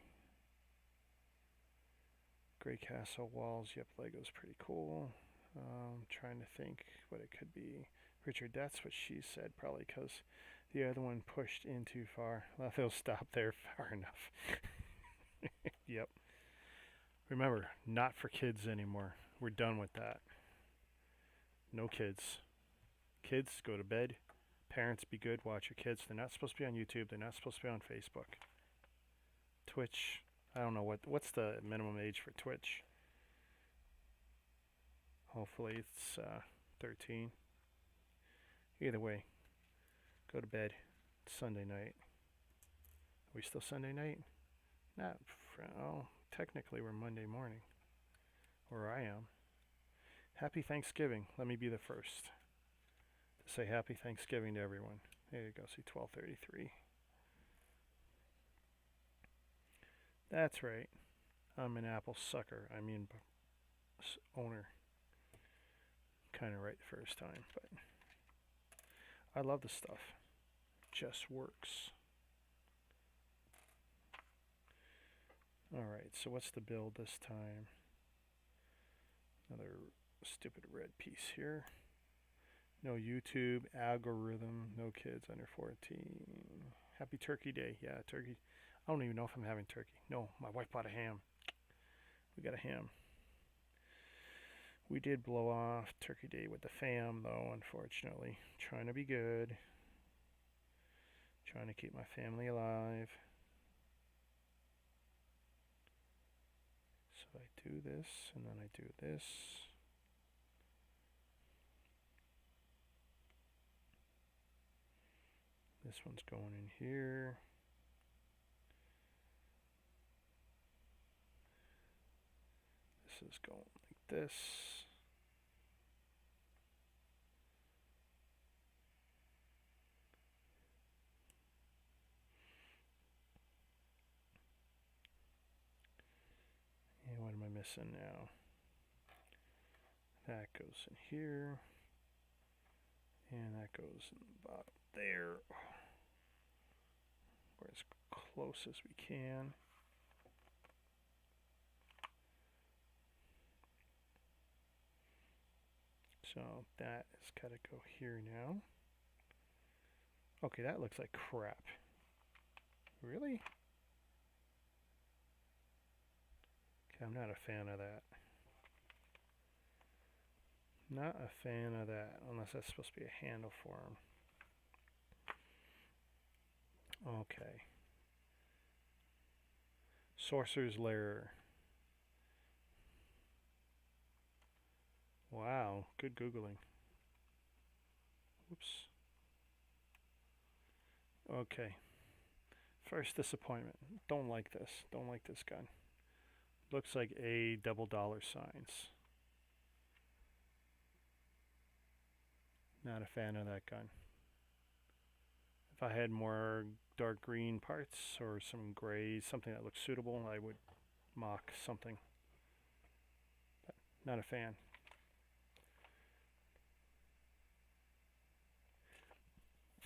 Gray castle walls. Yep, Lego's pretty cool. Trying to think what it could be. Richard, that's what she said. Probably because the other one pushed in too far. Well, they'll stop there far enough. Yep. Remember, not for kids anymore. We're done with that. No kids. Kids, go to bed. Parents, be good. Watch your kids. They're not supposed to be on YouTube. They're not supposed to be on Facebook. Twitch. I don't know what's the minimum age for Twitch. Hopefully it's 13. Either way, go to bed. It's Sunday night. Are we still Sunday night? Not. Oh, technically we're Monday morning. Or I am. Happy Thanksgiving. Let me be the first to say Happy Thanksgiving to everyone. There you go. See, 12:33. That's right. I'm an Apple sucker. I mean, owner. Kind of right the first time, but I love the stuff. Just works. Alright, so what's the build this time? Another stupid red piece here. No YouTube, algorithm, no kids under 14. Happy Turkey Day. Yeah, turkey. I don't even know if I'm having turkey. No, my wife bought a ham. We got a ham. We did blow off Turkey Day with the fam, though, unfortunately. Trying to be good. Trying to keep my family alive. So I do this, and then I do this. This one's going in here. This is going like this. And what am I missing now? That goes in here. And that goes in the bottom there. We're as close as we can. So that has got to go here now. Okay, that looks like crap. Really? Okay, I'm not a fan of that. Not a fan of that, unless that's supposed to be a handle for him. Okay. Sorcerer's Lair. Wow, good Googling. Oops. Okay. First disappointment. Don't like this. Don't like this gun. Looks like a double dollar signs. Not a fan of that gun. If I had more dark green parts or some gray, something that looks suitable, I would mock something. But not a fan.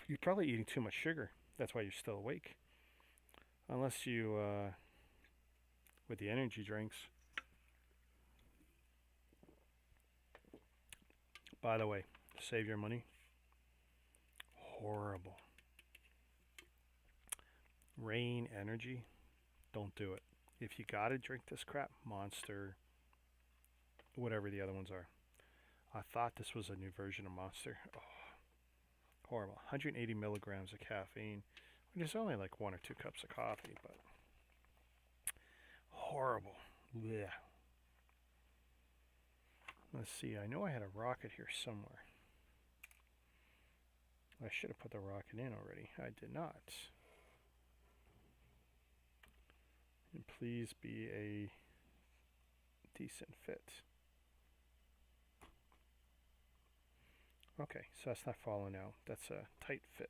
You're probably eating too much sugar. That's why you're still awake. Unless you, with the energy drinks. By the way, save your money. Horrible. Rain Energy, don't do it. If you gotta drink this crap, Monster, whatever the other ones are. I thought this was a new version of Monster. Oh, horrible. 180 milligrams of caffeine, which is only like 1 or 2 cups of coffee, but horrible. Yeah. Let's see, I know I had a rocket here somewhere. I should have put the rocket in already. I did not. And please be a decent fit. Okay, so that's not falling out. That's a tight fit.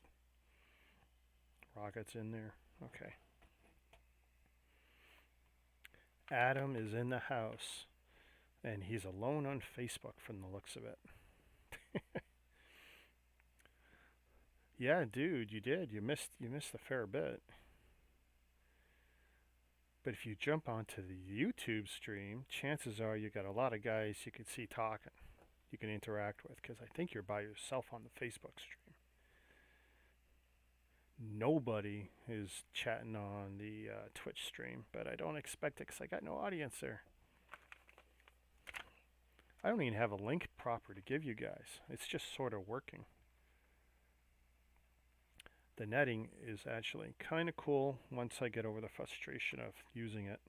Rocket's in there. Okay. Adam is in the house, and he's alone on Facebook from the looks of it. Yeah, dude, you did. You missed a fair bit. But if you jump onto the YouTube stream, chances are you got a lot of guys you can see talking, you can interact with, because I think you're by yourself on the Facebook stream. Nobody is chatting on the Twitch stream, but I don't expect it because I got no audience there. I don't even have a link proper to give you guys. It's just sort of working. The netting is actually kind of cool once I get over the frustration of using it.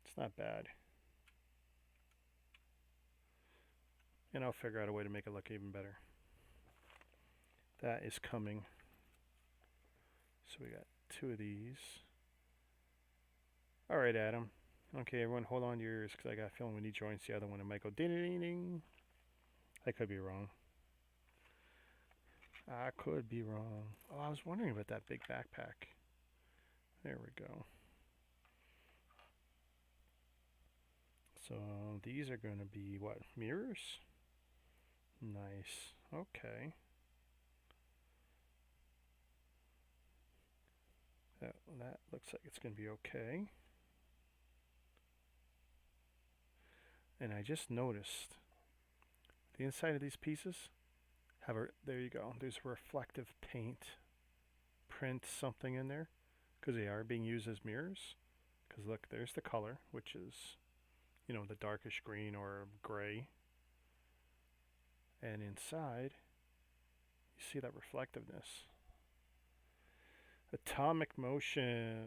It's not bad. And I'll figure out a way to make it look even better. That is coming. So we got 2 of these. All right, Adam. Okay, everyone hold on to yours because I got a feeling when he joins the other one, it might go ding ding ding. I could be wrong. I could be wrong. Oh, I was wondering about that big backpack. There we go. So these are going to be what? Mirrors? Nice. Okay. That looks like it's going to be okay. And I just noticed the inside of these pieces have a, there you go, there's reflective paint print something in there because they are being used as mirrors. Because look, there's the color, which is, you know, the darkish green or gray. And inside, you see that reflectiveness. Atomic motion.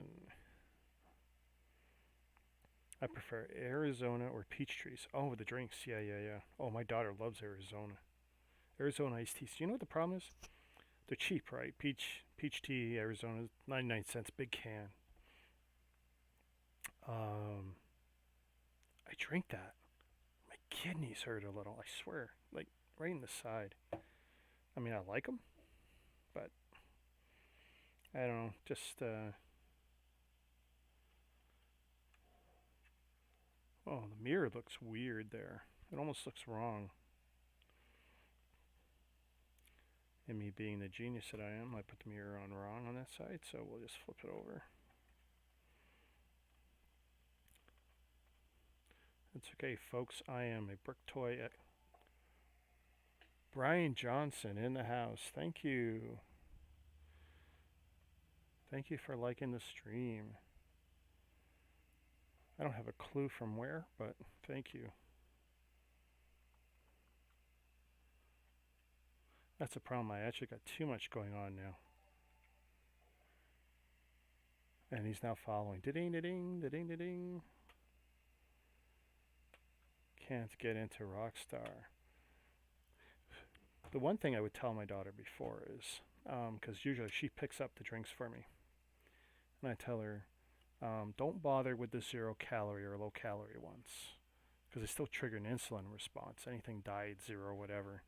I prefer Arizona or peach trees. Oh, the drinks. Yeah. Oh, my daughter loves Arizona. Arizona iced teas. Do you know what the problem is? They're cheap, right? Peach tea, Arizona, 99 cents, big can. I drink that. My kidneys hurt a little, I swear. Like, right in the side. I mean, I like them, but I don't know, just, oh, the mirror looks weird there. It almost looks wrong. And me being the genius that I am, I put the mirror on wrong on that side, so we'll just flip it over. It's okay, folks. I am a brick toy. Brian Johnson in the house. Thank you. Thank you for liking the stream. I don't have a clue from where, but thank you. That's a problem. I actually got too much going on now. And he's now following. Da-ding, da-ding, da-ding, da-ding. Can't get into Rockstar. The one thing I would tell my daughter before is, because usually she picks up the drinks for me, and I tell her, don't bother with the 0-calorie or low-calorie ones, because they still trigger an insulin response. Anything diet, zero, whatever.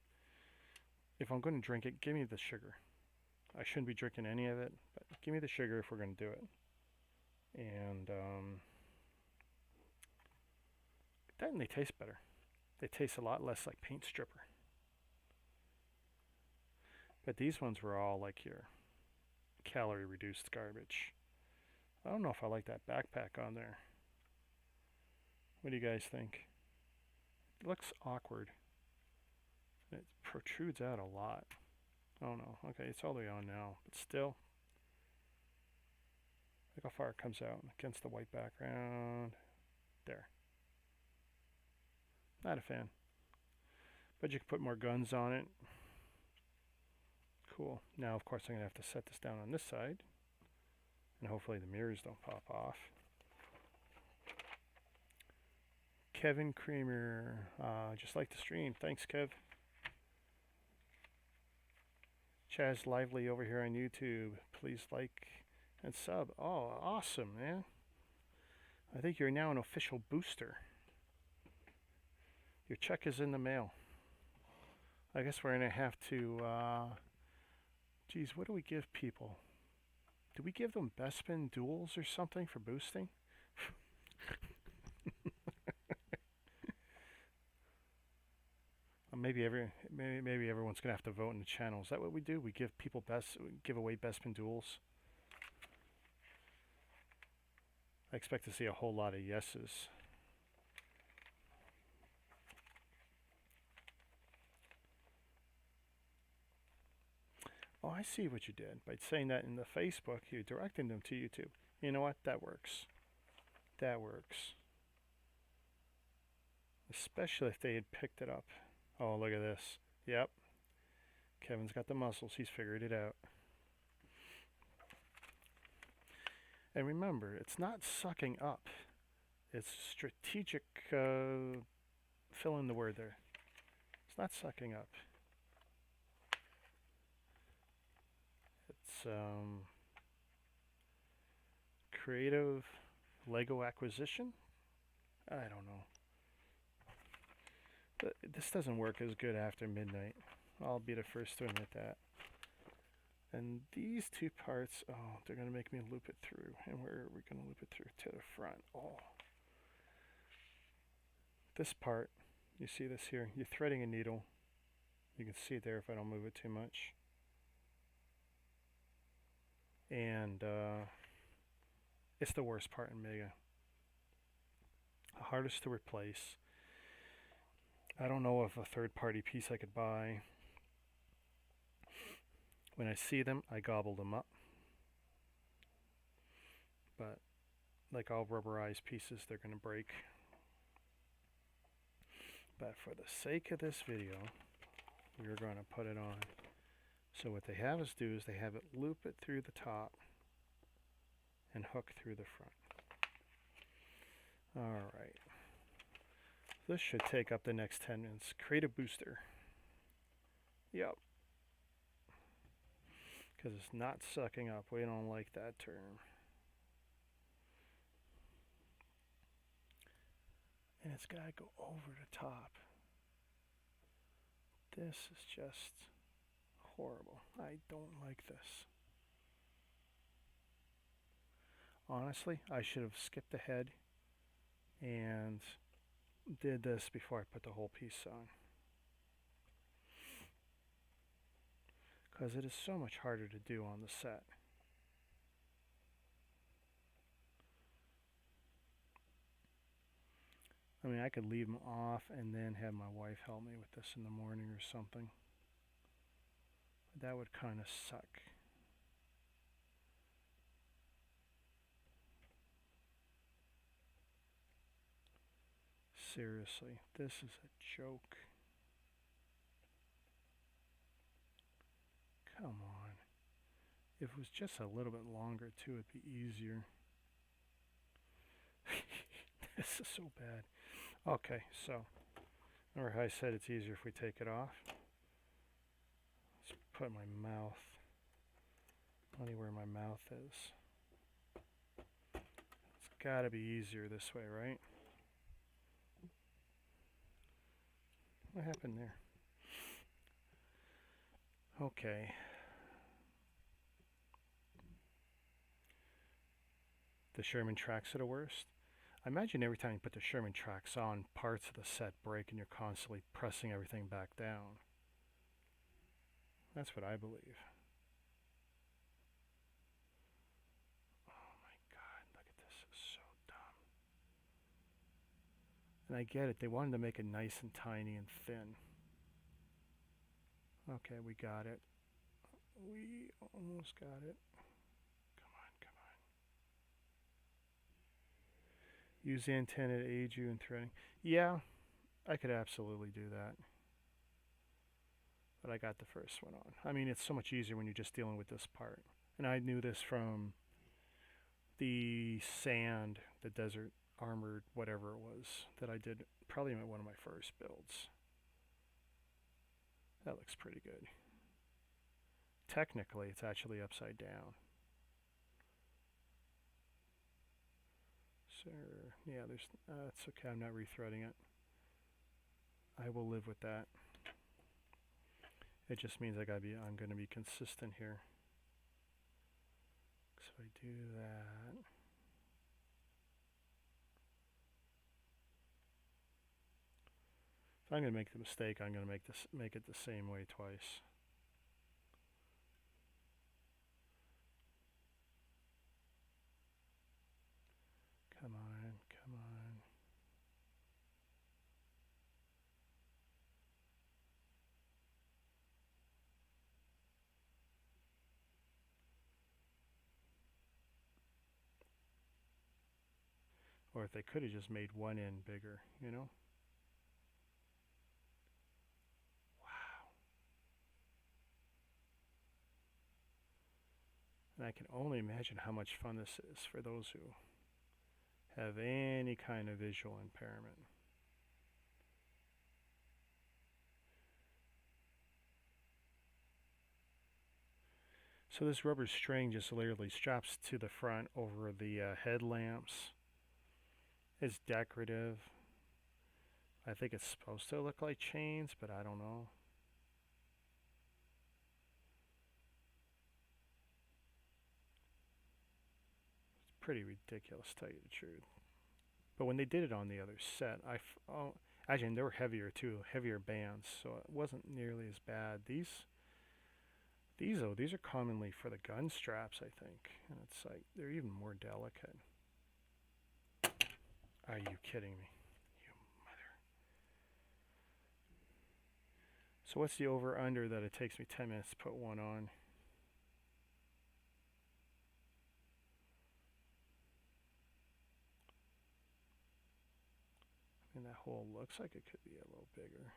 If I'm going to drink it, give me the sugar. I shouldn't be drinking any of it, but give me the sugar if we're going to do it. And then they taste better. They taste a lot less like paint stripper. But these ones were all like your calorie reduced garbage. I don't know if I like that backpack on there. What do you guys think? It looks awkward. It protrudes out a lot. Oh no, okay, it's all the way on now, but still. Look how far it comes out against the white background. There. Not a fan. But you can put more guns on it. Cool. Now, of course, I'm going to have to set this down on this side. And hopefully the mirrors don't pop off. Kevin Creamer, just like the stream. Thanks, Kev. Chaz Lively over here on YouTube. Please like and sub. Oh, awesome, man. I think you're now an official booster. Your check is in the mail. I guess we're going to have to, geez, what do we give people? Do we give them Bespin duels or something for boosting? Maybe everyone's gonna have to vote in the channel. Is that what we do? We give people give away Bespin duels. I expect to see a whole lot of yeses. Oh, I see what you did. By saying that in the Facebook, you're directing them to YouTube. You know what? That works. That works. Especially if they had picked it up. Oh, look at this. Yep. Kevin's got the muscles. He's figured it out. And remember, it's not sucking up. It's strategic, fill in the word there. It's not sucking up. It's creative Lego acquisition? I don't know. But this doesn't work as good after midnight. I'll be the first to admit that. And these two parts, oh, they're going to make me loop it through. And where are we going to loop it through? To the front. Oh. This part, you see this here? You're threading a needle. You can see it there if I don't move it too much. And it's the worst part in Mega. The hardest to replace. I don't know of a third-party piece I could buy. When I see them, I gobble them up. But like all rubberized pieces, they're going to break. But for the sake of this video, we're going to put it on. So what they have us do is they have it loop it through the top and hook through the front. Alright. This should take up the next 10 minutes. Create a booster. Yep. Because it's not sucking up. We don't like that term. And it's got to go over the top. This is just horrible. I don't like this. Honestly, I should have skipped ahead and did this before I put the whole piece on. Because it is so much harder to do on the set. I mean, I could leave them off and then have my wife help me with this in the morning or something. But that would kind of suck. Seriously, this is a joke. Come on. If it was just a little bit longer too, it'd be easier. This is so bad. Okay, so Or I said it's easier if we take it off. Let's put my mouth, only where my mouth is. It's gotta be easier this way, right? What happened there? Okay. The Sherman tracks are the worst. I imagine every time you put the Sherman tracks on, parts of the set break and you're constantly pressing everything back down. That's what I believe. Oh my god, look at this. It's so dumb. And I get it. They wanted to make it nice and tiny and thin. Okay, we got it. We almost got it. Come on, come on. Use the antenna to aid you in threading. Yeah, I could absolutely do that. But I got the first one on. I mean, it's so much easier when you're just dealing with this part. And I knew this from the sand, the desert armored whatever it was that I did probably in one of my first builds. That looks pretty good. Technically, it's actually upside down. So, yeah, it's okay, I'm not rethreading it. I will live with that. It just means I'm gonna be consistent here. So I do that. If I'm gonna make the mistake, I'm gonna make it the same way twice. Come on, come on. Or if they could have just made one end bigger, you know? Wow. And I can only imagine how much fun this is for those who have any kind of visual impairment. So this rubber string just literally straps to the front over the headlamps. It's decorative. I think it's supposed to look like chains, but I don't know. It's pretty ridiculous, to tell you the truth. But when they did it on the other set, actually, they were heavier too, heavier bands, so it wasn't nearly as bad. These are commonly for the gun straps, I think, and it's like they're even more delicate. Are you kidding me? You mother. So what's the over-under that it takes me 10 minutes to put one on? And that hole looks like it could be a little bigger.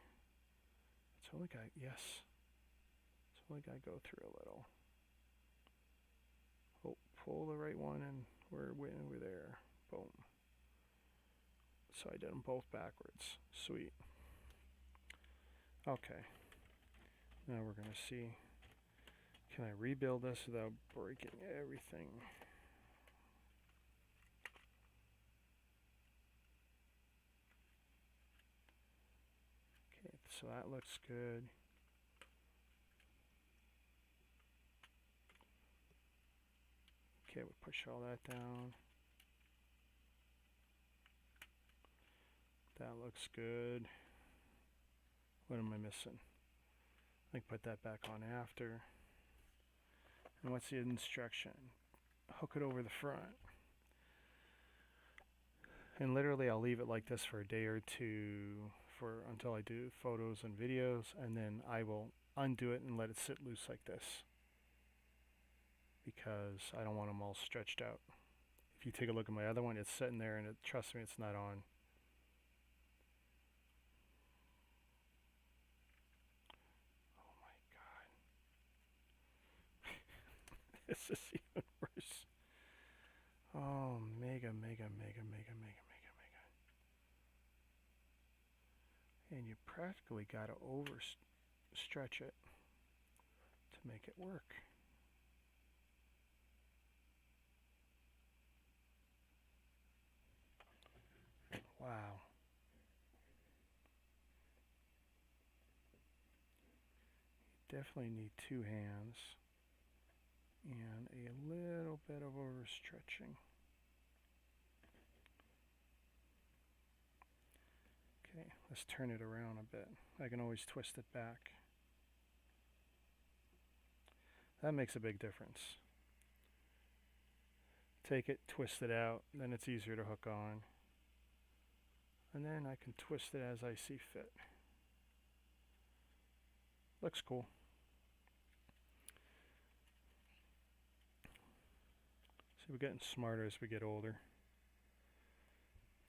It's only got, yes. It's only got to go through a little. Oh, pull the right one and we're there. Boom. So I did them both backwards. Sweet. Okay. Now we're going to see, can I rebuild this without breaking everything? Okay, so that looks good. Okay, we push all that down. That looks good. What am I missing? I can put that back on after. And what's the instruction? Hook it over the front. And literally I'll leave it like this for a day or two until I do photos and videos, and then I will undo it and let it sit loose like this, because I don't want them all stretched out. If you take a look at my other one, it's sitting there and trust me, it's not on. Oh my god. This is even worse. Oh, mega. And you practically got to stretch it to make it work. Wow. You definitely need two hands and a little bit of overstretching. Okay, let's turn it around a bit. I can always twist it back. That makes a big difference. Take it, twist it out, then it's easier to hook on. And then I can twist it as I see fit. Looks cool. So we're getting smarter as we get older.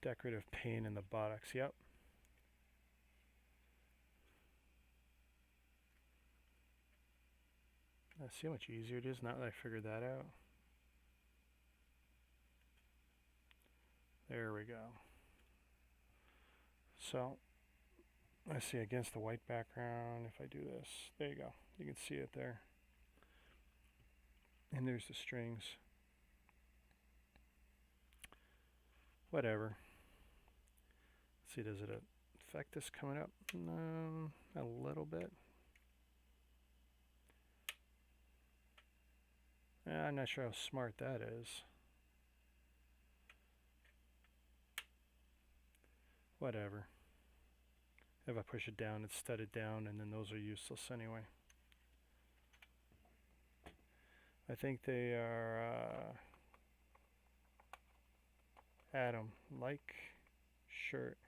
Decorative paint in the buttocks, yep. See how much easier it is now that I figured that out. There we go. So, I see against the white background, if I do this, there you go. You can see it there. And there's the strings. Whatever. Let's see, does it affect this coming up? No, a little bit. I'm not sure how smart that is. Whatever. If I push it down, it's studded down, and then those are useless anyway. I think they are Adam, like shirt.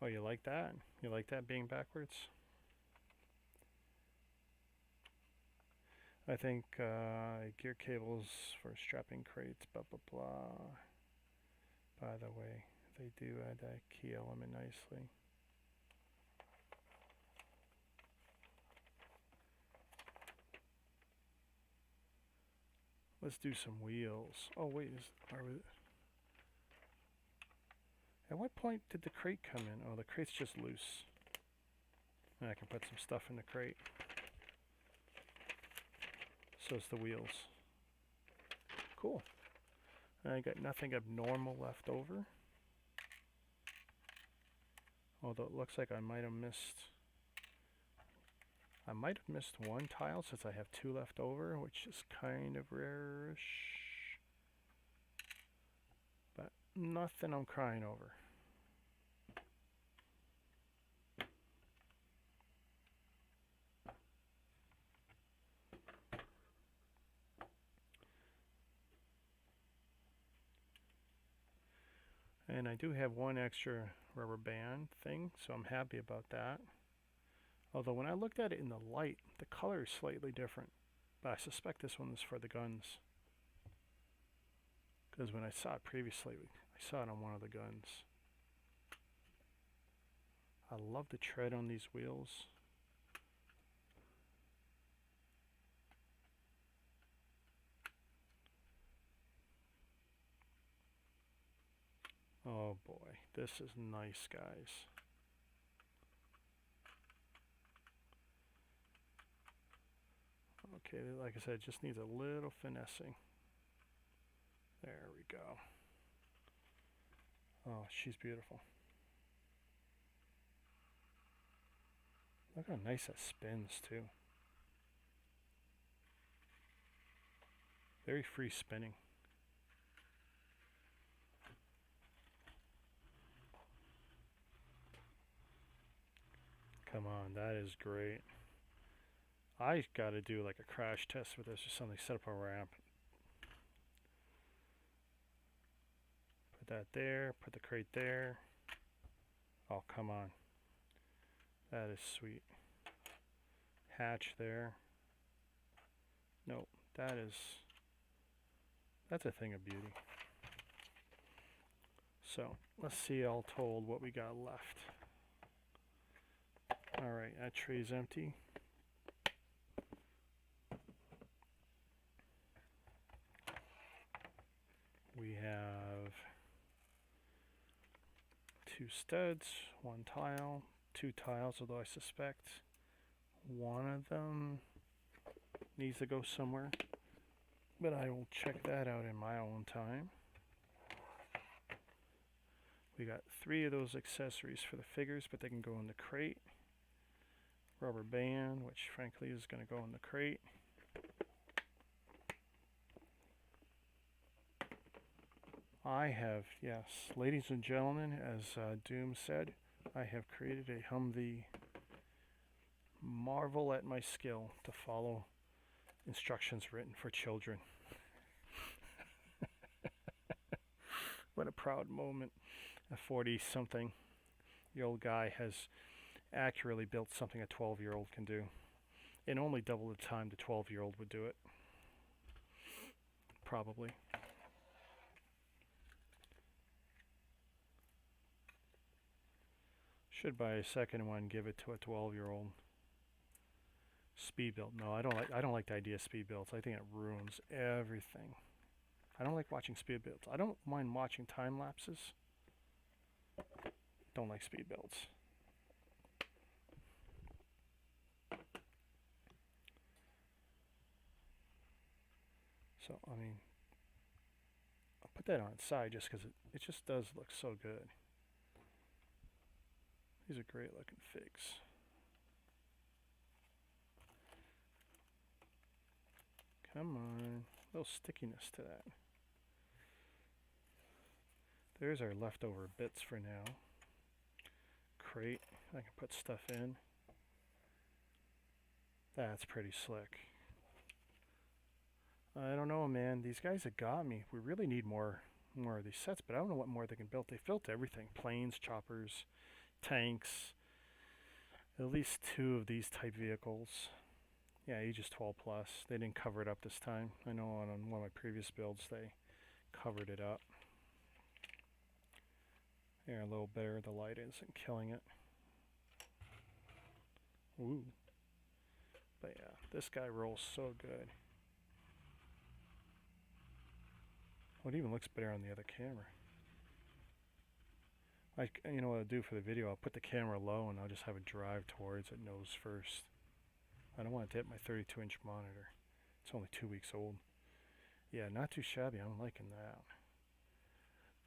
Oh, you like that? You like that being backwards? I think gear cables for strapping crates, blah blah blah. By the way, they do add that key element nicely. Let's do some wheels. Oh wait, at what point did the crate come in? Oh, the crate's just loose. And I can put some stuff in the crate. So it's the wheels. Cool. And I got nothing abnormal left over. Although it looks like I might have missed one tile since I have two left over, which is kind of rare-ish. But nothing I'm crying over. And I do have one extra rubber band thing, so I'm happy about that. Although when I looked at it in the light, the color is slightly different. But I suspect this one is for the guns. Because when I saw it previously, I saw it on one of the guns. I love the tread on these wheels. Oh boy, this is nice, guys. Okay, like I said, it just needs a little finessing. There we go. Oh, she's beautiful. Look how nice that spins, too. Very free spinning. Come on, that is great. I gotta do like a crash test with this or something, set up a ramp. Put that there, put the crate there. Oh, come on. That is sweet. Hatch there. Nope, that's a thing of beauty. So, let's see all told what we got left. Alright, that tray's empty. We have 2 studs, 1 tile, 2 tiles, although I suspect one of them needs to go somewhere. But I will check that out in my own time. We got 3 of those accessories for the figures, but they can go in the crate. Rubber band, which frankly is going to go in the crate. I have, yes, ladies and gentlemen, as Doom said, I have created a Humvee. Marvel at my skill to follow instructions written for children. What a proud moment. A 40-something-year-old guy has accurately built something a 12-year-old can do. In only double the time the 12-year-old would do it. Probably. Should buy a second one, give it to a 12-year-old. Speed build. No, I don't like the idea of speed builds. I think it ruins everything. I don't like watching speed builds. I don't mind watching time lapses. Don't like speed builds. So, I mean, I'll put that on its side just because it just does look so good. These are great looking figs. Come on, a little stickiness to that. There's our leftover bits for now. Crate, I can put stuff in. That's pretty slick. I don't know, man. These guys have got me. We really need more of these sets, but I don't know what more they can build. They've built everything. Planes, choppers, tanks. At least 2 of these type vehicles. Yeah, ages 12 plus. They didn't cover it up this time. I know on one of my previous builds they covered it up. Yeah, a little better. The light isn't killing it. Ooh. But yeah, this guy rolls so good. Oh, it even looks better on the other camera. You know what I'll do for the video? I'll put the camera low and I'll just have it drive towards it nose first. I don't want it to hit my 32-inch monitor. It's only 2 weeks old. Yeah, not too shabby. I'm liking that.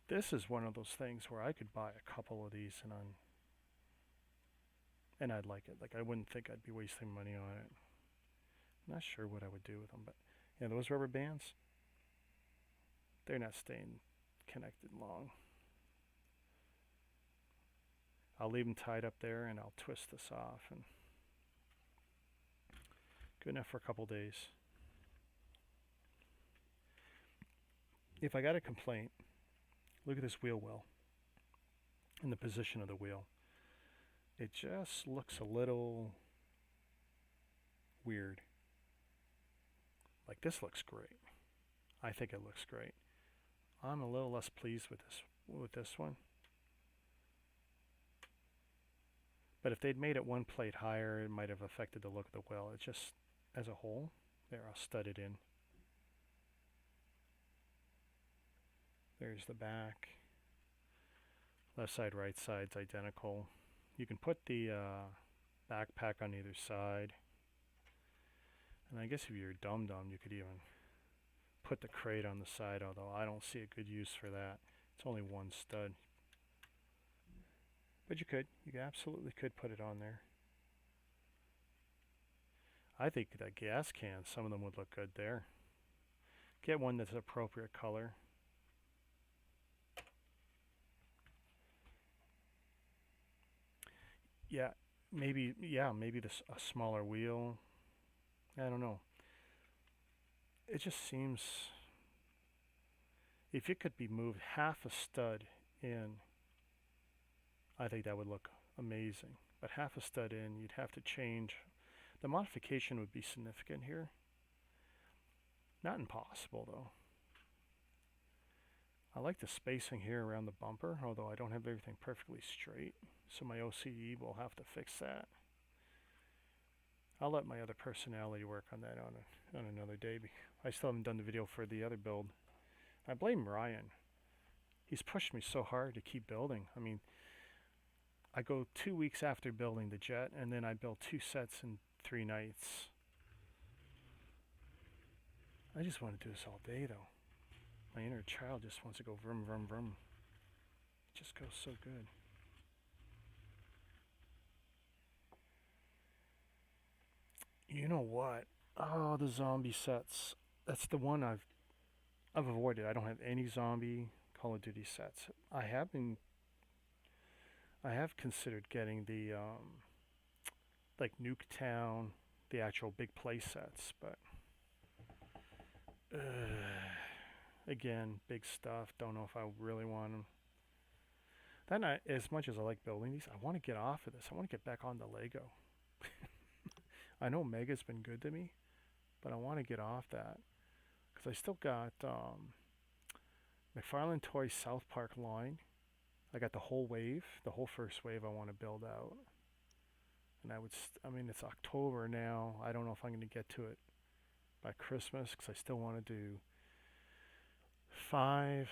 This is one of those things where I could buy a couple of these and I'd like it. Like, I wouldn't think I'd be wasting money on it. I'm not sure what I would do with them, but yeah, those rubber bands, they're not staying connected long. I'll leave them tied up there and I'll twist this off, and good enough for a couple days. If I got a complaint, look at this wheel well and the position of the wheel. It just looks a little weird. Like, this looks great. I think it looks great. I'm a little less pleased with this one. But if they'd made it one plate higher, it might have affected the look of the wheel. It's just, as a whole, there, I'll stud it in. There's the back. Left side, right side's identical. You can put the backpack on either side. And I guess if you're dum-dum, you could even put the crate on the side, although I don't see a good use for that. It's only one stud. But you absolutely could put it on there. I think the gas cans, some of them would look good there. Get one that's appropriate color. Yeah, maybe a smaller wheel. I don't know. It just seems, if it could be moved half a stud in, I think that would look amazing. But half a stud in, you'd have to change. The modification would be significant here. Not impossible, though. I like the spacing here around the bumper, although I don't have everything perfectly straight. So my OCD will have to fix that. I'll let my other personality work on that on another day. I still haven't done the video for the other build. I blame Ryan. He's pushed me so hard to keep building. I mean, I go 2 weeks after building the jet, and then I build 2 sets in 3 nights. I just want to do this all day, though. My inner child just wants to go vroom, vroom, vroom. It just goes so good. You know what? Oh, the zombie sets. That's the one I've avoided. I don't have any zombie Call of Duty sets. I have considered getting the like Nuketown, the actual big play sets, but again, big stuff. Don't know if I really want them. Then, as much as I like building these, I want to get off of this. I want to get back on the Lego. I know Mega's been good to me, but I want to get off that because I still got McFarlane Toys South Park line. I got the whole wave, the whole first wave I want to build out. And I mean, it's October now. I don't know if I'm going to get to it by Christmas because I still want to do five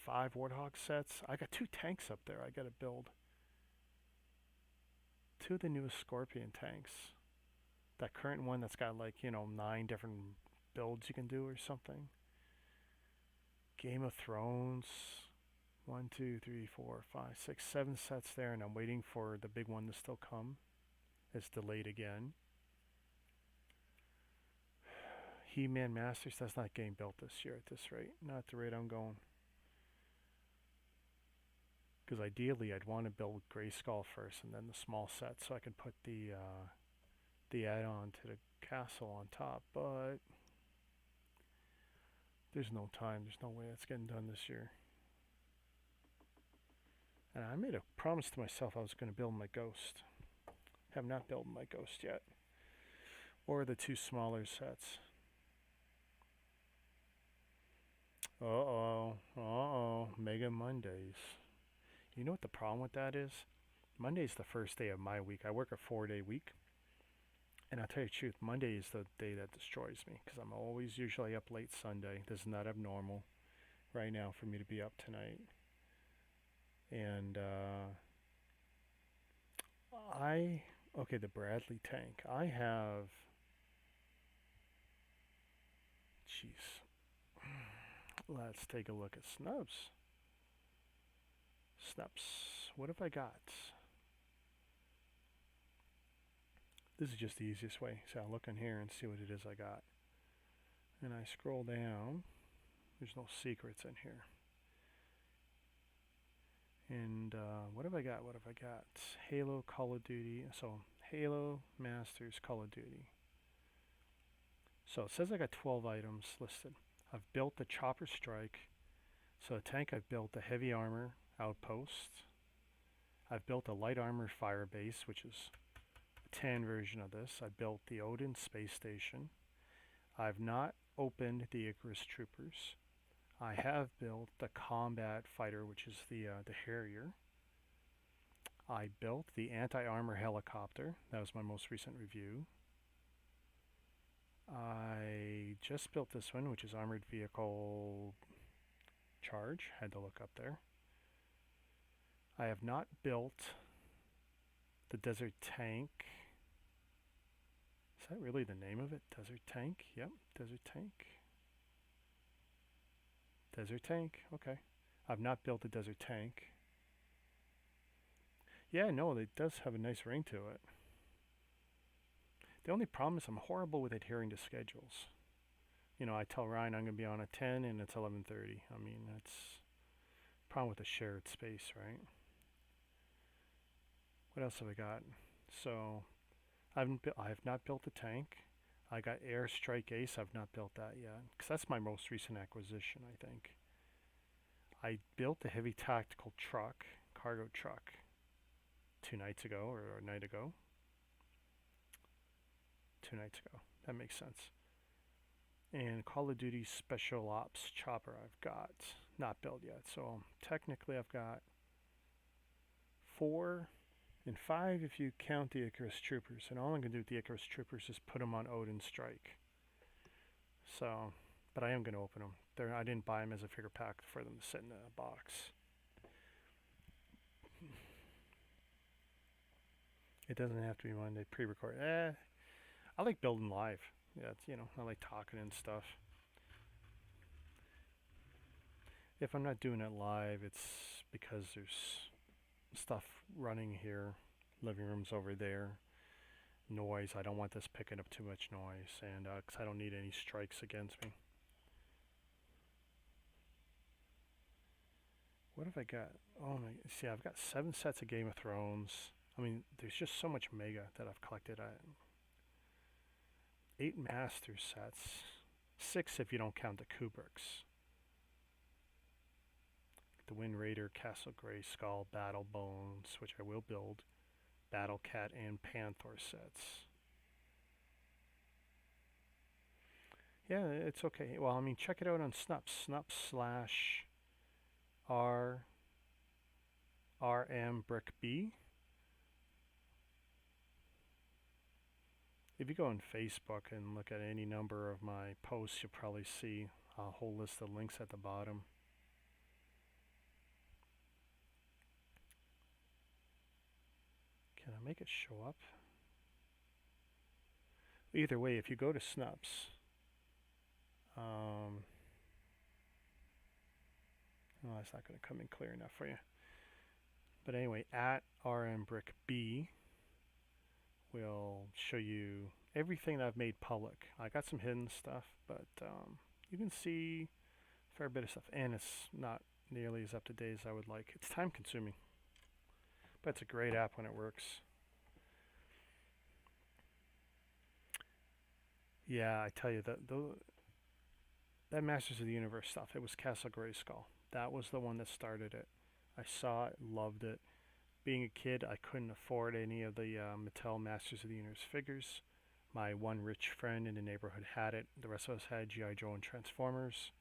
Warthog sets. I got 2 tanks up there I got to build. 2 of the newest Scorpion tanks. That current one that's got like, 9 different builds you can do or something. Game of Thrones. 1, 2, 3, 4, 5, 6, 7 sets there, and I'm waiting for the big one to still come. It's delayed again. He-Man Masters, that's not getting built this year at this rate. Not at the rate I'm going. Because ideally, I'd want to build Grayskull first and then the small set so I can put the add-on to the castle on top. But there's no time. There's no way that's getting done this year. And I made a promise to myself I was going to build my Ghost. Have not built my Ghost yet. Or the 2 smaller sets. Mega Mondays. You know what the problem with that is? Monday's the first day of my week. I work a 4-day week. And I'll tell you the truth, Monday is the day that destroys me. Because I'm always usually up late Sunday. This is not abnormal right now for me to be up tonight. And the Bradley tank. I have, jeez, let's take a look at snubs. What have I got? This is just the easiest way. So I'll look in here and see what it is I got. And I scroll down. There's no secrets in here. And what have I got? Halo, Call of Duty. So Halo, Masters, Call of Duty. So it says I got 12 items listed. I've built the Chopper Strike. So a tank, I've built the heavy armor outpost. I've built a light armor fire base, which is a tan version of this. I built the Odin space station. I've not opened the Icarus Troopers. I have built the combat fighter, which is the Harrier. I built the anti-armor helicopter. That was my most recent review. I just built this one, which is armored vehicle charge. Had to look up there. I have not built the desert tank. Is that really the name of it? Desert tank? Yep, desert tank. Desert tank, okay. I've not built a desert tank. Yeah, no, it does have a nice ring to it. The only problem is I'm horrible with adhering to schedules. I tell Ryan I'm going to be on at 10 and it's 11:30. I mean, that's a problem with the shared space, right? What else have I got? So, I have not built a tank. I got Airstrike Ace. I've not built that yet because that's my most recent acquisition, I think. I built a heavy tactical truck, cargo truck, 2 nights ago or a night ago. 2 nights ago. That makes sense. And Call of Duty Special Ops Chopper I've got not built yet. So technically I've got 4 and 5 if you count the Icarus Troopers. And all I'm going to do with the Icarus Troopers is put them on Odin Strike. So, but I am going to open them. I didn't buy them as a figure pack for them to sit in a box. It doesn't have to be Monday pre-recorded. I like building live. Yeah, I like talking and stuff. If I'm not doing it live, it's because there's stuff running here. Living room's over there. Noise. I don't want this picking up too much noise, and because I don't need any strikes against me. What have I got? Oh my! See, I've got 7 sets of Game of Thrones. I mean, there's just so much Mega that I've collected. 8 Master sets, 6 if you don't count the Kubricks. The Wind Raider, Castle Grey Skull, Battle Bones, which I will build, Battle Cat, and Panther sets. Yeah, it's okay. Well, I mean, check it out on Snups. Snups/RMBrickB. If you go on Facebook and look at any number of my posts, you'll probably see a whole list of links at the bottom. Can I make it show up? Either way, if you go to Snups, oh, that's not going to come in clear enough for you. But anyway, at RMBrickB will show you everything that I've made public. I got some hidden stuff, but you can see a fair bit of stuff, and it's not nearly as up to date as I would like. It's time consuming, but it's a great app when it works. Yeah, I tell you, that Masters of the Universe stuff, it was Castle Grayskull. That was the one that started it. I saw it, loved it. Being a kid, I couldn't afford any of the Mattel Masters of the Universe figures. My one rich friend in the neighborhood had it. The rest of us had G.I. Joe and Transformers.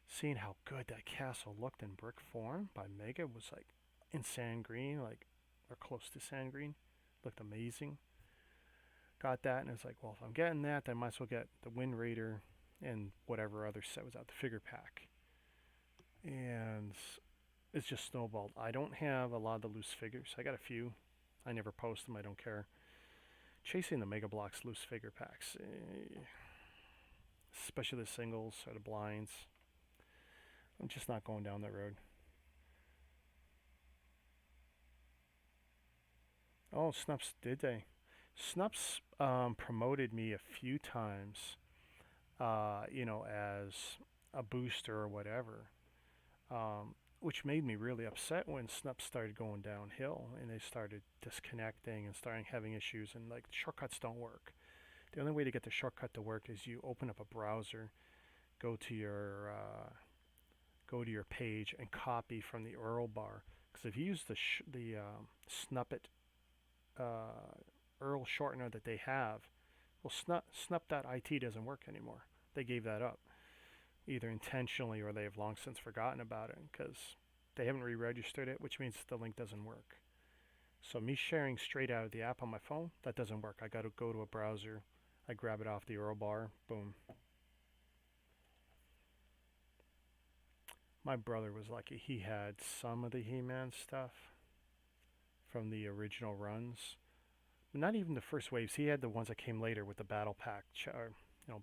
Seeing how good that castle looked in brick form by Mega was like in sand green, like, or close to sand green. Looked amazing. Got that, and it's like, well, if I'm getting that, then I might as well get the Wind Raider and whatever other set was out, the figure pack. And it's just snowballed. I don't have a lot of the loose figures. I got a few. I never post them. I don't care. Chasing the Mega Bloks loose figure packs, especially the singles or the blinds. I'm just not going down that road. Oh, Snups, did they? Snups promoted me a few times, as a booster or whatever, which made me really upset when Snups started going downhill and they started disconnecting and starting having issues, and like shortcuts don't work. The only way to get the shortcut to work is you open up a browser, go to your page and copy from the URL bar. Because if you use the Snuppet URL shortener that they have, well, snup.it doesn't work anymore. They gave that up, either intentionally or they have long since forgotten about it because they haven't re-registered it, which means the link doesn't work. So me sharing straight out of the app on my phone, that doesn't work. I got to go to a browser, I grab it off the URL bar, boom. My brother was lucky. He had some of the He-Man stuff from the original runs. Not even the first waves. He had the ones that came later with the battle pack,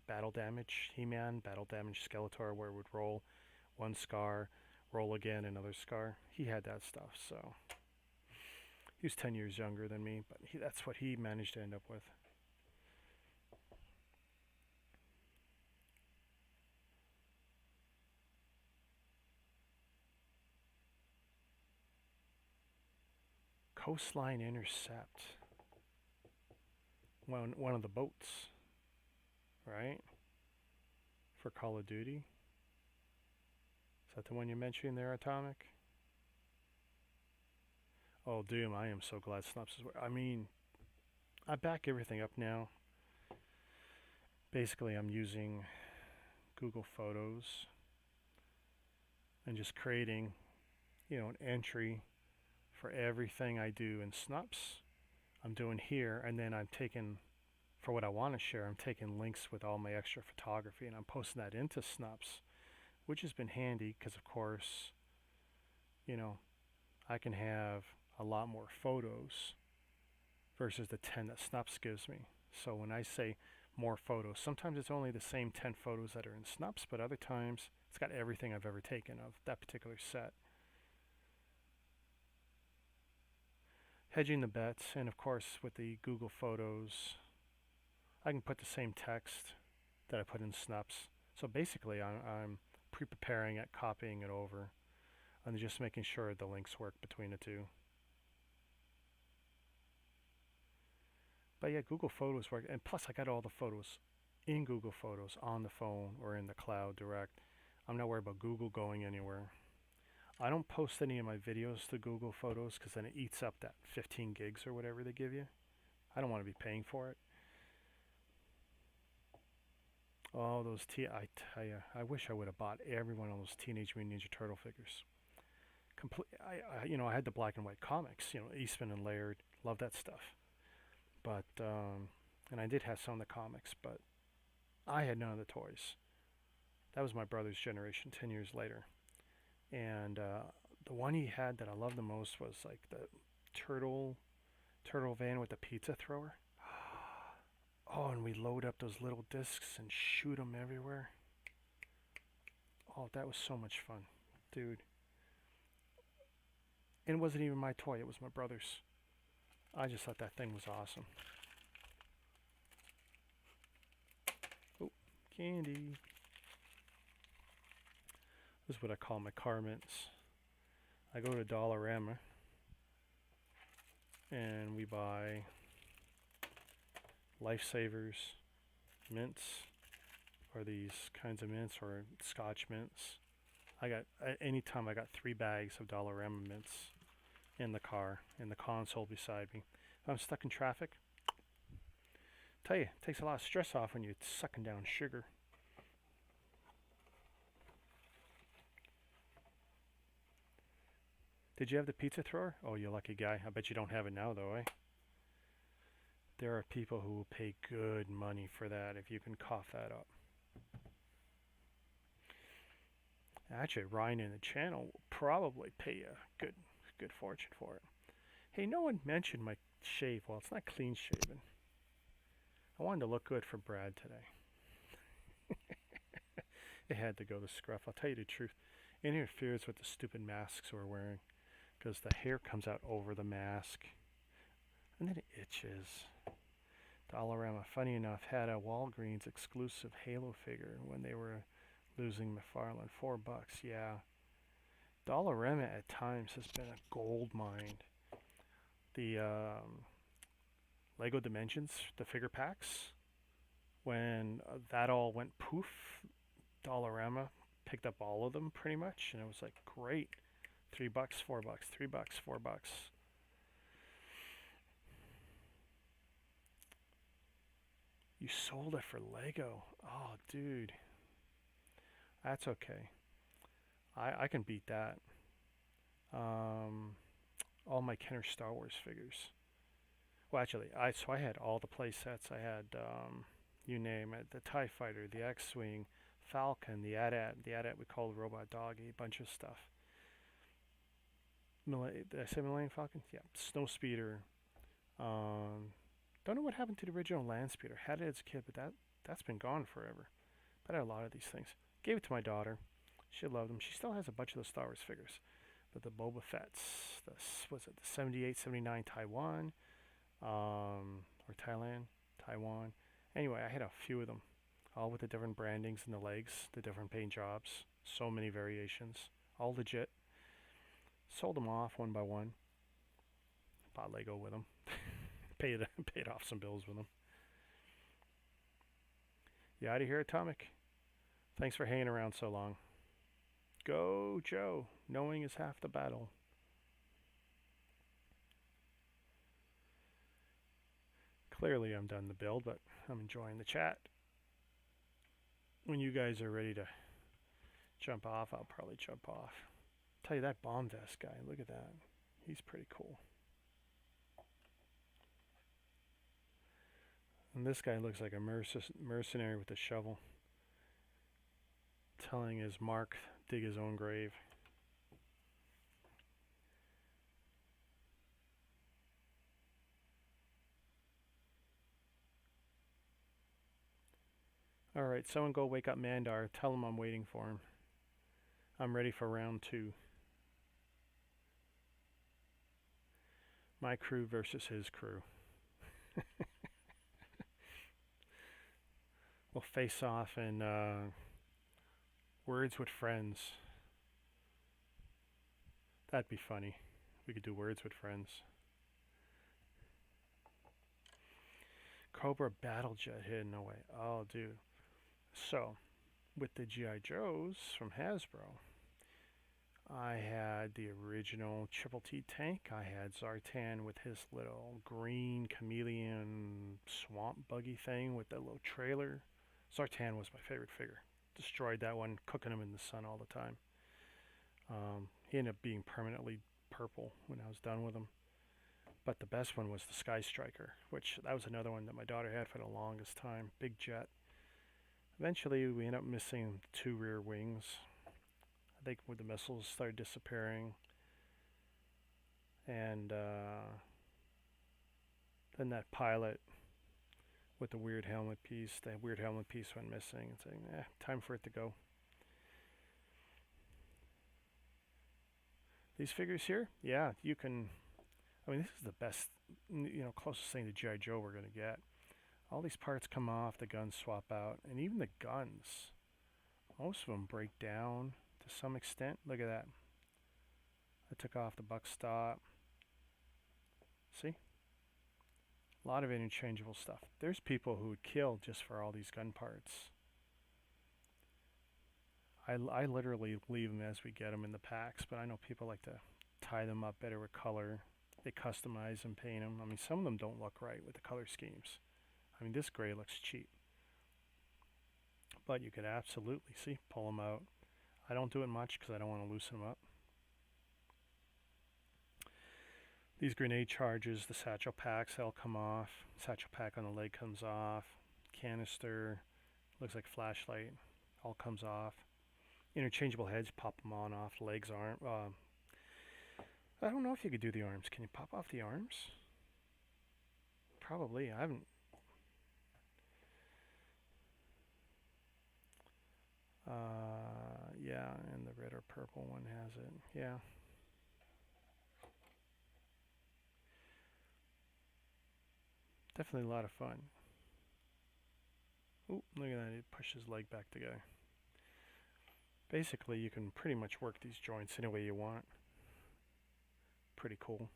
battle damage He-Man, battle damage Skeletor, where it would roll one scar, roll again, another scar. He had that stuff, so he was 10 years younger than me, but that's what he managed to end up with. Coastline Intercept. One of the boats, right? For Call of Duty. Is that the one you're mentioning there, Atomic? Oh, Doom, I am so glad Snups is... I mean, I back everything up now. Basically, I'm using Google Photos and just creating, an entry for everything I do in Snups. I'm doing here, and then I'm taking, for what I want to share, I'm taking links with all my extra photography, and I'm posting that into Snups, which has been handy because, of course, I can have a lot more photos versus the 10 that Snups gives me. So when I say more photos, sometimes it's only the same 10 photos that are in Snups, but other times it's got everything I've ever taken of that particular set. Hedging the bets, and of course with the Google Photos, I can put the same text that I put in Snups. So basically I'm pre-preparing it, copying it over, and just making sure the links work between the two. But yeah, Google Photos work, and plus I got all the photos in Google Photos on the phone or in the cloud direct. I'm not worried about Google going anywhere. I don't post any of my videos to Google Photos because then it eats up that 15 gigs or whatever they give you. I don't want to be paying for it. Oh, I tell you, I wish I would have bought every one of those Teenage Mutant Ninja Turtle figures. I had the black and white comics, Eastman and Laird, love that stuff. But, and I did have some of the comics, but I had none of the toys. That was my brother's generation, 10 years later. And the one he had that I loved the most was like the turtle van with the pizza thrower. Oh, and we load up those little discs and shoot them everywhere. Oh, that was so much fun, dude. And it wasn't even my toy, it was my brother's. I just thought that thing was awesome. Oh, candy. This is what I call my car mints. I go to Dollarama and we buy Lifesavers mints, or these kinds of mints, or Scotch mints. Anytime I got 3 bags of Dollarama mints in the car, in the console beside me. If I'm stuck in traffic, tell you, it takes a lot of stress off when you're sucking down sugar. Did you have the pizza thrower? Oh, you lucky guy. I bet you don't have it now, though, eh? There are people who will pay good money for that if you can cough that up. Actually, Ryan in the channel will probably pay a good fortune for it. Hey, no one mentioned my shave. Well, it's not clean shaven. I wanted to look good for Brad today. It had to go to scruff. I'll tell you the truth. It interferes with the stupid masks we're wearing, because the hair comes out over the mask and then it itches. Dollarama, funny enough, had a Walgreens exclusive Halo figure when they were losing McFarlane. $4, yeah. Dollarama at times has been a gold mine. The Lego Dimensions, the figure packs, when that all went poof, Dollarama picked up all of them pretty much, and it was like great. $3, $4, $3, $4. You sold it for Lego. Oh, dude. That's okay. I can beat that. All my Kenner Star Wars figures. Well, actually, I had all the play sets. I had, you name it, the TIE Fighter, the X-Wing, Falcon, the AT-AT. The AT-AT we call the Robot Doggy, a bunch of stuff. Did I say Millennium Falcon? Yeah. Snowspeeder. Don't know what happened to the original Land Speeder. Had it as a kid, but that's been gone forever. But I had a lot of these things. Gave it to my daughter. She loved them. She still has a bunch of those Star Wars figures. But the Boba Fett's, the 78, 79 Taiwan, or Thailand, Taiwan. Anyway, I had a few of them, all with the different brandings and the legs, the different paint jobs. So many variations, all legit. Sold them off one by one. Bought Lego with them. paid off some bills with them. You out of here, Atomic? Thanks for hanging around so long. Go, Joe. Knowing is half the battle. Clearly I'm done the build, but I'm enjoying the chat. When you guys are ready to jump off, I'll probably jump off. Tell you, that bomb vest guy, look at that. He's pretty cool. And this guy looks like a mercenary with a shovel, telling his mark dig his own grave. Alright, someone go wake up Mandar. Tell him I'm waiting for him. I'm ready for round 2. My crew versus his crew. We'll face off in Words with Friends. That'd be funny. We could do Words with Friends. Cobra Battle Jet hidden away. Oh, dude. So, with the G.I. Joes from Hasbro, I had the original Triple T tank. I had Zartan with his little green chameleon swamp buggy thing with that little trailer. Zartan was my favorite figure. Destroyed that one, cooking him in the sun all the time. He ended up being permanently purple when I was done with him. But the best one was the Sky Striker, which that was another one that my daughter had for the longest time. Big jet. Eventually, we ended up missing 2 rear wings. I think when the missiles started disappearing. And then that pilot with the weird helmet piece went missing. And saying, time for it to go. These figures here, yeah, you can. I mean, this is the best, closest thing to G.I. Joe we're going to get. All these parts come off, the guns swap out, and even the guns, most of them break down to some extent. Look at that. I took off the buck stop. See? A lot of interchangeable stuff. There's people who would kill just for all these gun parts. I literally leave them as we get them in the packs, but I know people like to tie them up better with color. They customize and paint them. I mean, some of them don't look right with the color schemes. I mean, this gray looks cheap. But you could absolutely, see, pull them out. I don't do it much because I don't want to loosen them up. These grenade charges, the satchel packs, they'll come off. Satchel pack on the leg comes off. Canister, looks like flashlight, all comes off. Interchangeable heads, pop them on, off. Legs, arm. I don't know if you could do the arms. Can you pop off the arms? Probably. I haven't. Yeah, and the red or purple one has it. Yeah. Definitely a lot of fun. Ooh, look at that. It pushes his leg back together. Basically, you can pretty much work these joints any way you want. Pretty cool.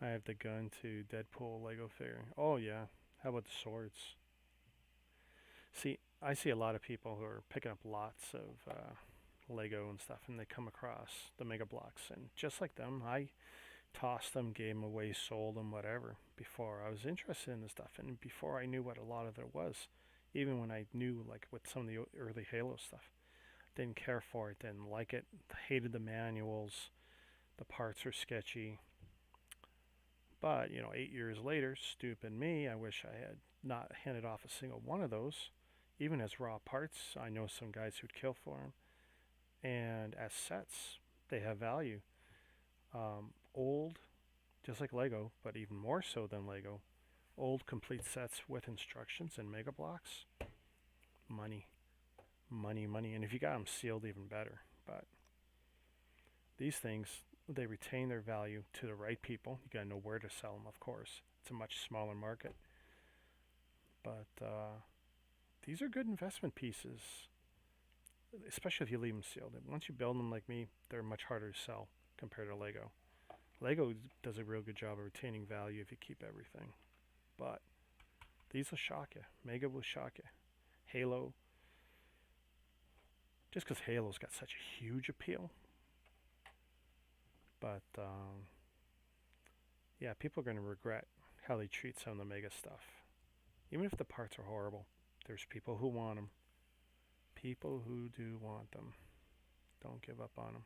I have the gun to Deadpool Lego figure. Oh yeah. How about the swords? See, I see a lot of people who are picking up lots of Lego and stuff, and they come across the Mega Blocks, and just like them, I tossed them, gave them away, sold them, whatever, before I was interested in the stuff, and before I knew what a lot of it was. Even when I knew, like, with some of the early Halo stuff, didn't care for it, didn't like it, hated the manuals, the parts were sketchy. But, 8 years later, stupid me, I wish I had not handed off a single one of those. Even as raw parts, I know some guys who'd kill for them. And as sets, they have value. Old, just like Lego, but even more so than Lego, old complete sets with instructions and Mega Blocks, money. Money, money. And if you got them sealed, even better. But these things, they retain their value to the right people. You gotta know where to sell them, of course. It's a much smaller market. But these are good investment pieces, especially if you leave them sealed. Once you build them like me, they're much harder to sell compared to Lego. Lego does a real good job of retaining value if you keep everything. But these will shock you. Mega will shock you. Halo, just because Halo's got such a huge appeal. But yeah, people are going to regret how they treat some of the Mega stuff. Even if the parts are horrible, there's people who want them. People who do want them. Don't give up on them.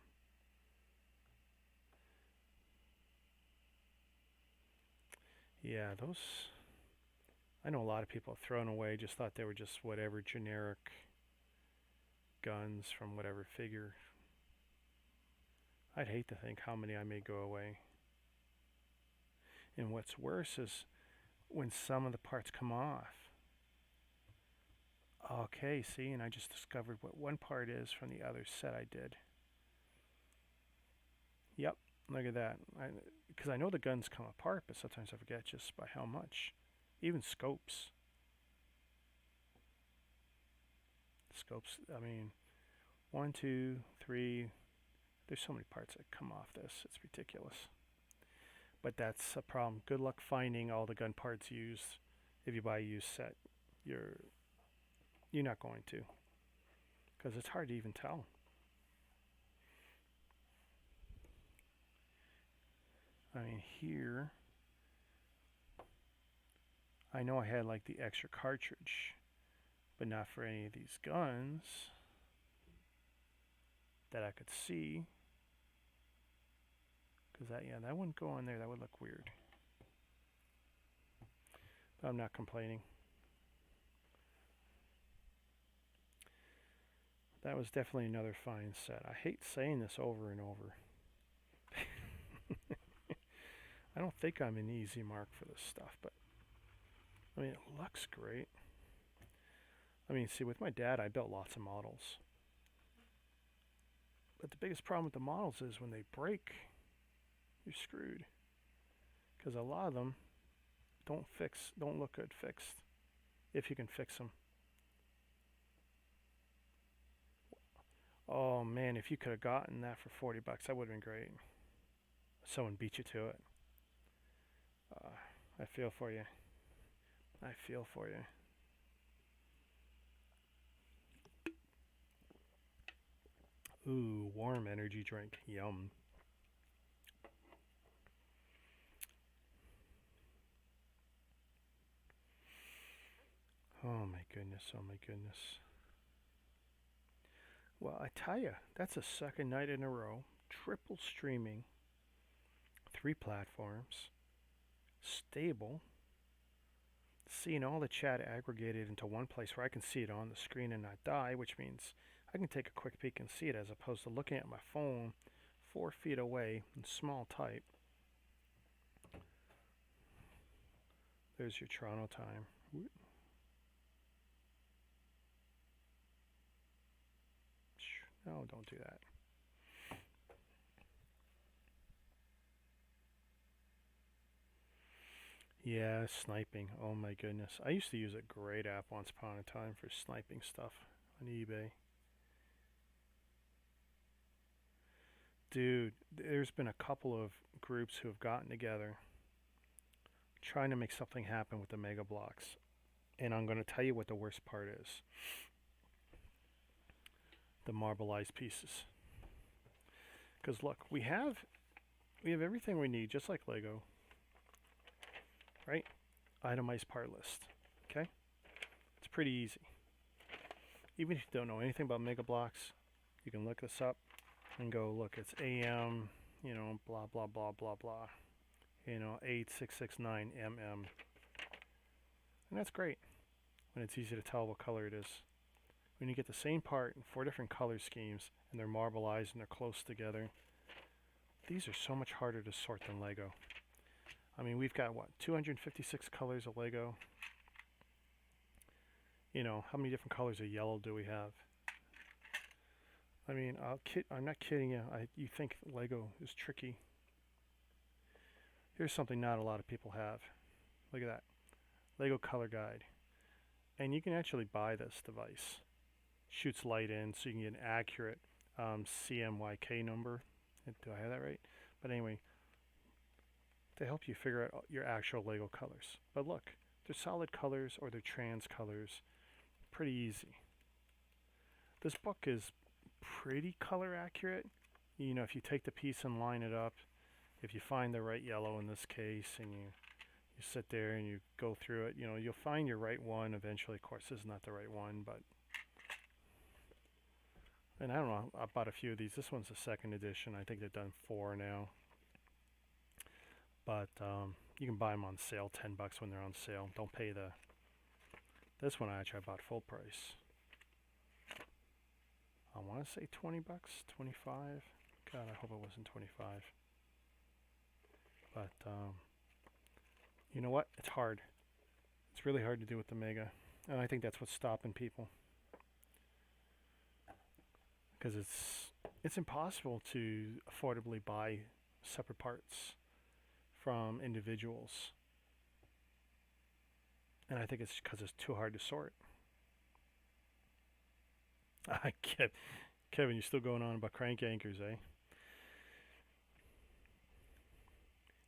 Yeah, those, I know a lot of people have thrown away, just thought they were just whatever generic guns from whatever figure. I'd hate to think how many I may go away. And what's worse is when some of the parts come off. Okay, see, and I just discovered what one part is from the other set I did. Yep, look at that. Because I know the guns come apart, but sometimes I forget just by how much. Even scopes. Scopes, I mean, 1, 2, 3. There's so many parts that come off this. It's ridiculous. But that's a problem. Good luck finding all the gun parts used. If you buy a used set, you're not going to, because it's hard to even tell. I mean, here, I know I had like the extra cartridge, but not for any of these guns that I could see. Because that wouldn't go on there. That would look weird. But I'm not complaining. That was definitely another fine set. I hate saying this over and over. I don't think I'm an easy mark for this stuff, but I mean, it looks great. I mean, see, with my dad, I built lots of models. But the biggest problem with the models is when they break, you're screwed. Because a lot of them don't look good fixed, if you can fix them. Oh man, if you could have gotten that for 40 bucks, that would have been great. Someone beat you to it. I feel for you. I feel for you. Ooh, warm energy drink. Yum. Oh my goodness, oh my goodness. Well, I tell you, that's a second night in a row. Triple streaming. 3 platforms. Stable. Seeing all the chat aggregated into one place where I can see it on the screen and not die, which means I can take a quick peek and see it as opposed to looking at my phone 4 feet away in small type. There's your Toronto time. No, don't do that. Yeah, sniping. Oh my goodness. I used to use a great app once upon a time for sniping stuff on eBay. Dude, there's been a couple of groups who have gotten together trying to make something happen with the Mega Blocks. And I'm going to tell you what the worst part is. The marbleized pieces. Because look, we have everything we need, just like Lego. Right? Itemized part list. Okay? It's pretty easy. Even if you don't know anything about Mega Blocks, you can look this up and go, look, it's AM, blah, blah, blah, blah, blah. 8669mm. And that's great when it's easy to tell what color it is. When you get the same part in 4 different color schemes and they're marbleized and they're close together, these are so much harder to sort than Lego. I mean, we've got, 256 colors of Lego? How many different colors of yellow do we have? I mean, I'm not kidding you. You think Lego is tricky. Here's something not a lot of people have. Look at that. Lego Color Guide. And you can actually buy this device. Shoots light in so you can get an accurate CMYK number. Do I have that right? But anyway, to help you figure out your actual Lego colors. But look, they're solid colors or they're trans colors. Pretty easy. This book is pretty color accurate. If you take the piece and line it up, if you find the right yellow in this case and you sit there and you go through it, you'll find your right one eventually. Of course, this is not the right one, but and I don't know, I bought a few of these. This one's the 2nd edition. I think they've done 4 now. But you can buy them on sale, $10 when they're on sale. Don't pay this one I bought full price. I want to say $20, 25. God, I hope it wasn't 25. But, you know what? It's hard. It's really hard to do with the Mega. And I think that's what's stopping people. Because it's impossible to affordably buy separate parts from individuals. And I think it's because it's too hard to sort. Kevin, you're still going on about crank anchors, eh?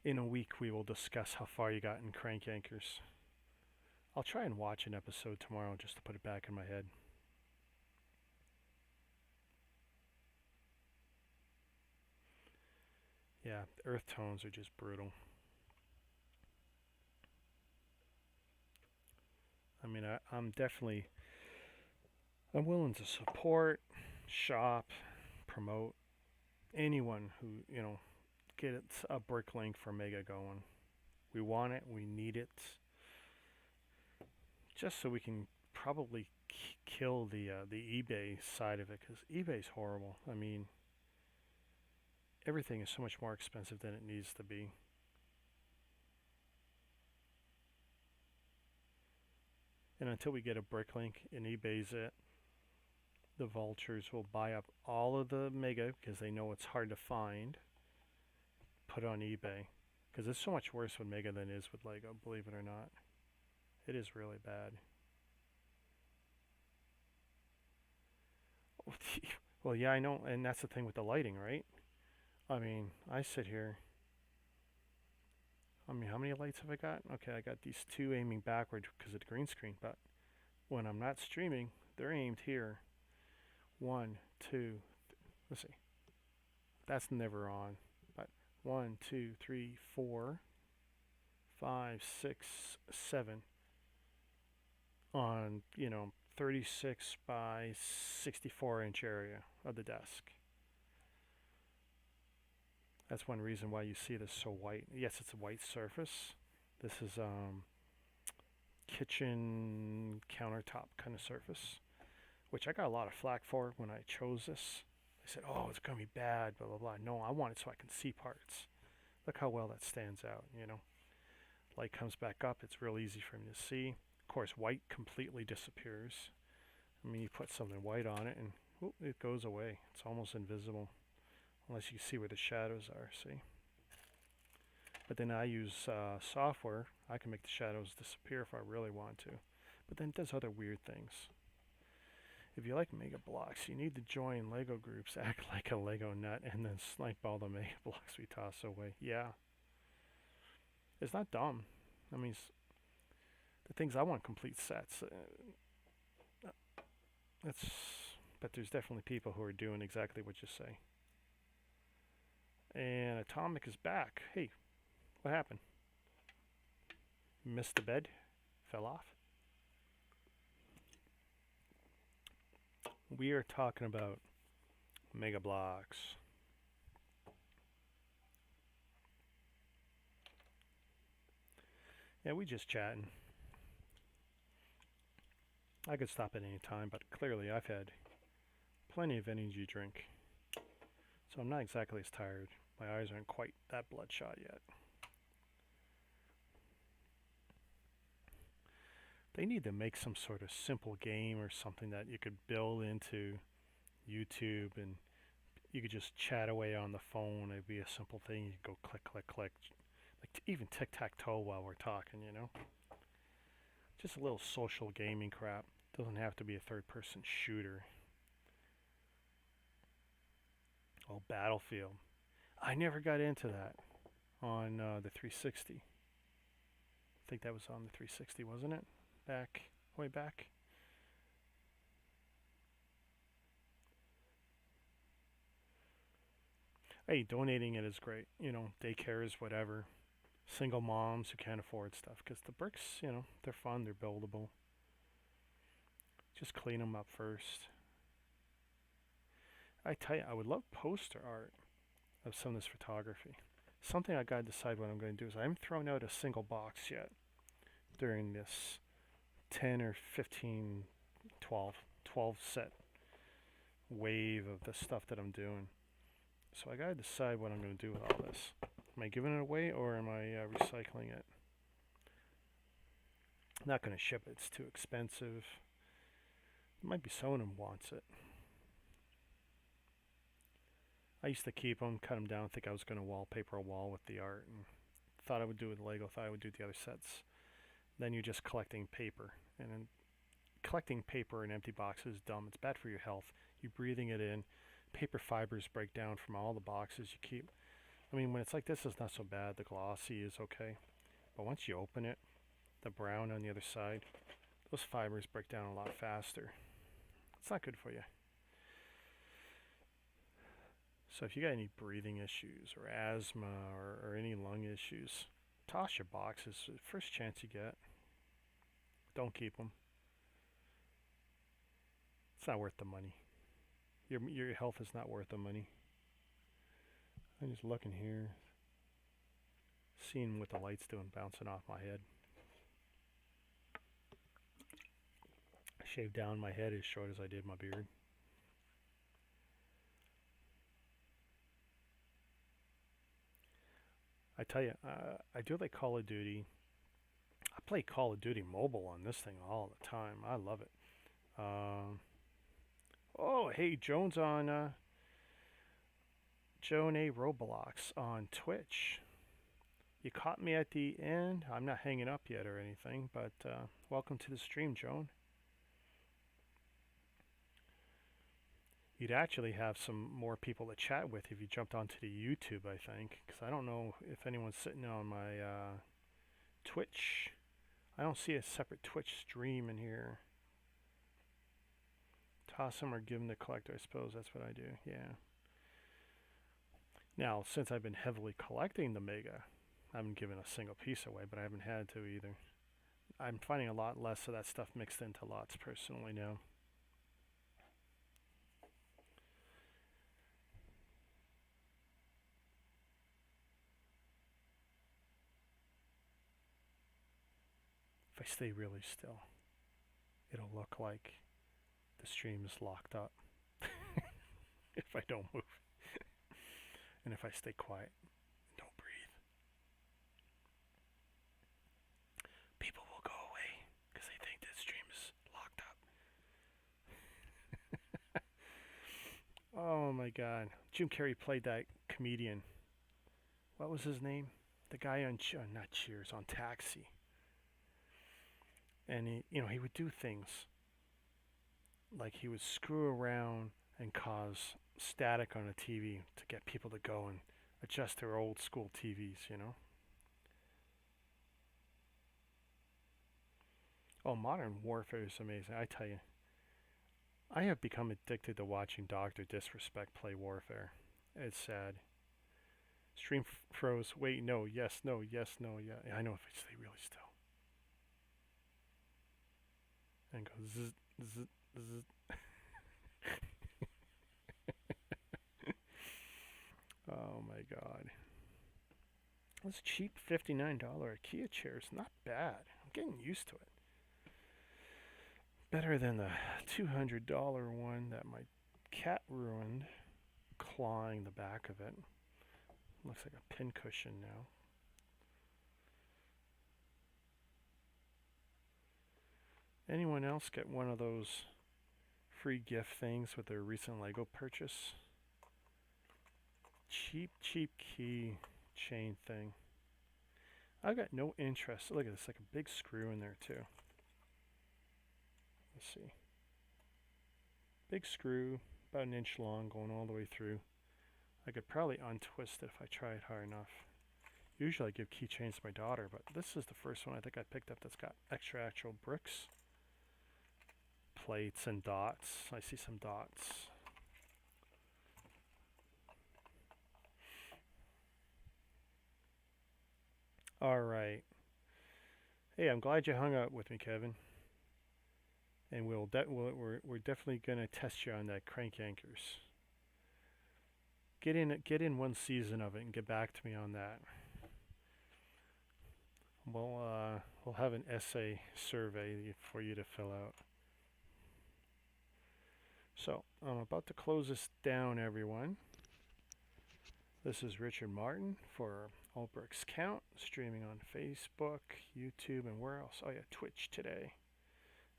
In a week, we will discuss how far you got in crank anchors. I'll try and watch an episode tomorrow just to put it back in my head. Yeah, earth tones are just brutal. I mean, I'm willing to support, shop, promote anyone who, gets a brick link for Mega going. We want it, we need it, just so we can probably kill the eBay side of it, because eBay's horrible. I mean, everything is so much more expensive than it needs to be. And until we get a brick link and eBay's it, the vultures will buy up all of the Mega because they know it's hard to find, put on eBay. Because it's so much worse with Mega than it is with Lego, believe it or not. It is really bad. Well, yeah, I know, and that's the thing with the lighting, right? I mean, I sit here. I mean, how many lights have I got? Okay, I got these two aiming backward because of the green screen, but when I'm not streaming, they're aimed here. 1, 2, let's see. That's never on. But 1, 2, 3, 4, 5, 6, 7 on, 36 by 64-inch area of the desk. That's one reason why you see this so white. Yes, it's a white surface. This is kitchen countertop kind of surface, which I got a lot of flack for when I chose this. They said, oh, it's going to be bad, blah, blah, blah. No, I want it so I can see parts. Look how well that stands out, Light comes back up. It's real easy for me to see. Of course, white completely disappears. I mean, you put something white on it and whoop, it goes away. It's almost invisible. Unless you see where the shadows are, see? But then I use software. I can make the shadows disappear if I really want to. But then it does other weird things. If you like Mega Blocks, you need to join Lego groups, act like a Lego nut, and then snipe all the Mega Blocks we toss away. Yeah. It's not dumb. I mean, the things I want complete sets. But there's definitely people who are doing exactly what you say. And Atomic is back. Hey, what happened? Missed the bed? Fell off? We are talking about Mega Blocks. Yeah, we just chatting. I could stop at any time, but clearly I've had plenty of energy drink. So I'm not exactly as tired. My eyes aren't quite that bloodshot yet. They need to make some sort of simple game or something that you could build into YouTube and you could just chat away on the phone. It'd be a simple thing. You could go click, click, click. Like even tic-tac-toe while we're talking, Just a little social gaming crap. Doesn't have to be a third-person shooter. Oh, Battlefield. I never got into that on the 360. I think that was on the 360, wasn't it? Way back. Hey, donating it is great. Daycares, whatever. Single moms who can't afford stuff. Because the bricks, they're fun, they're buildable. Just clean them up first. I tell you, I would love poster art of some of this photography. Something I gotta decide what I'm going to do is I haven't thrown out a single box yet during this 10 or 15, 12 set wave of the stuff that I'm doing. So I gotta decide what I'm gonna do with all this. Am I giving it away or am I recycling it? I'm not gonna ship it, it's too expensive. Might be someone who wants it. I used to keep them, cut them down, think I was gonna wallpaper a wall with the art, and thought I would do it with Lego, thought I would do the other sets. Then you're just collecting paper, and then collecting paper in empty boxes is dumb. It's bad for your health. You're breathing it in. Paper fibers break down from all the boxes you keep. I mean, when it's like this, it's not so bad. The glossy is okay. But once you open it, the brown on the other side, those fibers break down a lot faster. It's not good for you. So if you got any breathing issues or asthma or any lung issues, toss your boxes. First chance you get. Don't keep them. It's not worth the money. Your health is not worth the money. I'm just looking here, seeing what the light's doing, bouncing off my head. I shaved down my head as short as I did my beard. I tell you, I do like Call of Duty. I play Call of Duty mobile on this thing all the time. I love it. Oh, hey, Joan A. Roblox on Twitch. You caught me at the end. I'm not hanging up yet or anything, but welcome to the stream, Joan. You'd actually have some more people to chat with if you jumped onto the YouTube, I think, because I don't know if anyone's sitting on my Twitch. I don't see a separate Twitch stream in here. Toss them or give them to collect, I suppose that's what I do, yeah. Now, since I've been heavily collecting the Mega, I haven't given a single piece away, but I haven't had to either. I'm finding a lot less of that stuff mixed into lots personally now. If I stay really still, it'll look like the stream is locked up if I don't move. And if I stay quiet and don't breathe, people will go away because they think the stream is locked up. Oh my god. Jim Carrey played that comedian. What was his name? The guy on, not Cheers, on Taxi. And he would do things like he would screw around and cause static on a TV to get people to go and adjust their old school TVs. Oh, Modern Warfare is amazing, I tell you. I have become addicted to watching Dr. Disrespect play Warfare. It's sad. Stream froze. Wait, no, yes, no, yes, no, yeah. I know if I stay really still. And go zzz, zzz, zzz. Oh my god. This cheap $59 IKEA chair is not bad. I'm getting used to it. Better than the $200 one that my cat ruined, clawing the back of it. Looks like a pincushion now. Anyone else get one of those free gift things with their recent Lego purchase? Cheap key chain thing. I've got no interest. Look at this, like a big screw in there too. Let's see. Big screw, about an inch long, going all the way through. I could probably untwist it if I tried hard enough. Usually I give keychains to my daughter, but this is the first one I think I picked up that's got extra actual bricks. Plates and dots. I see some dots. Alright. Hey, I'm glad you hung out with me, Kevin. And we're definitely going to test you on that crank anchors. Get in one season of it and get back to me on that. We'll have an essay survey for you to fill out. So, I'm about to close this down, everyone. This is Richard Martin for All Bricks Count, streaming on Facebook, YouTube, and where else? Oh yeah, Twitch today.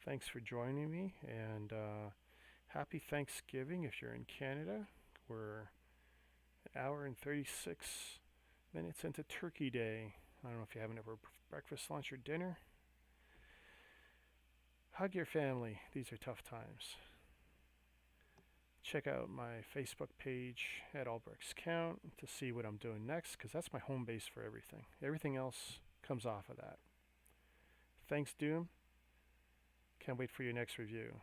Thanks for joining me, and happy Thanksgiving if you're in Canada. We're an hour and 36 minutes into Turkey Day. I don't know if you're having a breakfast, lunch, or dinner. Hug your family. These are tough times. Check out my Facebook page at All Bricks Count to see what I'm doing next, because that's my home base for everything. Everything else comes off of that. Thanks, Doom. Can't wait for your next review.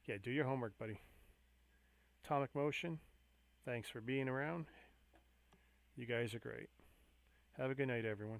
Yeah, do your homework, buddy. Atomic Motion, thanks for being around. You guys are great. Have a good night, everyone.